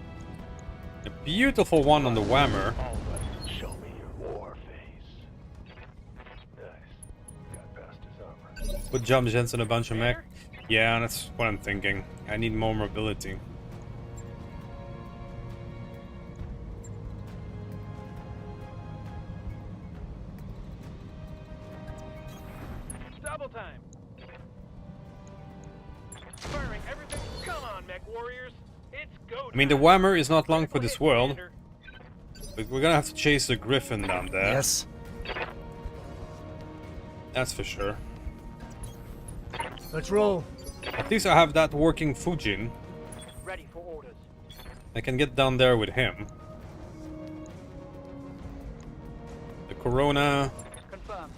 A beautiful one on the Whammer. All right. Show me your war face. Nice. Got past his armor. Put jump jets and a bunch of mech. Yeah, that's what I'm thinking. I need more mobility. Double time. Firing everything. Come on, mech warriors. It's go. I mean, the Whammer is not long for this world. But we're gonna have to chase the Griffin down there. Yes. That's for sure. Let's roll. At least I have that working Fujin. Ready for orders. I can get down there with him. The Corona. Confirmed.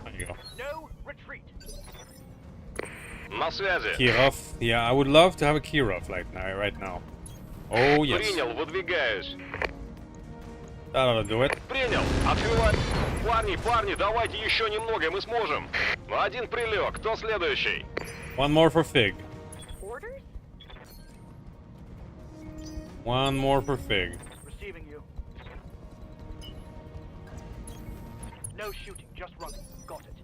There you go. No retreat. На связи. Kirov. Yeah, I would love to have a Kirov right now. Oh, yes. Принял, выдвигаюсь. That ought to do it. Принял. Открывай. Парни, давайте еще немного, мы сможем. Один прилег. Кто следующий? One more for Fig. Orders? One more for Fig. Receiving you. No shooting, just running. Got it.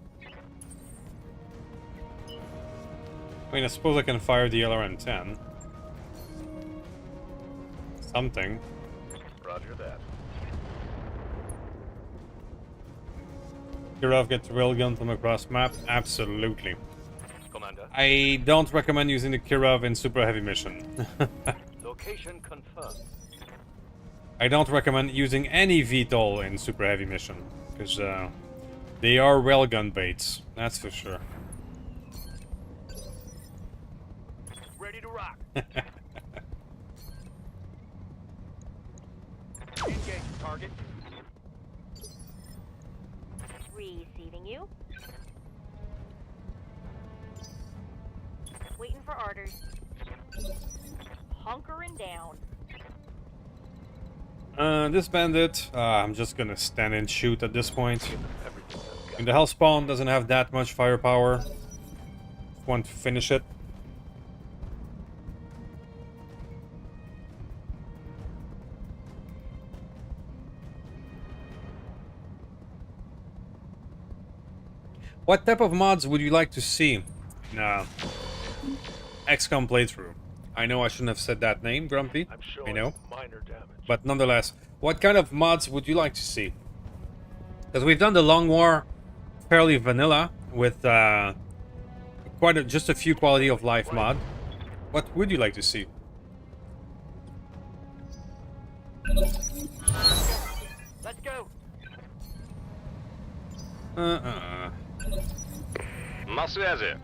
I mean, I suppose I can fire the LRM-10. Something. Roger that. Kirov gets railgun from across map? Absolutely. Commander. I don't recommend using the Kirov in Super Heavy Mission. Location confirmed. I don't recommend using any VTOL in Super Heavy Mission, because they are railgun baits, that's for sure. Ready to rock. Engage target. Receiving you. Waiting for orders. Hunkering down. This bandit, I'm just gonna stand and shoot at this point. Give them everything I've got. And the hell spawn doesn't have that much firepower. Just want to finish it. What type of mods would you like to see in XCOM playthrough? I know I shouldn't have said that name, Grumpy. I'm I showing know. minor damage. But nonetheless, what kind of mods would you like to see? Because we've done the Long War fairly vanilla with just a few quality of life mod. What would you like to see? Let's go. На связи.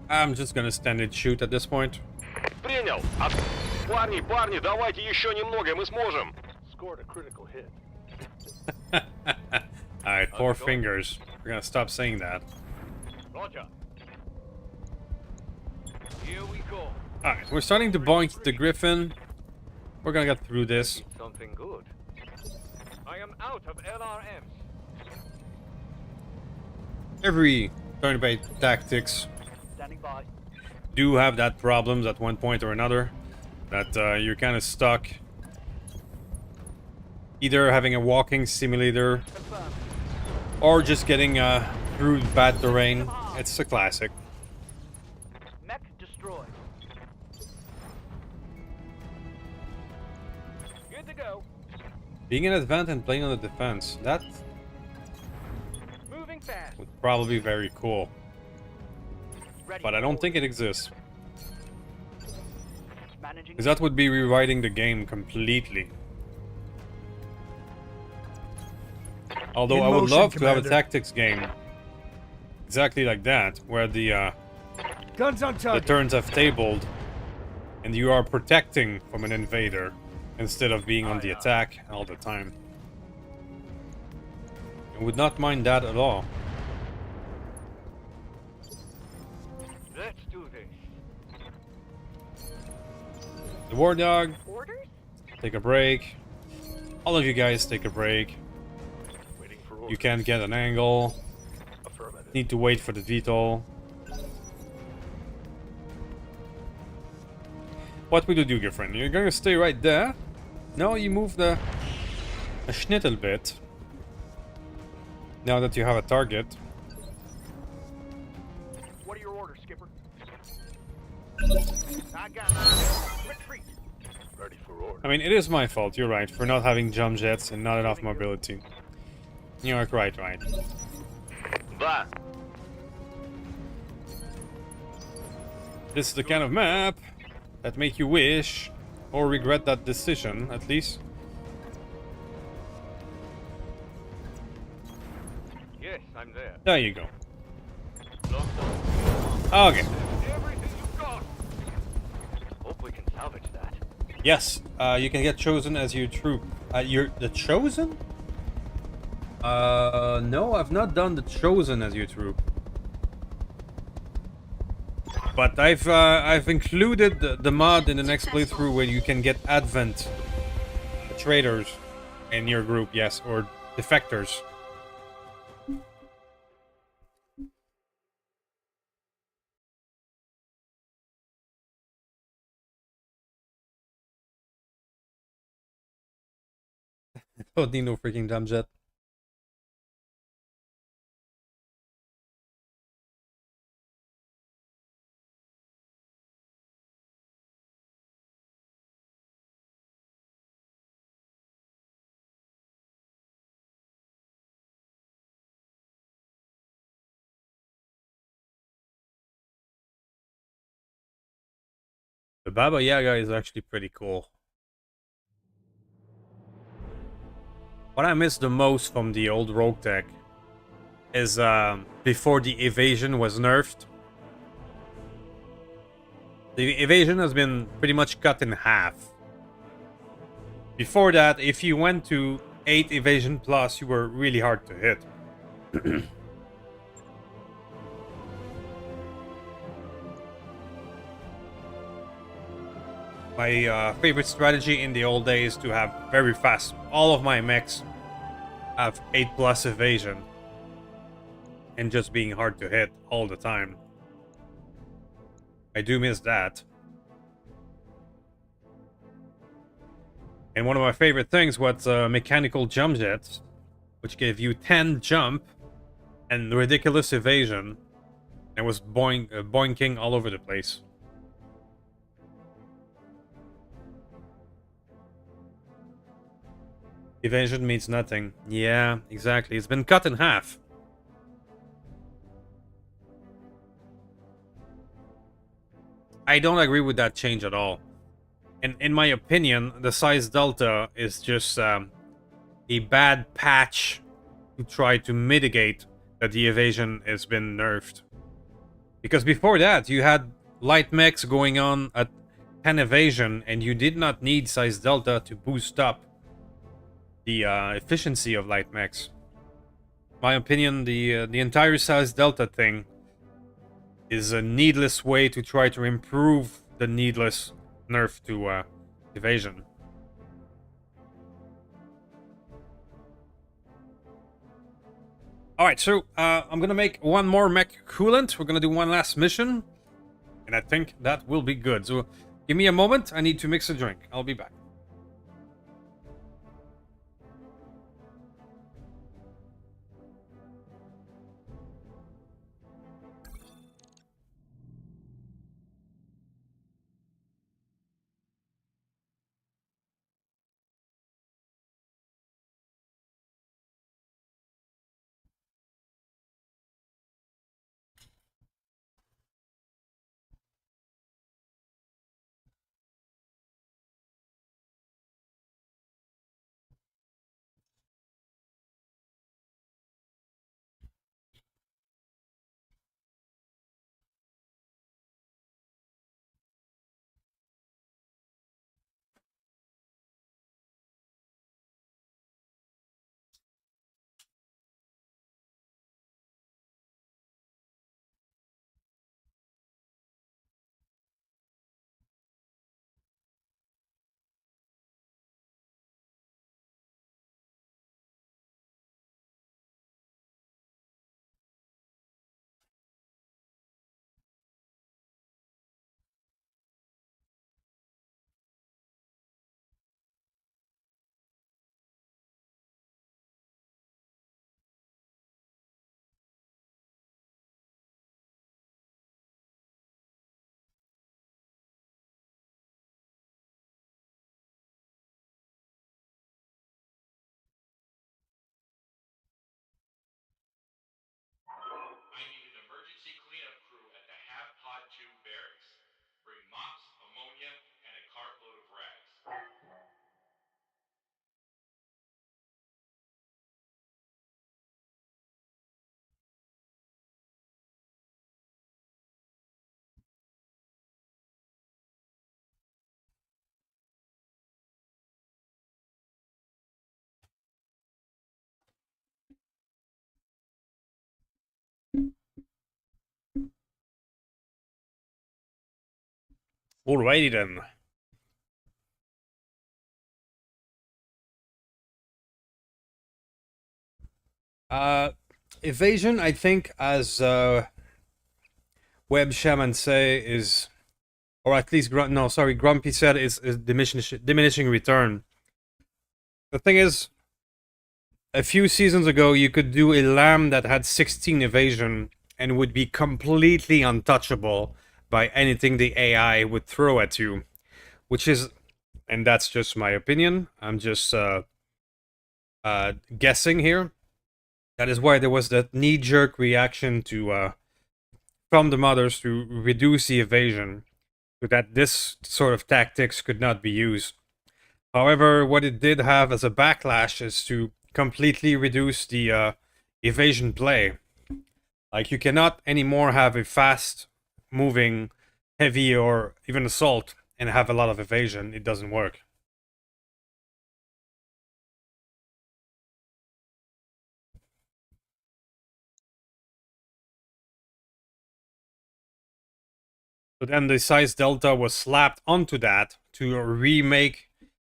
I'm just gonna stand and shoot at this point. Принял. Парни, парни, давайте еще немного, мы сможем. Scored a critical hit. Alright, four fingers. We're gonna stop saying that. Roger. Here we go. Alright, we're starting to boink the Griffin. We're gonna get through this. Something good. I am out of LRMs. Every turn-based tactics Standing by. do have that problems at one point or another. That you're kind of stuck. Either having a walking simulator Confirmed. or just getting through bad terrain. It's a classic. Mech destroyed. Good to go. Being an advance and playing on the defense, that Moving fast. would probably be very cool. Ready. But I don't think it exists. Managing. Because that would be rewriting the game completely. Although In I would motion, love to have a Commander. tactics game exactly like that, where the Guns on target. turns have tabled and you are protecting from an invader instead of being on the attack all the time. I would not mind that at all. Let's do this. The War Dog, Orders? take a break. All of you guys take a break. Waiting for orders. You can't get an angle. Affirmative. Need to wait for the VTOL. What will you do, your friend? You're gonna stay right there? No, you move a schnittle bit. Now that you have a target. What are your orders, Skipper? I got it. Retreat. Ready for orders. I mean, it is my fault, you're right, for not having jump jets and not enough mobility. You're right. Да. This is the kind of map that make you wish or regret that decision, at least. Yes, I'm there. There you go. Locked on. Okay. Everything you've got. Hope we can salvage that. Yes, you can get chosen as your troop. You're the chosen? No, I've not done the chosen as your troop. But I've included the mod in the next playthrough where you can get advent traders in your group, yes, or defectors. Don't need no freaking dumb jet. The Baba Yaga is actually pretty cool. What I miss the most from the old Roguetech is before the evasion was nerfed. The evasion has been pretty much cut in half. Before that, if you went to 8 evasion plus, you were really hard to hit. My favorite strategy in the old days to have very fast. All of my mechs have 8+ evasion. And just being hard to hit all the time. I do miss that. And one of my favorite things was mechanical jump jets, which gave you 10 jump and ridiculous evasion. And was boinking all over the place. Evasion means nothing. Yeah, exactly. It's been cut in half. I don't agree with that change at all. And in my opinion, the size delta is just a bad patch to try to mitigate that the evasion has been nerfed. Because before that, you had light mechs going on at 10 evasion, and you did not need size delta to boost up the efficiency of light mechs. In my opinion, the entire size delta thing is a needless way to try to improve the needless nerf to evasion. Alright, so I'm gonna make one more mech coolant. We're gonna do one last mission. And I think that will be good. So give me a moment. I need to mix a drink. I'll be back. I need an emergency cleanup crew at the Half Pod 2 barracks. Bring mops, ammonia, and a cartload of rags. Alrighty then. Evasion, I think, as Web Shaman say, is, or at least Grumpy said, is diminishing return. The thing is, a few seasons ago, you could do a lamb that had 16 evasion and would be completely untouchable by anything the AI would throw at you, which is, and that's just my opinion. I'm just guessing here. That is why there was that knee-jerk reaction to from the modders to reduce the evasion, so that this sort of tactics could not be used. However, what it did have as a backlash is to completely reduce the evasion play. Like, you cannot anymore have a fast-moving, heavy, or even assault and have a lot of evasion. It doesn't work. So then the size delta was slapped onto that to remake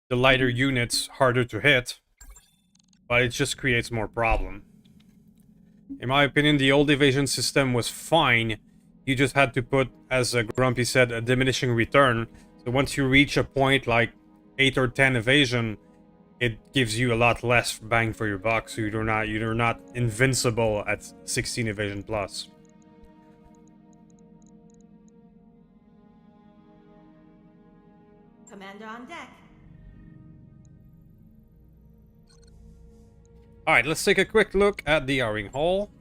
the lighter units harder to hit. But it just creates more problem. In my opinion, the old evasion system was fine. You just had to put, as Grumpy said, a diminishing return. So once you reach a point like 8 or 10 evasion, it gives you a lot less bang for your buck. So you're not invincible at 16 evasion plus. Commander on deck. Alright, let's take a quick look at the Airing Hall.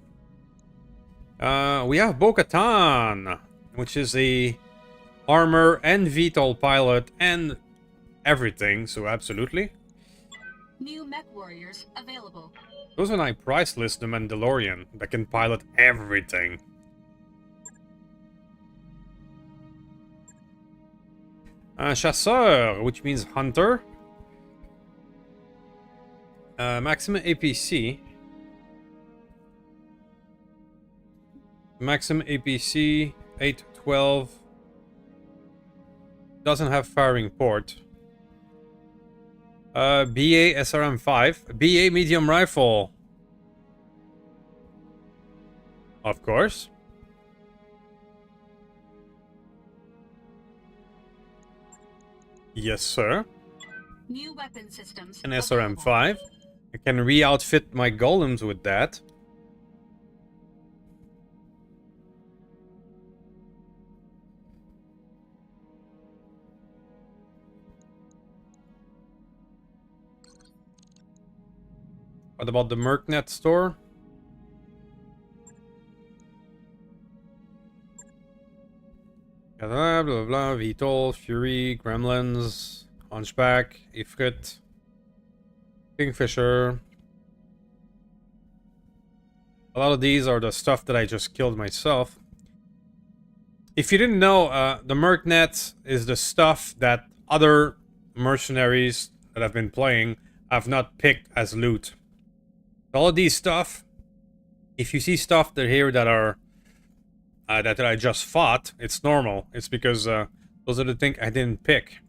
We have Bo-Katan, which is a armor and VTOL pilot and everything, so absolutely. New mech warriors available. Those are nice price list, the Mandalorian, that can pilot everything. Chasseur, which means hunter. Maximum APC. Maximum APC 812. Doesn't have firing port. BA SRM5. BA medium rifle. Of course. Yes, sir. New weapon systems. An SRM5. I can re-outfit my golems with that. What about the Mercnet store? Blah blah blah. VTOL, Fury, Gremlins, Hunchback, Ifrit, Kingfisher. A lot of these are the stuff that I just killed myself. If you didn't know, the Mercnet is the stuff that other mercenaries that have been playing have not picked as loot. All of these stuff, if you see stuff that here that are that I just fought, it's normal. It's because those are the things I didn't pick.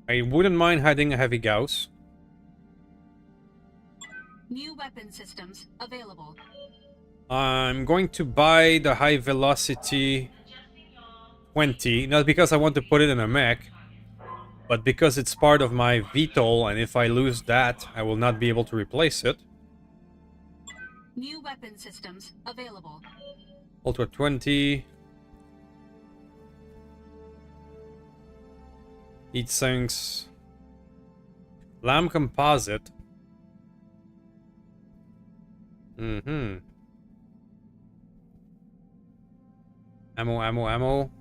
I wouldn't mind hiding a heavy Gauss. New weapon systems available. I'm going to buy the high velocity 20, not because I want to put it in a mech, but because it's part of my VTOL, and if I lose that, I will not be able to replace it. New weapon systems available. Ultra 20. Heat sinks. Lamb composite. Ammo, ammo, ammo.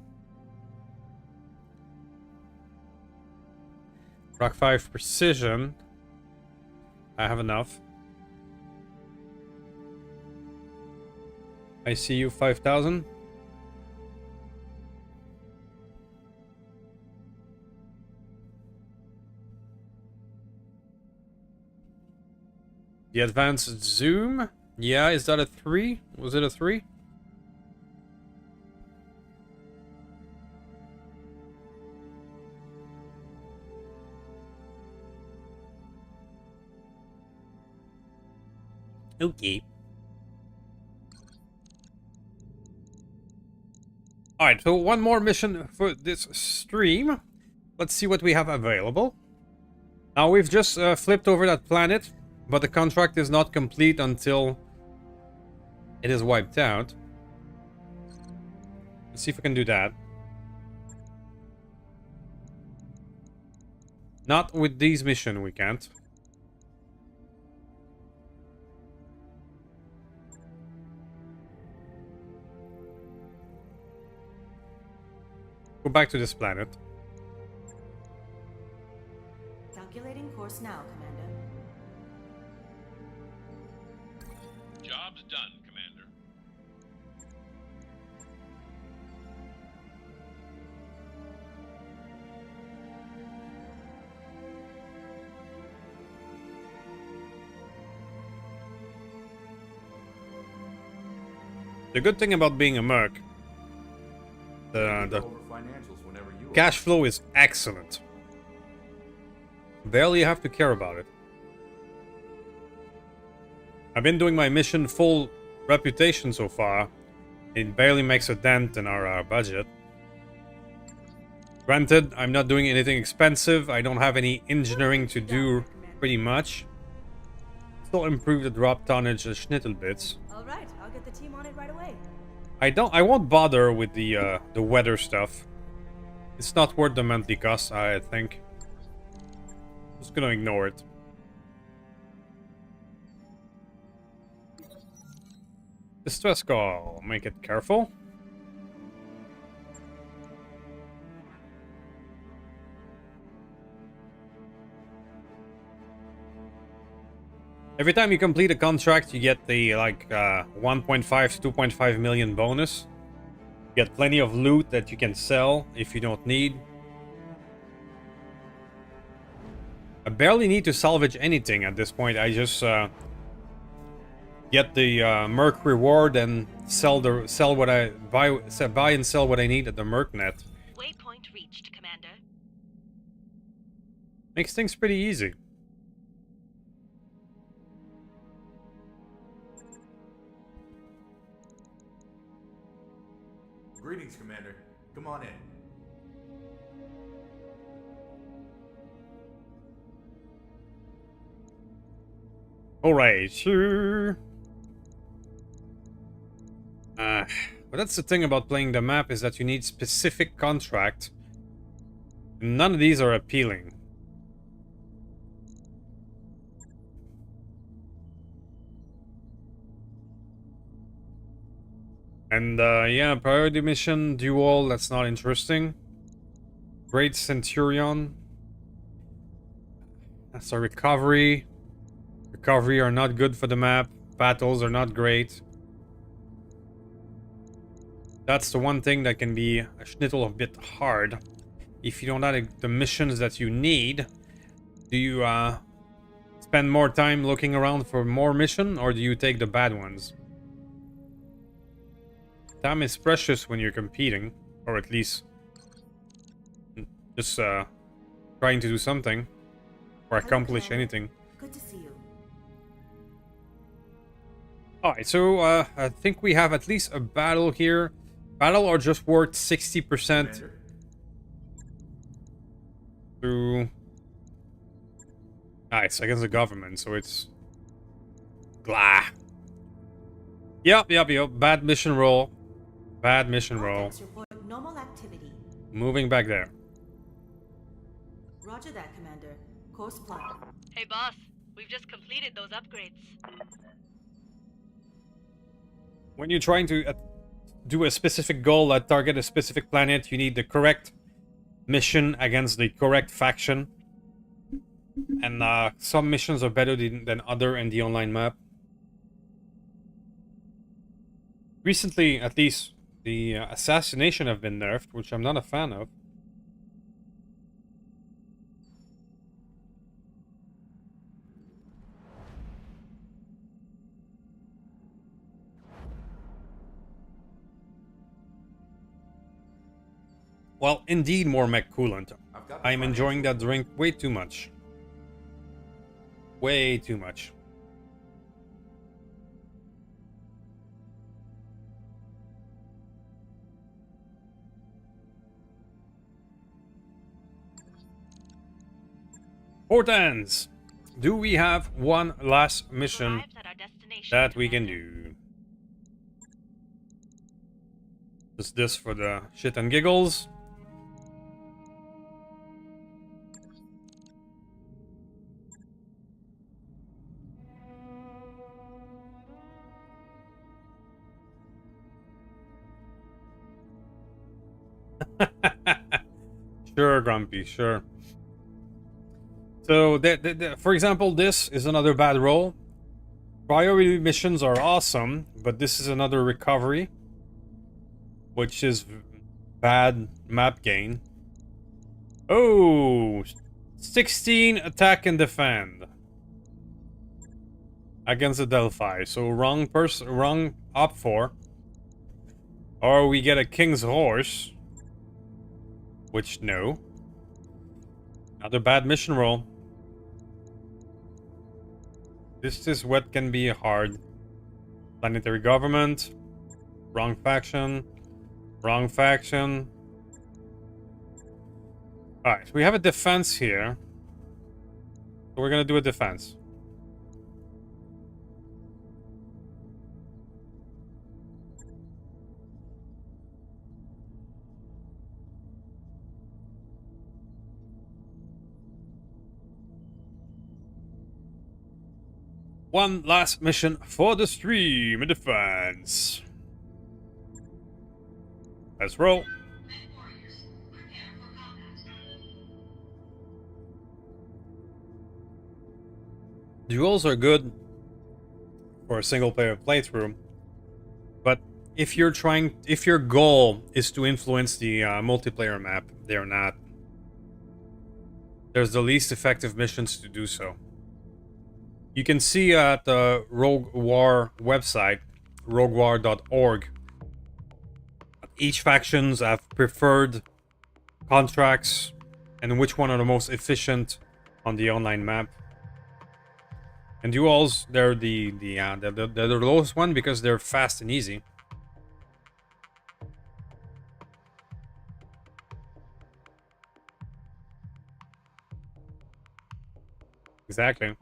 Rock 5 precision. I have enough. ICU 5000. The advanced zoom. Yeah, is that a 3? Was it a 3? Okay. Alright, so one more mission for this stream. Let's see what we have available. Now, we've just flipped over that planet, but the contract is not complete until it is wiped out. Let's see if we can do that. Not with these missions, we can't. Go back to this planet. Calculating course now, Commander. Job's done, Commander. The good thing about being a merc The Over financials whenever you cash flow is excellent. Barely have to care about it. I've been doing my mission full reputation so far. It barely makes a dent in our budget. Granted, I'm not doing anything expensive. I don't have any engineering to do pretty much. Still improve the drop tonnage a schnittle bits. All right, I'll get the team on it right away. I won't bother with the weather stuff. It's not worth the monthly cost, I think. Just gonna ignore it. Distress call. Make it careful. Every time you complete a contract, you get the 1.5 to 2.5 million bonus. You get plenty of loot that you can sell if you don't need. I barely need to salvage anything at this point. I just get the Merc reward and buy and sell what I need at the Merc net. Waypoint reached, Commander. Makes things pretty easy. Greetings, Commander. Come on in. Alright, sure. But that's the thing about playing the map, is that you need specific contract. None of these are appealing. And yeah, priority mission, duel, that's not interesting. Great Centurion. That's a recovery. Recovery are not good for the map. Battles are not great. That's the one thing that can be a schnittle a bit hard. If you don't have the missions that you need, do you spend more time looking around for more mission, or do you take the bad ones? Time is precious when you're competing, or at least just trying to do something or accomplish anything. Good to see you. Alright, so I think we have at least a battle here. Battle are just worth 60% to... Nice, against the government, so it's... Glah. Yep. Bad mission roll. Bad mission roll. Report normal activity. Moving back there. Roger that, Commander. Course plot. Hey, boss. We've just completed those upgrades. When you're trying to do a specific goal that target a specific planet, you need the correct mission against the correct faction. And some missions are better than other in the online map. Recently, at least, the Assassination have been nerfed, which I'm not a fan of. Well, indeed, more mech coolant. I'm enjoying that drink way too much. Way too much. Portans! Do we have one last mission that we can do? Is this for the shit and giggles? Sure, Grumpy, sure. So, for example, this is another bad roll. Priority missions are awesome, but this is another recovery, which is bad map gain. Oh, 16 attack and defend against the Delphi. So wrong op 4. Or we get a King's Horse. Which, no. Another bad mission roll. This is what can be hard. Planetary government. Wrong faction. Wrong faction. Alright, so we have a defense here. So we're gonna do a defense. One last mission for the stream, a defense. Let's roll. Duels are good for a single player playthrough, but if your goal is to influence the multiplayer map, they're not. There's the least effective missions to do so. You can see at the Rogue War website, roguewar.org, each factions have preferred contracts and which one are the most efficient on the online map. And duels, they're the lowest one because they're fast and easy. Exactly.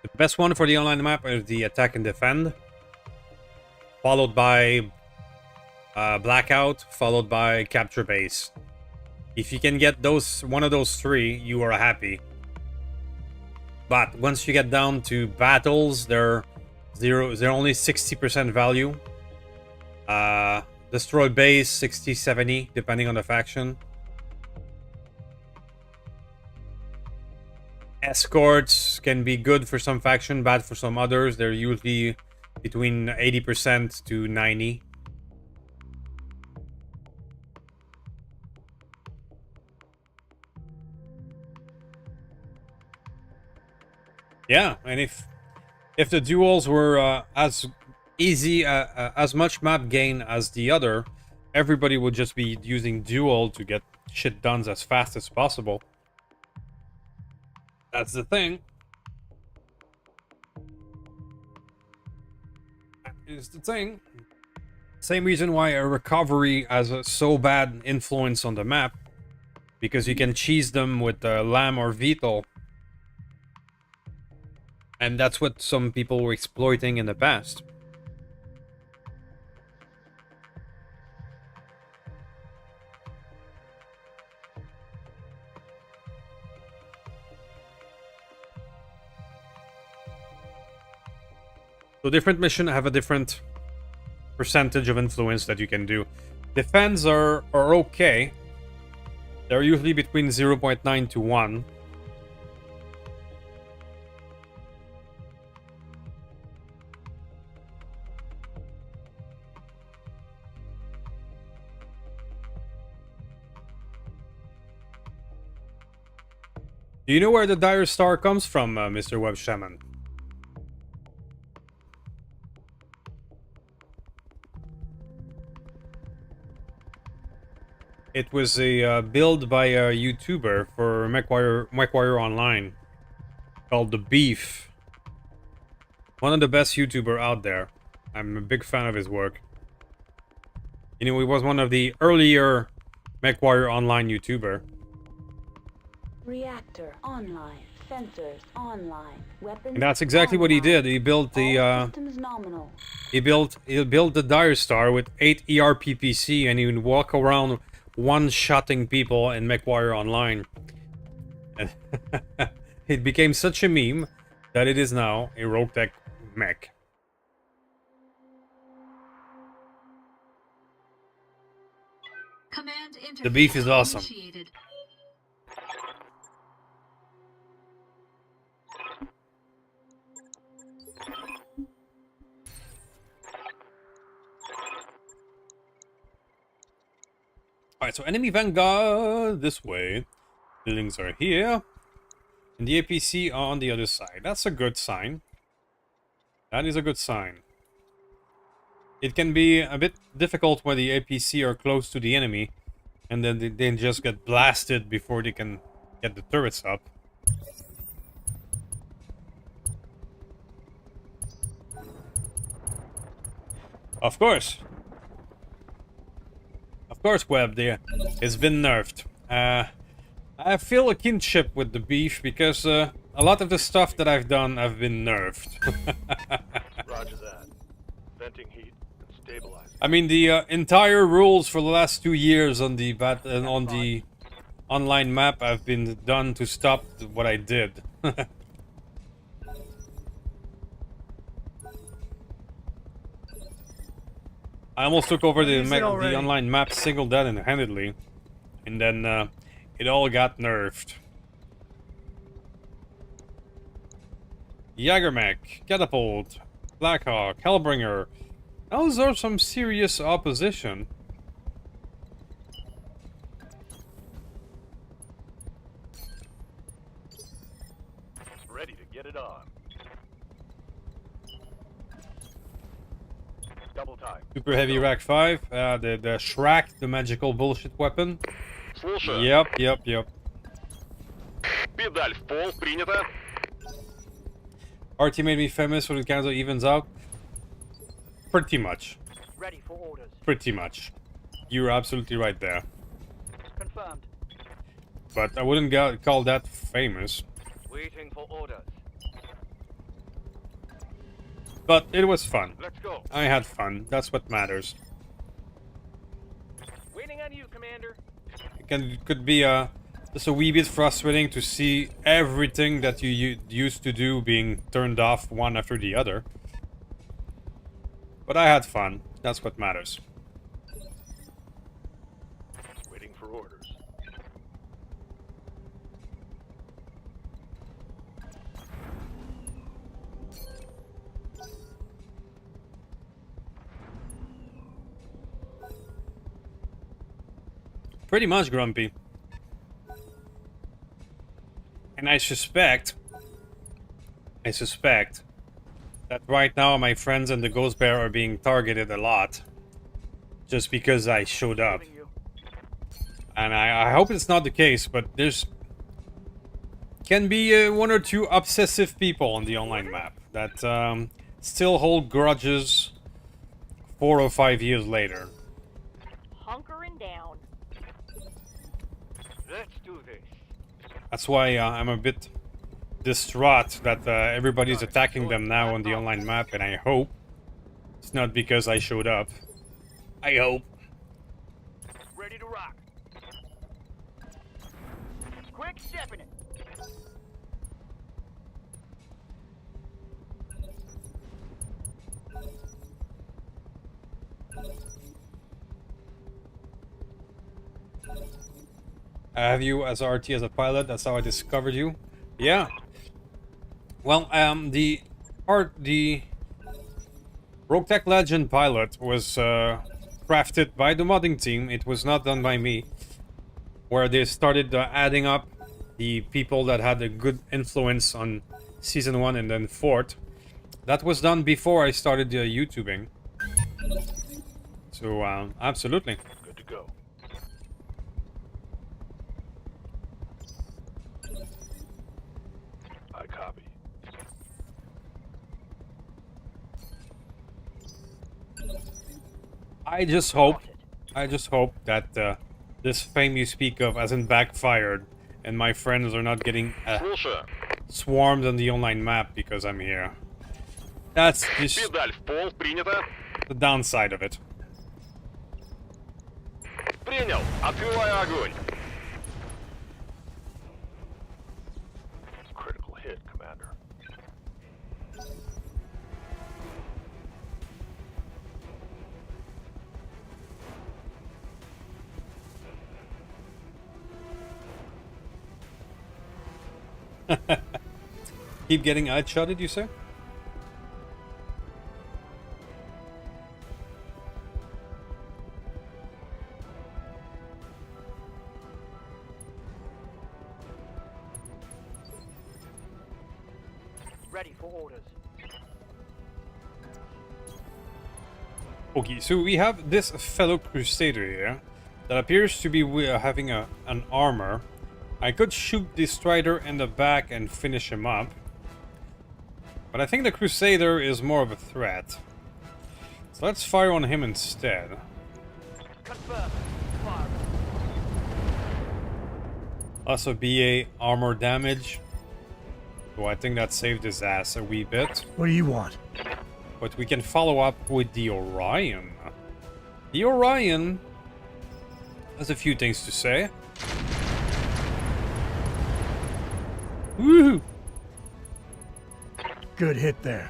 The best one for the online map is the attack and defend, followed by Blackout, followed by capture base. If you can get one of those three, you are happy. But once you get down to battles, they're only 60% value. Destroy base 60-70 depending on the faction. Escorts can be good for some faction, bad for some others. They're usually between 80% to 90%. Yeah, and if the duels were as easy, as much map gain as the other, everybody would just be using duel to get shit done as fast as possible. That's the thing. That is the thing. Same reason why a recovery has a so bad influence on the map, because you can cheese them with lamb or Vital. And that's what some people were exploiting in the past. So different missions have a different percentage of influence that you can do. Defense are okay. They're usually between 0.9 to 1. Do you know where the Dire Star comes from, Mr. Web Shaman? It was a build by a YouTuber for MechWarrior Online called The Beef. One of the best YouTuber out there. I'm a big fan of his work. You know, he was one of the earlier MechWarrior Online YouTuber. Reactor online. Sensors online. Weapons. And that's exactly what he did. He built the systems nominal. he built the Dire Star with 8 ERPPC, and he would walk around one-shotting people in MechWarrior Online. And it became such a meme that it is now a Roguetech mech. Command The beef is awesome. initiated. Alright, so enemy vanguard this way. Buildings are here. And the APC on the other side. That's a good sign. That is a good sign. It can be a bit difficult when the APC are close to the enemy. And then they just get blasted before they can get the turrets up. Of course. Of course, Web there. It's been nerfed. I feel a kinship with the beef because a lot of the stuff that I've done have been nerfed. Roger that. Venting heat and stabilizing. I mean, the entire rules for the last 2 years on the online map have been done to stop what I did. I almost took over the online map single-handedly, and then it all got nerfed. Jagermech, Catapult, Blackhawk, Hellbringer. Those are some serious opposition. Ready to get it on. Double time. Super Heavy Rack 5, the Shrek, the magical bullshit weapon. Слушаю. Yep. Педаль в пол, принято. RT made me famous when it kind of evens out. Pretty much. Ready for orders. Pretty much. You're absolutely right there. Confirmed. But I wouldn't call that famous. Waiting for orders. But it was fun. Let's go. I had fun. That's what matters. Waiting on you, Commander. It could be just a wee bit frustrating to see everything that you used to do being turned off one after the other. But I had fun. That's what matters. Waiting for orders. Pretty much, Grumpy. And I suspect that right now my friends and the Ghost Bear are being targeted a lot. Just because I showed up. And I hope it's not the case, but there's... can be one or two obsessive people on the online map that still hold grudges 4 or 5 years later. Hunkering down. Let's do this. That's why I'm a bit distraught that everybody's attacking them now on the online map, and I hope it's not because I showed up. I hope. Ready to rock. Quick stepping it. I have you as RT as a pilot. That's how I discovered you. Yeah. Well, the Roguetech Legend pilot was crafted by the modding team. It was not done by me. Where they started adding up the people that had a good influence on Season 1 and then 4th. That was done before I started YouTubing. So, absolutely. Good to go. I copy. I just hope that this fame you speak of hasn't backfired, and my friends are not getting swarmed on the online map because I'm here. That's just Педаль в пол, принято. the downside of it. Принял. Открываю огонь. Critical hit, Commander. Keep getting headshotted, you say? Ready for orders. Okay, so we have this fellow Crusader here that appears to be having an armor. I could shoot the Strider in the back and finish him up. But I think the Crusader is more of a threat. So let's fire on him instead. Confirm. Fire. Also BA armor damage. So I think that saved his ass a wee bit. What do you want? But we can follow up with the Orion. The Orion has a few things to say. Woohoo! Good hit there.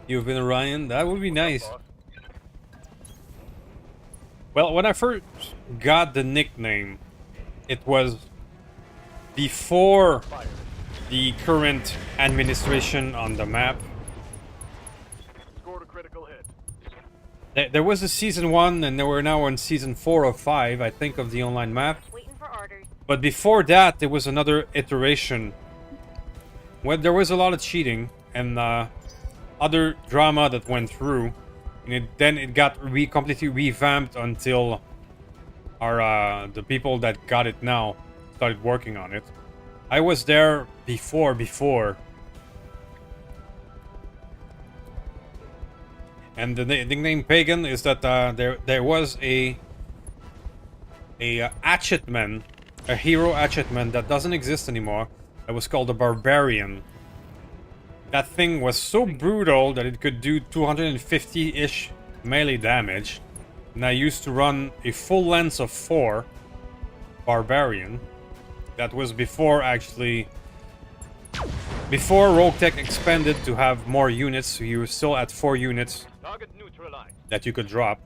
You've been Orion? That would be nice. Well, when I first got the nickname, it was before the current administration on the map. Scored a critical hit. There was a season 1 and they were now on season 4 or 5, I think, of the online map. Waiting for orders. But before that, there was another iteration where there was a lot of cheating and other drama that went through. And then it got completely revamped until the people that got it now started working on it. I was there before. And the nickname Pagan is that there was a hatchetman, a hero hatchetman that doesn't exist anymore. That was called the Barbarian. That thing was so brutal that it could do 250-ish melee damage. And I used to run a full length of 4 Barbarian. That was before Roguetech expanded to have more units, so you were still at 4 units Target neutralized. that you could drop.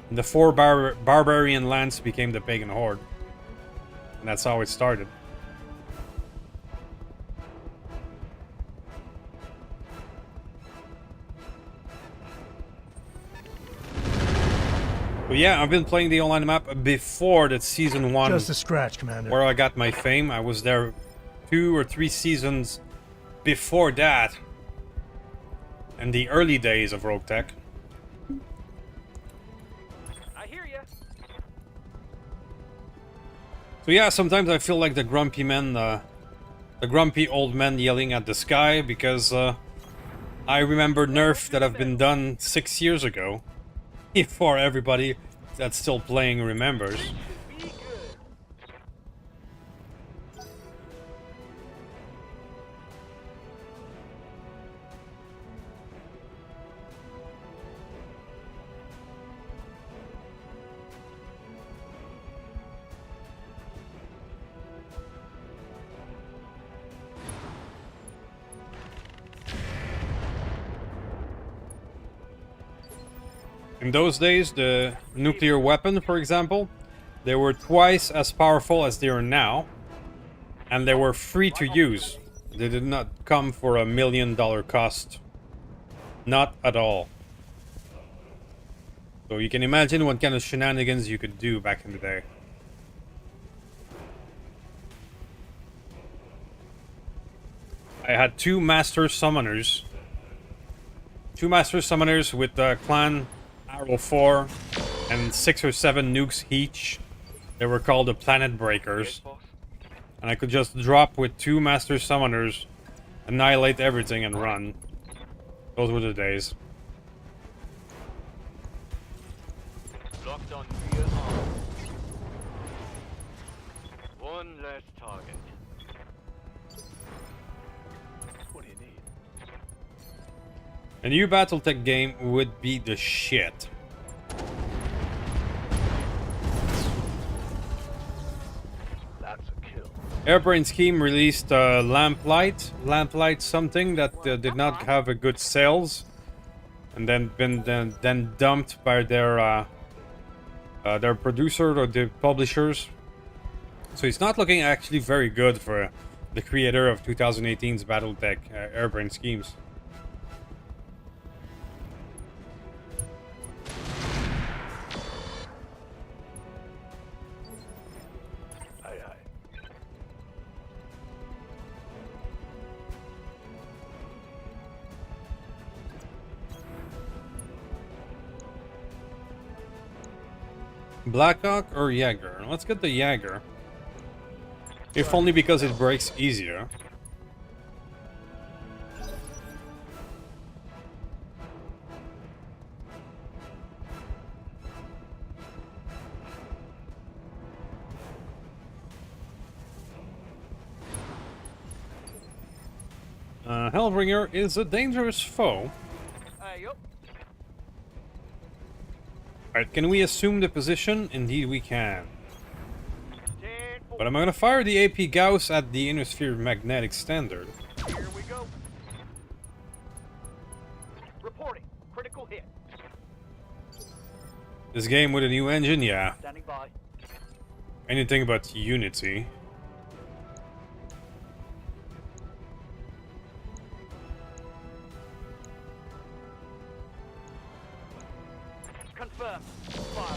And the 4 Barbarian Lance became the Pagan Horde. And that's how it started. But yeah, I've been playing the online map before that season 1. Just a scratch, Commander. Where I got my fame. I was there 2 or 3 seasons before that. In the early days of Roguetech. I hear ya. So yeah, sometimes I feel like the grumpy man, the grumpy old man yelling at the sky, because I remember nerf that have been done 6 years ago. Before everybody that's still playing remembers. Be good. In those days, the nuclear weapon, for example, they were twice as powerful as they are now, and they were free to use. They did not come for $1 million cost. Not at all. So you can imagine what kind of shenanigans you could do back in the day. I had 2 master summoners. 2 master summoners with clan Arrow 4 and 6 or 7 nukes each. They were called the Planet Breakers. And I could just drop with 2 master summoners, annihilate everything and run. Those were the days. Locked on rear arm. One less target. What do you need? A new Battletech game would be the shit. That's a kill. Airbrain Scheme released Lamplight something that did not have a good sales, and then dumped by their producer or the publishers. So it's not looking actually very good for the creator of 2018's Battletech, Airbrain Schemes. Blackout or Jaeger? Let's get the Jaeger. If only because it breaks easier. Hellbringer is a dangerous foe. Yup. Alright, can we assume the position? Indeed we can. 10-4. But I'm gonna fire the AP Gauss at the Inner Sphere Magnetic Standard. Here we go. Reporting. Critical hit. This game with a new engine, yeah. Standing by. Anything but Unity. Confirmed. Fire.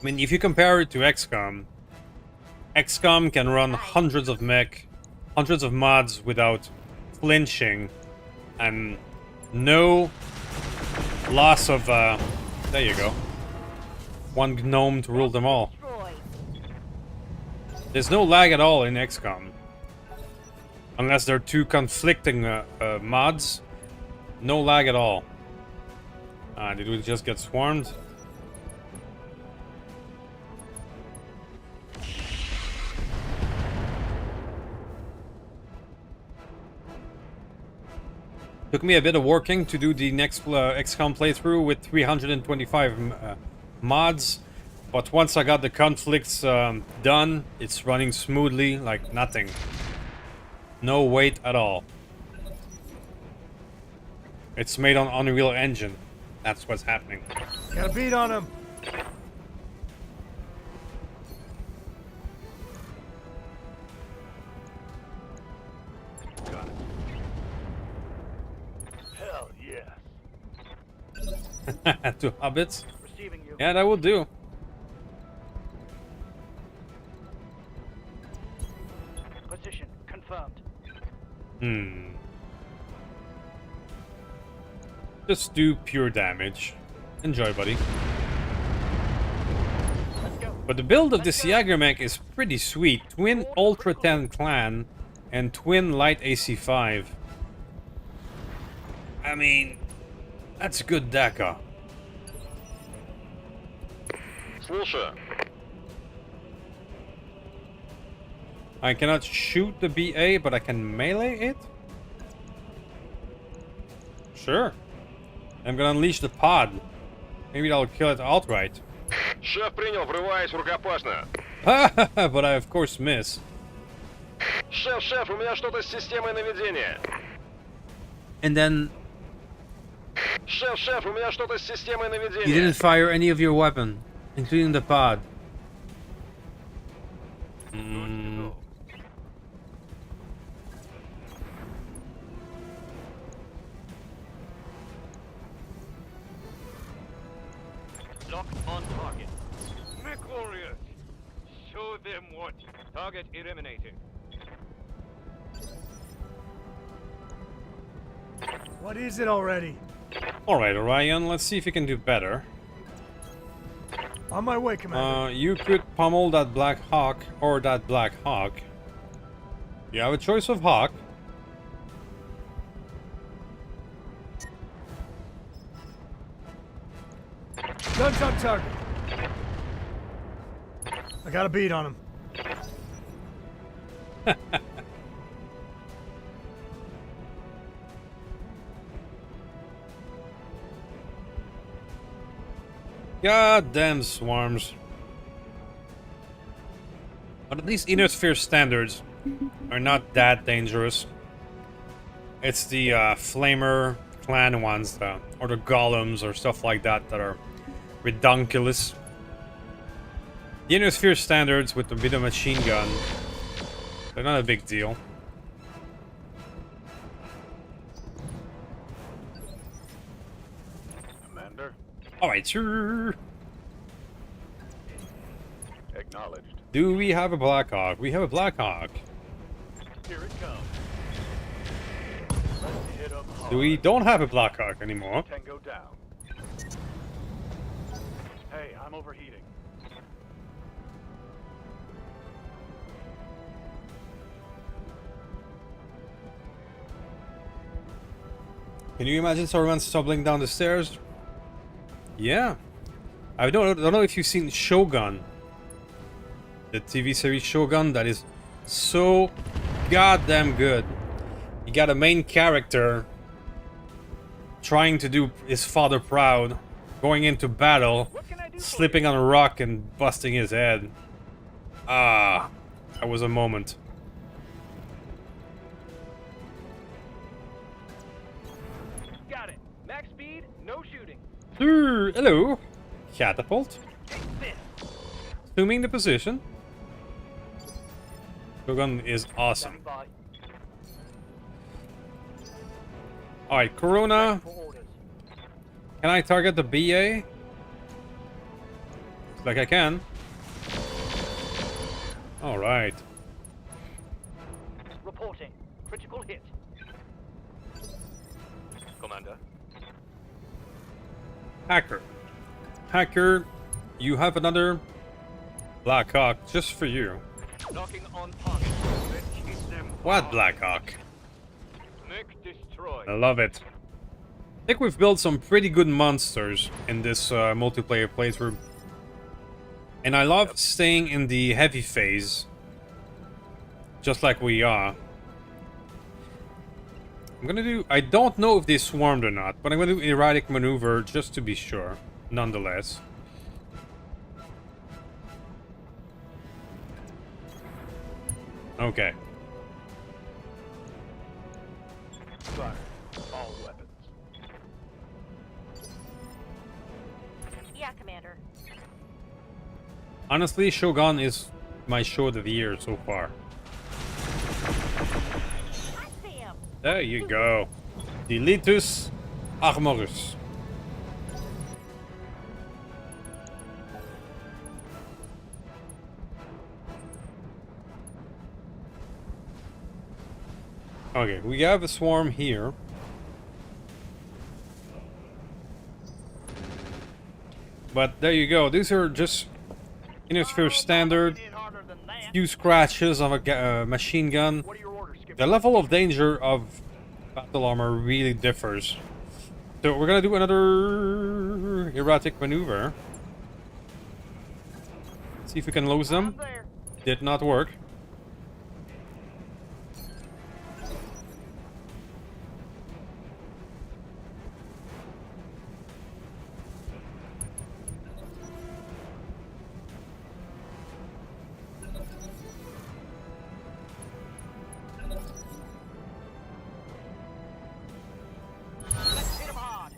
I mean, if you compare it to XCOM, XCOM can run hundreds of mech, hundreds of mods without flinching, and no loss of, there you go. One gnome to rule them all. Destroyed. There's no lag at all in XCOM. Unless they're two conflicting mods, no lag at all. Did we just get swarmed? Took me a bit of working to do the next XCOM playthrough with 325 mods, but once I got the conflicts done, it's running smoothly like nothing. No wait at all. It's made on Unreal Engine. That's what's happening. Got a beat on him. Got it. Hell yes. 2 hobbits? Receiving you. Yeah, that will do. Position confirmed. Just do pure damage. Enjoy, buddy. Let's go. But the build of this Jaeger mech is pretty sweet. Twin Ultra 10 Clan and Twin Light AC5. I mean, that's good DACA. Слушаю. I cannot shoot the BA, but I can melee it? Sure. I'm gonna unleash the pod. Maybe that'll kill it outright. Шеф принял, врываюсь рукопашно. But I of course miss. Шеф, у меня что-то с системой наведения. And then Шеф, у меня что-то с системой you наведения. didn't fire any of your weapon, including the pod. Locked on target. Mech warriors. Show them what. Target eliminated. What is it already? Alright, Orion, let's see if you can do better. On my way, Commander. You could pummel that Black Hawk or that Black Hawk. You have a choice of Hawk. Guns on target. I got a beat on him. Goddamn swarms. But at least Inner Sphere standards are not that dangerous. It's the Flamer clan ones, or the Golems or stuff like that are redunculous. The Inner Sphere standards with a machine gun, they're not a big deal. Commander, Alright, sure. acknowledged. Do we have a Blackhawk? We have a Blackhawk. Here it comes. Let's Hit 'em hard. We don't have a Blackhawk anymore. Tango down. Hey, I'm overheating. Can you imagine someone stumbling down the stairs? Yeah. I don't know if you've seen Shogun. The TV series Shogun, that is so goddamn good. You got a main character trying to do his father proud, going into battle, slipping on a rock and busting his head. Ah, that was a moment. Got it. Max speed, no shooting. Hello. Catapult. Take this. Assuming the position. Shogun is awesome. Standing by. Alright, Corona. For orders. Can I target the BA? Looks like I can. Alright. Reporting. Critical hit. Commander. Hacker. Hacker, you have another Blackhawk just for you. Knocking on target. Let's hit them. What Blackhawk? Mech destroyed. I love it. I think we've built some pretty good monsters in this multiplayer playthrough. And I love staying in the heavy phase. Just like we are. I'm gonna do... I don't know if they swarmed or not, but I'm gonna do erratic maneuver just to be sure. Nonetheless. Okay. Fire. All weapons. Yeah, Commander. Honestly, Shogun is my show of the year so far. I see him. There you go. Deletus Armorus. Okay, we have a swarm here. But there you go. These are just Innisphere standard. Few scratches of a machine gun. What are your orders, Skipper? The level of danger of battle armor really differs. So we're gonna do another erratic maneuver. See if we can lose them. There. Did not work. Let's hit him hard.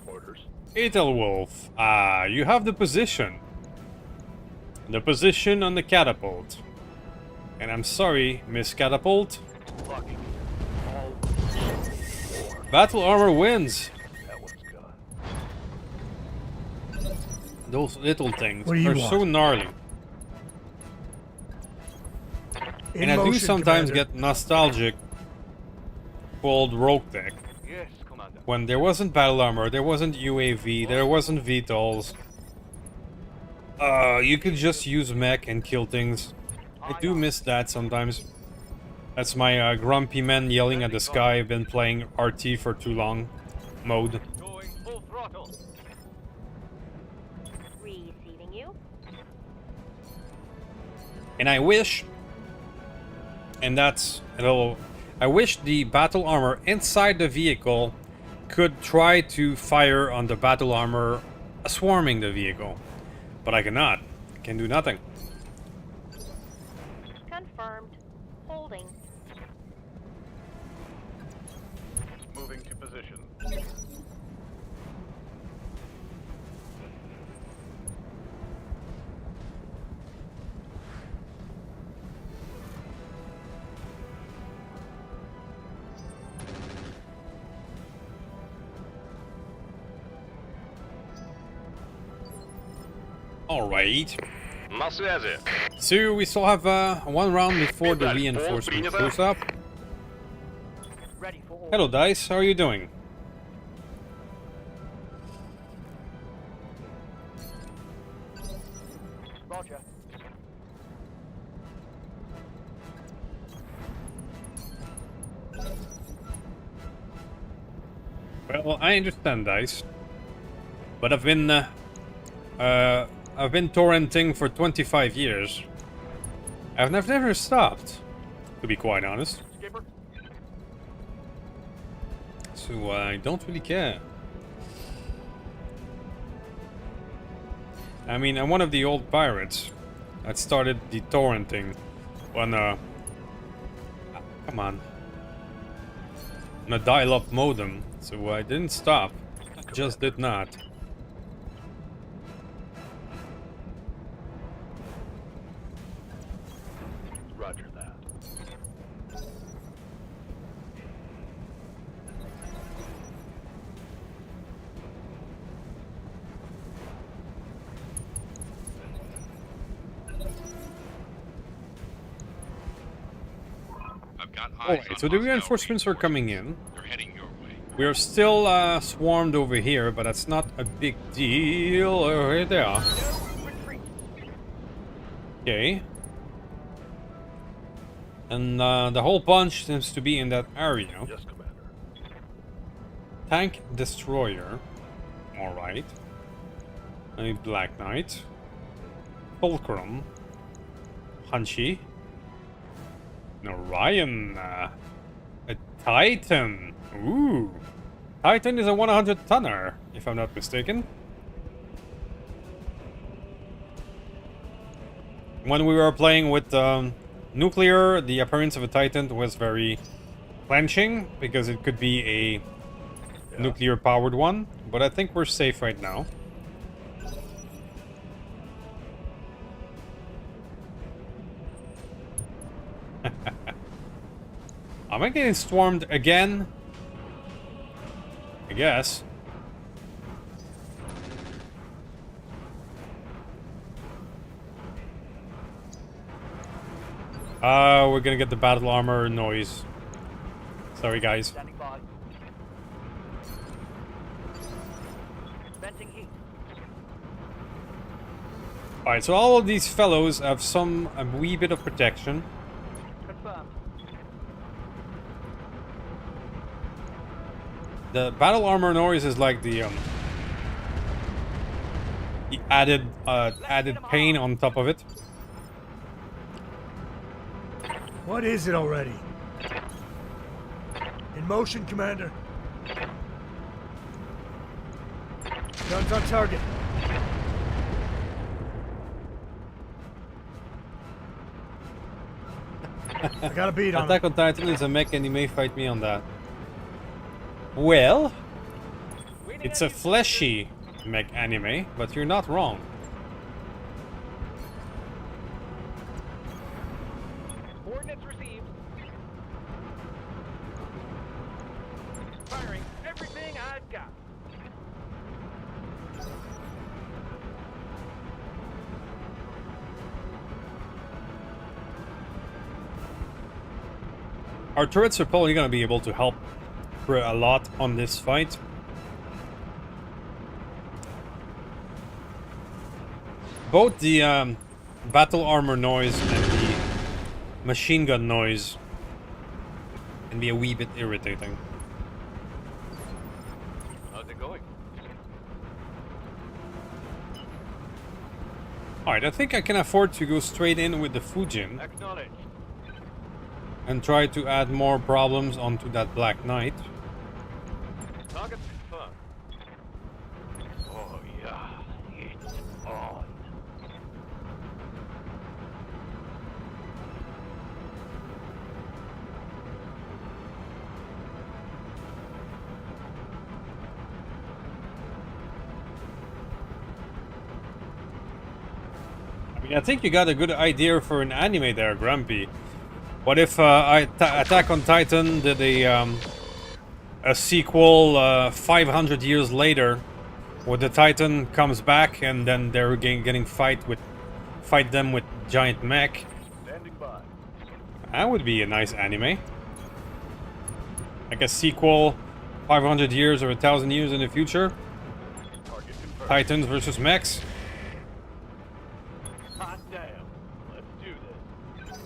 Orders. Ethelwolf, you have the position. The position on the catapult. And I'm sorry, Miss Catapult. Blocking. All. Battle armor wins. That one's gone. Those little things What do you are so want? gnarly. And I do motion, sometimes Commander. get nostalgic for old Roguetech. Yes, Commander. When there wasn't battle armor, there wasn't UAV, there wasn't VTOLs. You could just use mech and kill things. I do miss that sometimes. That's my grumpy man yelling at the sky. I've been playing RT for too long. Mode. Going full throttle. Receiving you. And I wish... And that's a little... I wish the battle armor inside the vehicle could try to fire on the battle armor swarming the vehicle. But I cannot. I can do nothing. Confirmed. Holding. Moving to position. Alright. So we still have one round before the reinforcement goes up. Hello, Dice. How are you doing? Roger. Well, I understand, Dice. But I've been torrenting for 25 years. I've never stopped, to be quite honest. Skipper. So I don't really care. I mean, I'm one of the old pirates that started the torrenting when come on, on a dial-up modem. So I didn't stop. Just did not. Roger that. I've got eyes Alright, on so the hostile reinforcements are coming in. They're heading your way. We are still swarmed over here, but that's not a big deal. Oh, here they are. Okay. And the whole bunch seems to be in that area. Yes, Commander. Tank Destroyer. Alright. A Black Knight. Fulcrum. Hunchy. An Orion. A Titan. Ooh. Titan is a 100-tonner, if I'm not mistaken. When we were playing with nuclear, the appearance of a Titan was very clenching because it could be a nuclear-powered one. But I think we're safe right now. Am I getting swarmed again? I guess. We're gonna get the battle armor noise. Sorry, guys. Standing by. Venting heat. Alright, so all of these fellows have a wee bit of protection. Confirmed. The battle armor noise is like the added pain on top of it. What is it already? In motion, Commander. Guns on target. I got a beat on Attack on Titan is a mech and he may fight me on that. Well, it's a fleshy mech anime, but you're not wrong. Coordinates received. Firing everything I've got. Our turrets are probably going to be able to help a lot on this fight. Both the battle armor noise and the machine gun noise can be a wee bit irritating. How's it going? Alright, I think I can afford to go straight in with the Fujin Acknowledged. and try to add more problems onto that Black Knight. Target confirmed. Oh yeah, it's on. I mean, I think you got a good idea for an anime there, Grumpy. What if Attack on Titan did a sequel 500 years later, where the Titan comes back and then they're getting fight them with giant mech? Standing by. That would be a nice anime. Like a sequel, 500 years or 1,000 years in the future. Target confirmed. Titans versus mechs. Hot damn. Let's do this.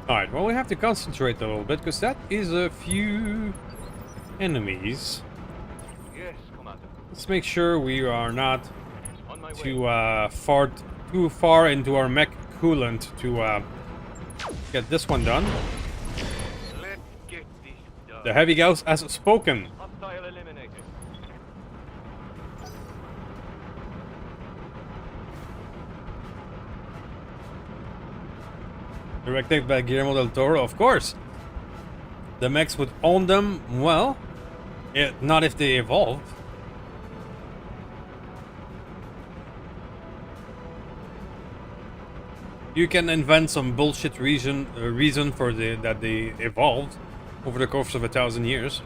Alright, well we have to concentrate a little bit, because that is a few enemies. Yes, Commander. Let's make sure we are not On my way. too far into our mech coolant to get this one done. Let's get this done. The heavy gauss has spoken. Hostile eliminated. Directed by Guillermo del Toro, of course. The mechs would own them, well, not if they evolved. You can invent some bullshit reason for that they evolved over the course of 1,000 years.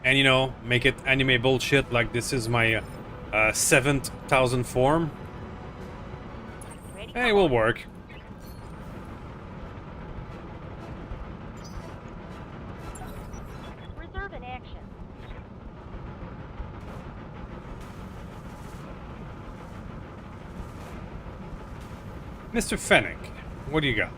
And, you know, make it anime bullshit like this is my 7,000 form. Ready? Hey, it will work. Reserve in action. Mr. Fennec, what do you got?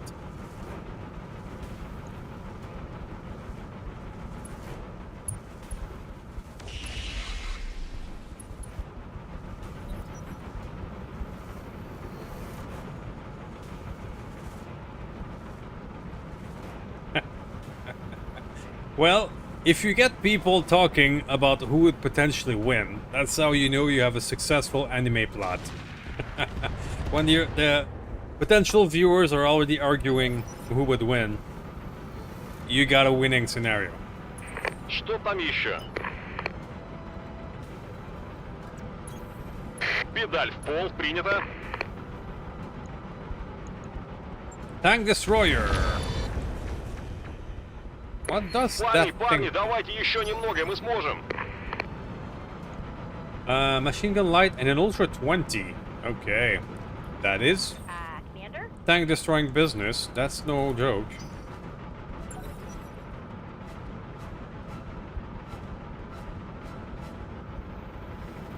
Well, if you get people talking about who would potentially win, that's how you know you have a successful anime plot. When the potential viewers are already arguing who would win, you got a winning scenario. Что там еще? Педаль в пол, принято. Tank Destroyer. What does Парни, that парни, thing? давайте еще немного, мы сможем. Machine gun light and an Ultra 20. Okay. That is Commander? tank destroying business. That's no joke.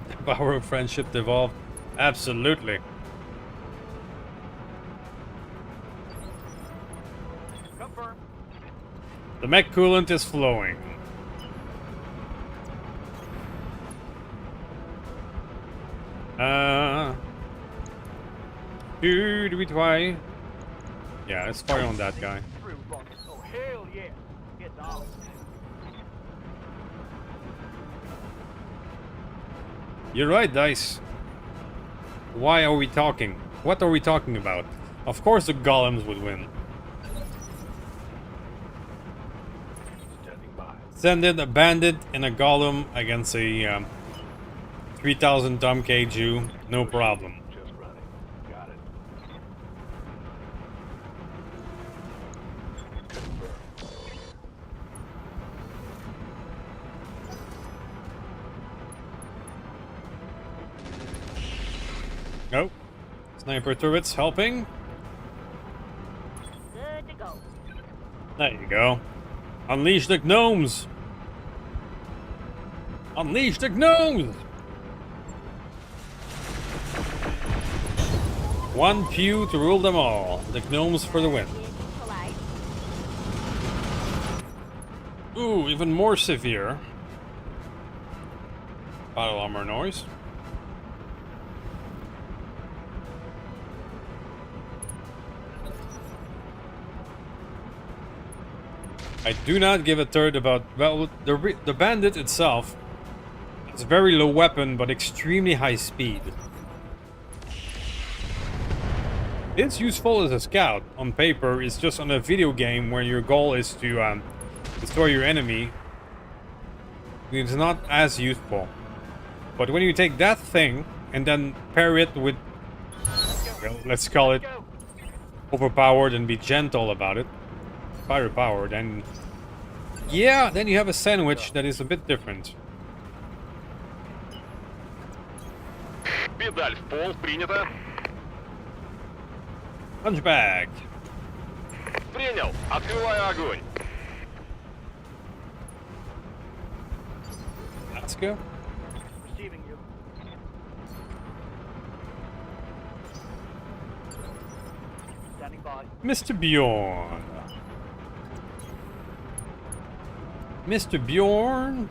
The power of friendship evolved. Absolutely. Confirm. The mech coolant is flowing. Do we try? Yeah, let's fire on that guy. Through, Ron. Oh, hell yeah. It's on. You're right, Dice. Why are we talking? What are we talking about? Of course the golems would win. Standing by. Send in a bandit and a golem against a 3,000 dumb Keiju. No problem. Just running. Got it. Confirm. Nope. Sniper turrets helping. Good to go. There you go. Unleash the gnomes! Unleash the gnomes! One pew to rule them all. The gnomes for the win. Collide. Ooh, even more severe. Battle armor noise. I do not give a third about... Well, the bandit itself. It's very low weapon, but extremely high speed. It's useful as a scout on paper. It's just on a video game where your goal is to destroy your enemy. It's not as useful. But when you take that thing and then pair it with, well, let's call it overpowered and be gentle about it, firepower, then Yeah, then you have a sandwich that is a bit different. Педаль в пол, принято. Hunchback. Принял. Открываю огонь. Let's go. Receiving you. Standing by. Mr. Bjorn. Mr. Bjorn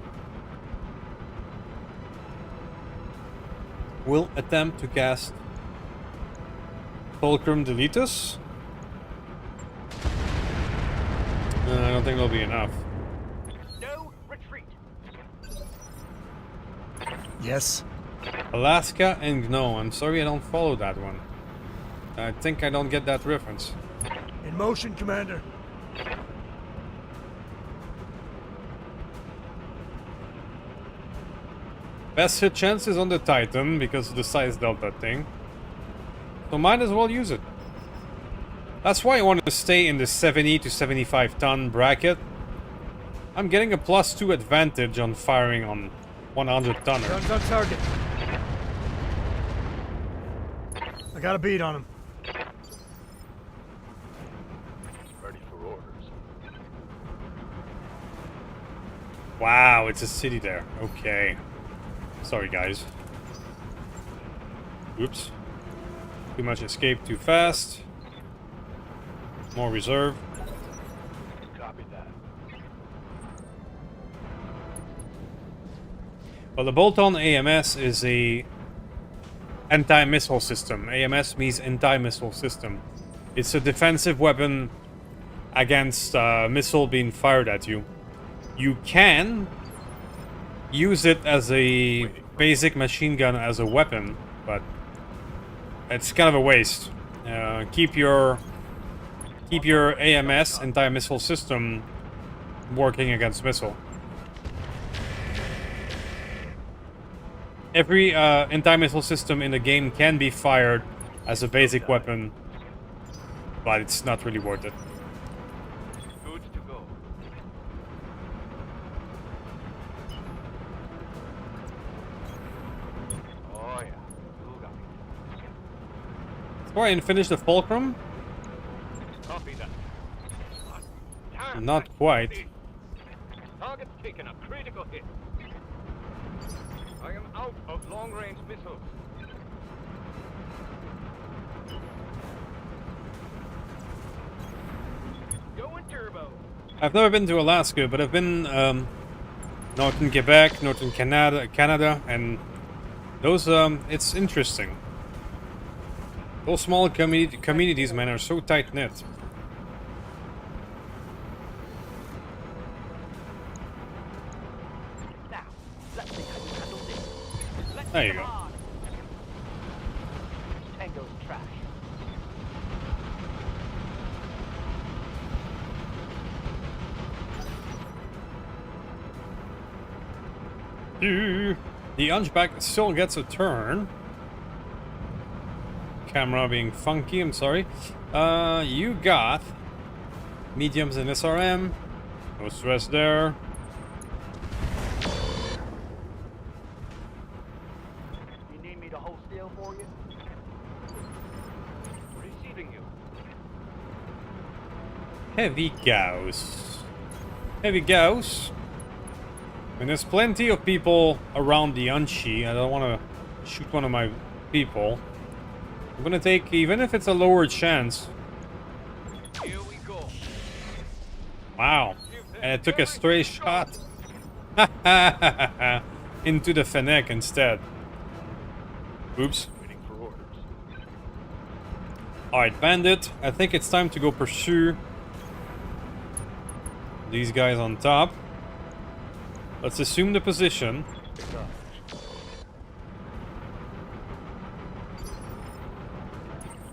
will attempt to cast Fulcrum Deletus. I don't think it'll be enough. No retreat. Yes. Alaska and no, I'm sorry I don't follow that one. I think I don't get that reference. In motion, Commander. Best hit chance is on the Titan because of the size delta thing. So might as well use it. That's why I want to stay in the 70 to 75 ton bracket. I'm getting a +2 advantage on firing on 100 tonner. Guns on target. I got a beat on him. Ready for orders. Wow, it's a city there. Okay. Sorry, guys. Oops. Too much escape too fast. More reserve. Copy that. Well, the bolt-on AMS is a anti-missile system. AMS means anti-missile system. It's a defensive weapon against missile being fired at you. You can use it as a basic machine gun as a weapon, but it's kind of a waste. Keep your AMS anti-missile system working against missile. Every anti-missile system in the game can be fired as a basic weapon, but it's not really worth it. Good to go. Oh yeah. You got it. Try and finish the Fulcrum? Copy that. Time Not back. quite. Target's taken a critical hit. I am out of long-range missiles. Going turbo. I've never been to Alaska, but I've been northern Quebec, northern Canada, and those it's interesting. Those small communities, man, are so tight knit. Now, let's see how you handle this. Let's There you come go. on. Tango's trash. The Hunchback still gets a turn. Camera being funky, I'm sorry. You got mediums and SRM. No stress there. You need me to hold still for you? Receiving you. Heavy Gauss. Heavy Gauss. And there's plenty of people around the Unchi. I don't want to shoot one of my people. I'm gonna take, even if it's a lower chance. Here we go. Wow. And it took a stray shot. Into the Fennec instead. Oops. Waiting for orders. Alright, Bandit. I think it's time to go pursue these guys on top. Let's assume the position.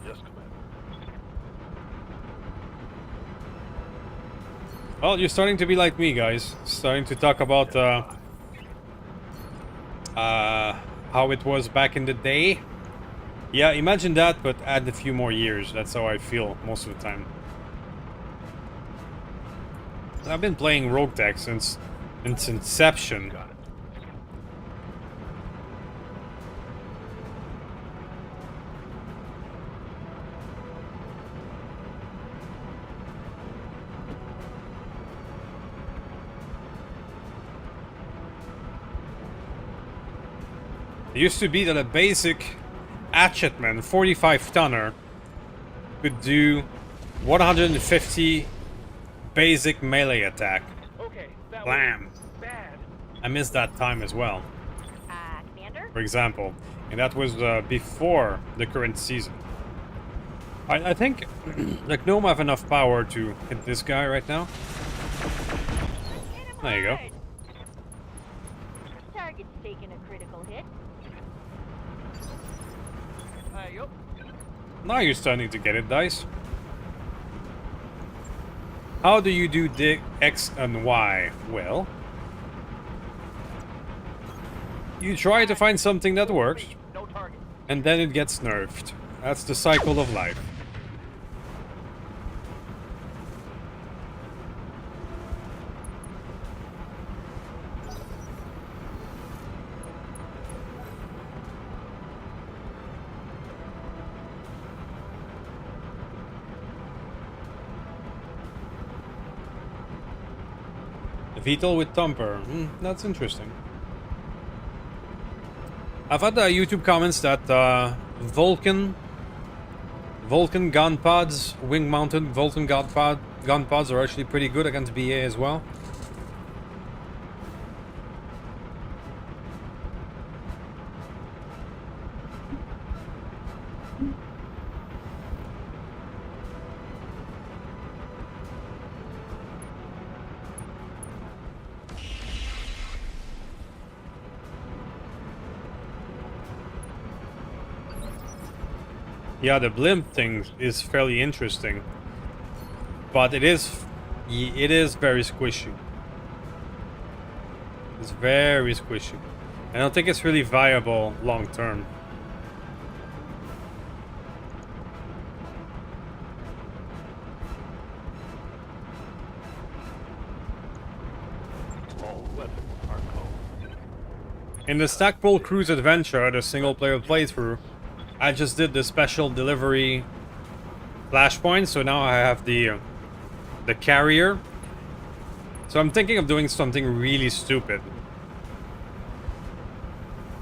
Yes, Commander. Well, you're starting to be like me, guys. Starting to talk about how it was back in the day. Yeah, imagine that, but add a few more years. That's how I feel most of the time. I've been playing Roguetech since its inception. Got it. It used to be that a basic hatchetman 45 tonner could do 150 basic melee attack. Okay, that Blam! was bad. I missed that time as well, Commander? for example. And that was before the current season. I think like Gnome have enough power to hit this guy right now. Hit him There you go. hard. Target's taking a critical hit. Yup. Now you're starting to get it, Dice. How do you do the X and Y? Well, you try to find something that works, No target. and then it gets nerfed. That's the cycle of life. Vital with Thumper. That's interesting. I've had YouTube comments that Vulcan gun pods, wing-mounted Vulcan gun pods are actually pretty good against BA as well. Yeah, the blimp thing is fairly interesting, but it is very squishy. It's very squishy. I don't think it's really viable long term. All weapons are cold. In the Stackpole Cruise Adventure, the single-player playthrough, I just did the special delivery flashpoint, so now I have the carrier. So I'm thinking of doing something really stupid.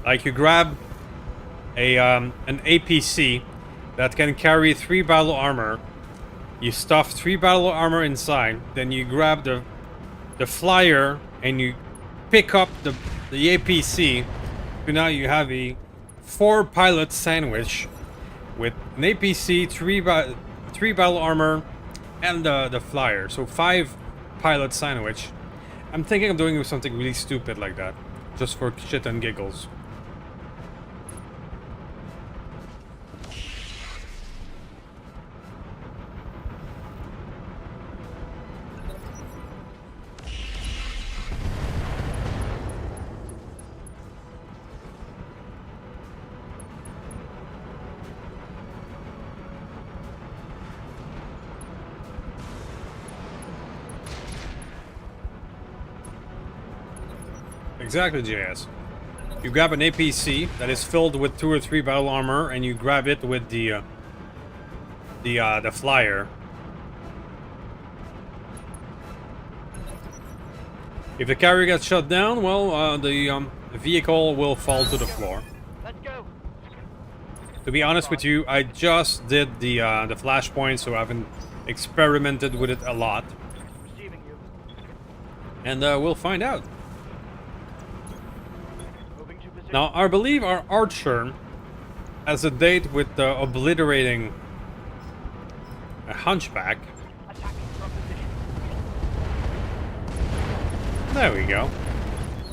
Like you grab a an APC that can carry 3 battle armor. You stuff 3 battle armor inside, then you grab the flyer and you pick up the APC. So now you have a 4-pilot sandwich with an APC, 3 battle armor, and the flyer. So 5-pilot sandwich. I'm thinking of doing something really stupid like that, just for shit and giggles. Exactly, JS. You grab an APC that is filled with 2 or 3 battle armor, and you grab it with the flyer. If the carrier gets shut down, well, the vehicle will fall to the floor. Let's go. To be honest with you, I just did the flashpoint, so I haven't experimented with it a lot. Receiving you. And we'll find out. Moving to position. Now, I believe our archer has a date with obliterating a hunchback. Attacking from position. There we go.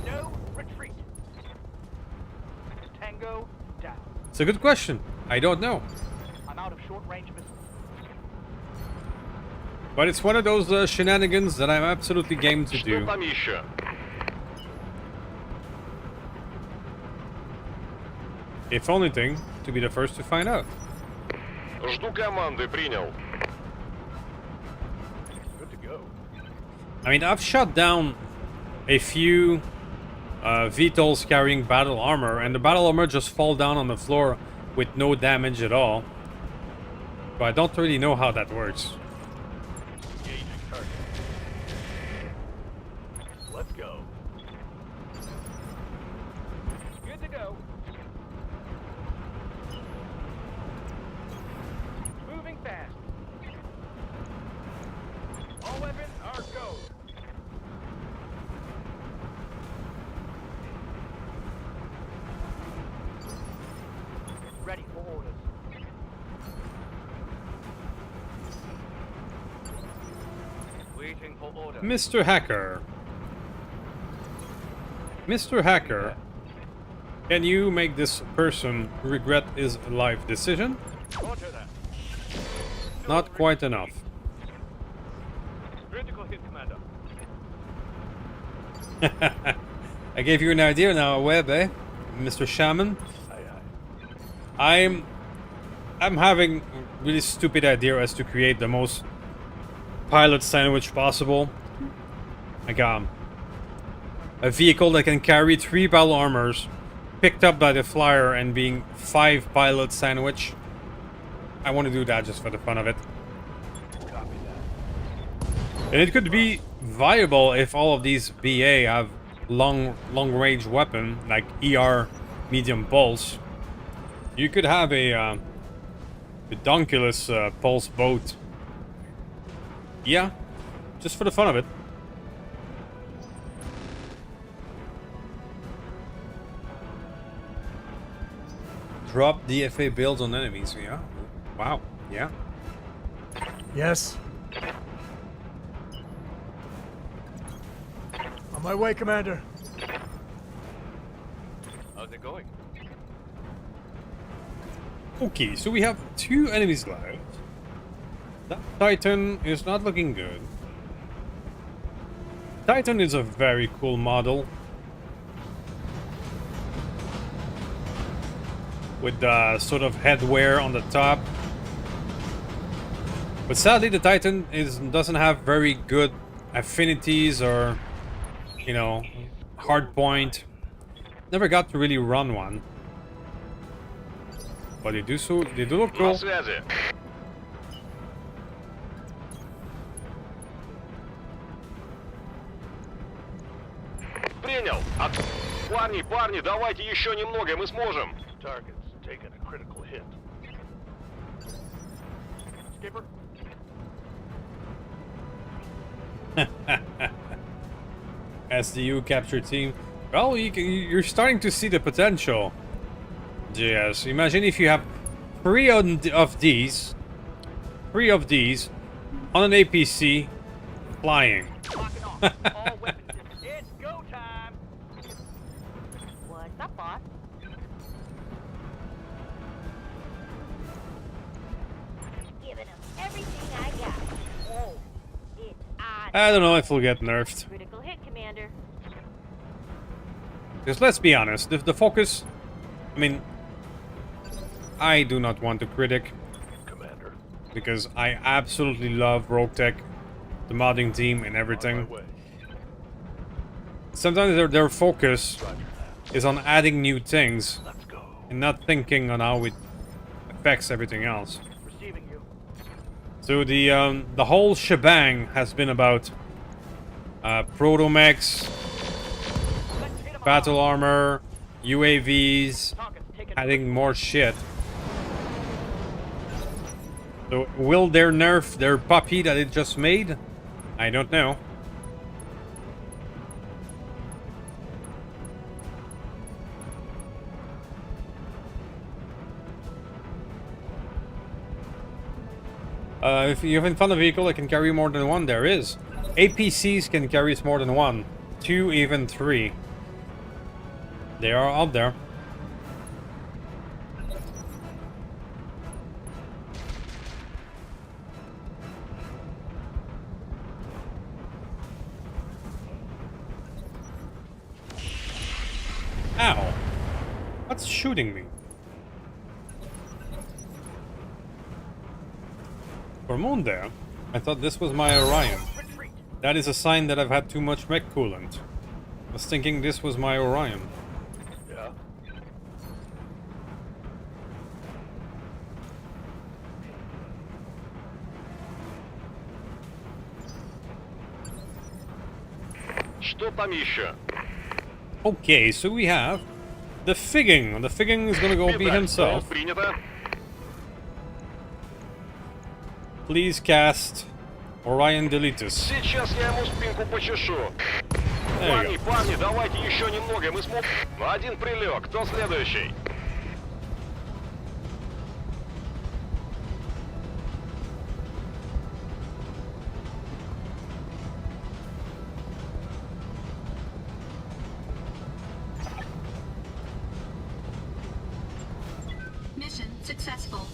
No retreat. Tango down. It's a good question. I don't know. I'm out of short-range missiles. But it's one of those shenanigans that I'm absolutely game to do. Там еще? If only thing, to be the first to find out. Жду команды, принял. Good to go. I mean, I've shot down a few VTOLs carrying battle armor, and the battle armor just fall down on the floor with no damage at all. But I don't really know how that works. Engaging target. Let's go. Good to go. Moving fast. All weapons are go. Ready for orders. Waiting for orders. Mr. Hacker. Mr. Hacker, can you make this person regret his life decision? Roger that. Not quite enough. Critical hit, Commander. I gave you an idea now, Webb, eh? Mr. Shaman? I'm having a really stupid idea as to create the most pilot sandwich possible. Like a vehicle that can carry 3 battle armors, picked up by the flyer, and being 5 pilot sandwich. I want to do that just for the fun of it. Copy that. And it could be viable if all of these BA have long range weapon like ER medium pulse. You could have a pedunculous pulse boat. Yeah, just for the fun of it. Drop DFA builds on enemies. Yeah. Wow. Yeah. Yes. On my way, Commander. How's it going? Okay, so we have 2 enemies left. That Titan is not looking good. Titan is a very cool model. With sort of headwear on the top. But sadly the Titan doesn't have very good affinities or, you know, hard point. Never got to really run one. But they do look cool. Принял. Парни, давайте еще немного, мы сможем. Target's taking a critical hit. Skipper. SDU capture team. Well, you're starting to see the potential. Yes, imagine if you have 3 of these on an APC flying. Locking off. All weapons. It's go time. What's up, boss? Giving him everything I got. Whoa. It's on. I don't know if we'll get nerfed. Critical hit, Commander. Because let's be honest, the focus... I mean... I do not want to critic. Commander. Because I absolutely love Roguetech, the modding team and everything. Sometimes their focus is on adding new things and not thinking on how it affects everything else. Receiving you. So the whole shebang has been about protomechs, battle armor, UAVs, adding more shit. So will they nerf their puppy that it just made? I don't know. If you haven't found a vehicle that can carry more than 1, there is. APCs can carry more than 1. 2, even 3. They are out there. Ow! What's shooting me? For a moment there, I thought this was my Orion. Retreat. That is a sign that I've had too much mech coolant. I was thinking this was my Orion. Yeah? Что там еще? Okay, so we have the Figging. The Figging is gonna go be himself. Принято. Please cast Orion Deletus. Сейчас я ему спинку почешу. There you go. Парни, давайте еще немного, мы сможем... Один прилег, кто следующий? Mission successful.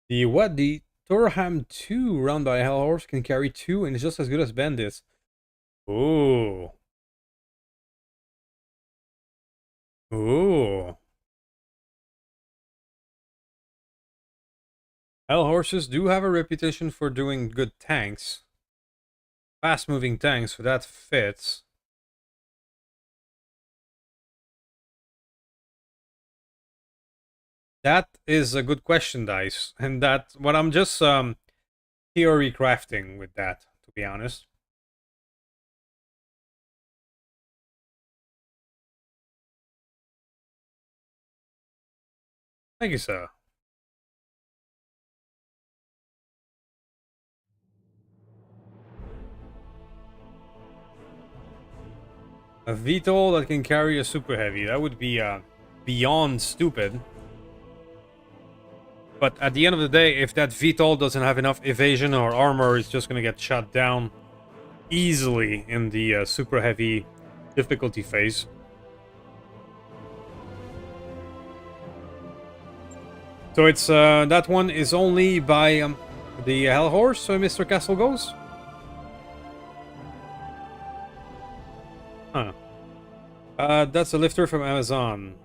The what? The Torham 2 run by Hellhorse can carry 2 and is just as good as Bandits. Ooh. Ooh. Hellhorses do have a reputation for doing good tanks. Fast-moving tanks, so that fits. That is a good question, Dice. And that, what I'm just theory crafting with that, to be honest. Thank you, sir. A VTOL that can carry a super heavy. That would be beyond stupid. But at the end of the day, if that VTOL doesn't have enough evasion or armor, it's just going to get shot down easily in the super heavy difficulty phase. So it's that one is only by the Hellhorse, so Mr. Castle goes? Huh. That's a lifter from Amazon.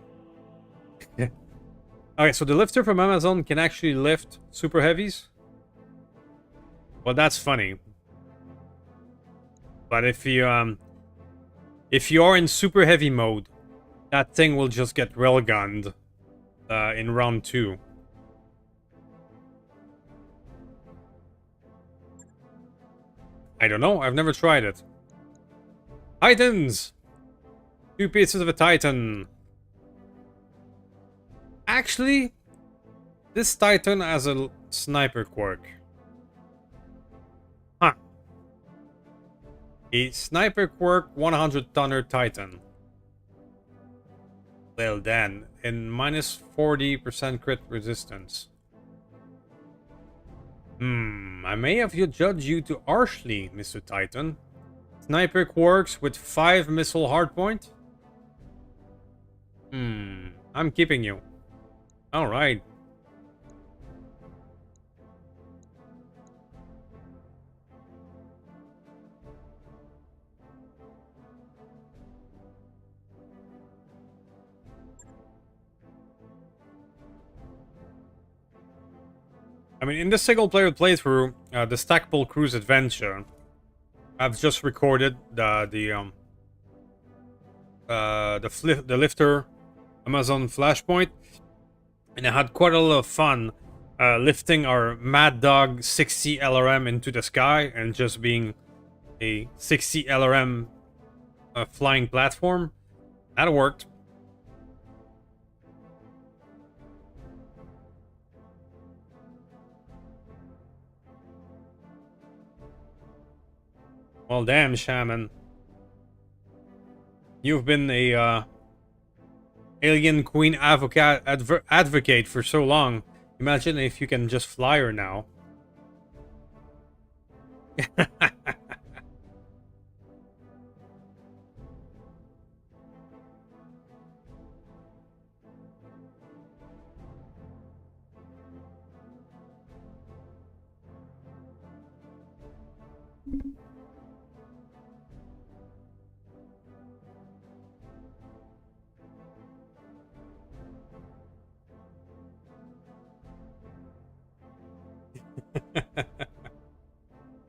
Okay, so the lifter from Amazon can actually lift super heavies? Well, that's funny. But if you are in super heavy mode, that thing will just get railgunned in round 2. I don't know, I've never tried it. Titans! 2 pieces of a Titan. Actually, this Titan has a sniper quirk. Huh. A sniper quirk 100-tonner Titan. Well then, and minus 40% crit resistance. I may have judged you too harshly, Mr. Titan. Sniper quirks with 5 missile hardpoint? I'm keeping you. Alright. I mean, in this single-player playthrough, the Stackpole Cruise Adventure, I've just recorded the lifter Amazon Flashpoint, and I had quite a lot of fun lifting our Mad Dog 60 LRM into the sky and just being a 60 LRM flying platform. That worked. Well, damn, Shaman. You've been a Alien Queen advocate for so long. Imagine if you can just fly her now.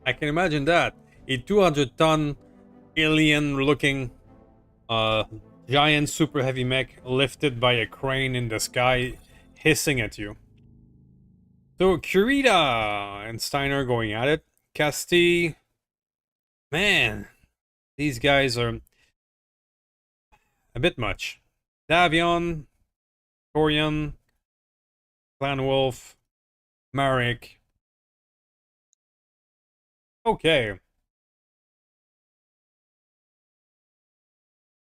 I can imagine that. A 200-ton alien-looking giant super heavy mech lifted by a crane in the sky, hissing at you. So Kurita and Steiner going at it. Casti, man, these guys are a bit much. Davion, Torian, Clan Wolf, Marek. Okay.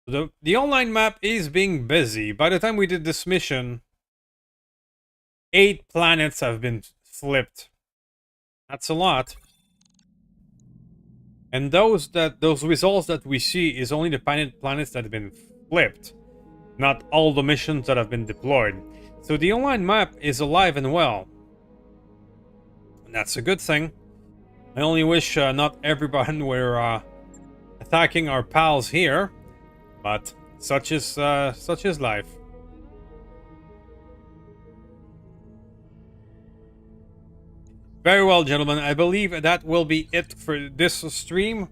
The online map is being busy. By the time we did this mission, 8 planets have been flipped. That's a lot. And those results that we see is only the planets that have been flipped, not all the missions that have been deployed. So the online map is alive and well. And that's a good thing. I only wish not everyone were attacking our pals here, but such is life. Very well, gentlemen. I believe that will be it for this stream.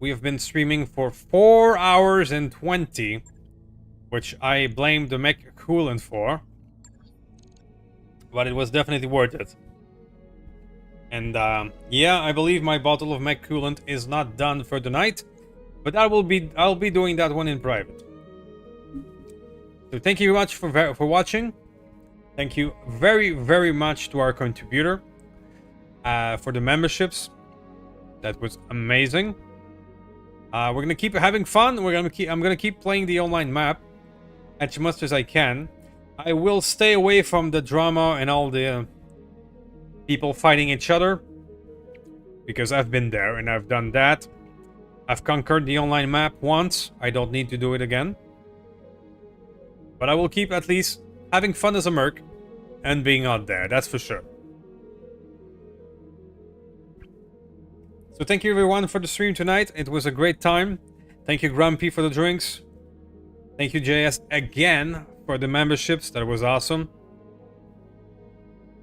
We have been streaming for 4 hours and 20, which I blame the mech coolant for, but it was definitely worth it. And yeah, I believe my bottle of mech coolant is not done for the night, but I'll be doing that one in private. So thank you very much for watching. Thank you very, very much to our contributor for the memberships. That was amazing. We're gonna keep having fun. I'm gonna keep playing the online map as much as I can. I will stay away from the drama and all the people fighting each other, because I've been there and I've done that. I've conquered the online map once. I don't need to do it again. But I will keep at least having fun as a merc and being out there, that's for sure. So thank you everyone for the stream tonight. It was a great time. Thank you Grumpy for the drinks. Thank you JS again for the memberships. That was awesome.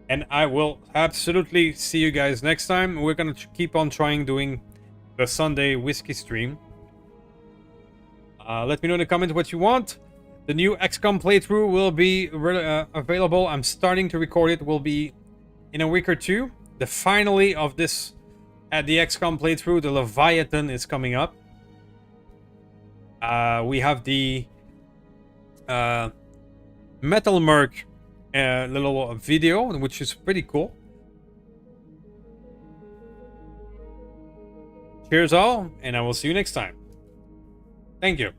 And I will absolutely see you guys next time. We're gonna keep on trying doing the Sunday whiskey stream. Let me know in the comments what you want. The new XCOM playthrough will be available. I'm starting to record it. Will be in a week or two. The finale of this at the XCOM playthrough, the Leviathan, is coming up. We have the Metal Merc little video, which is pretty cool. Cheers all, and I will see you next time. Thank you.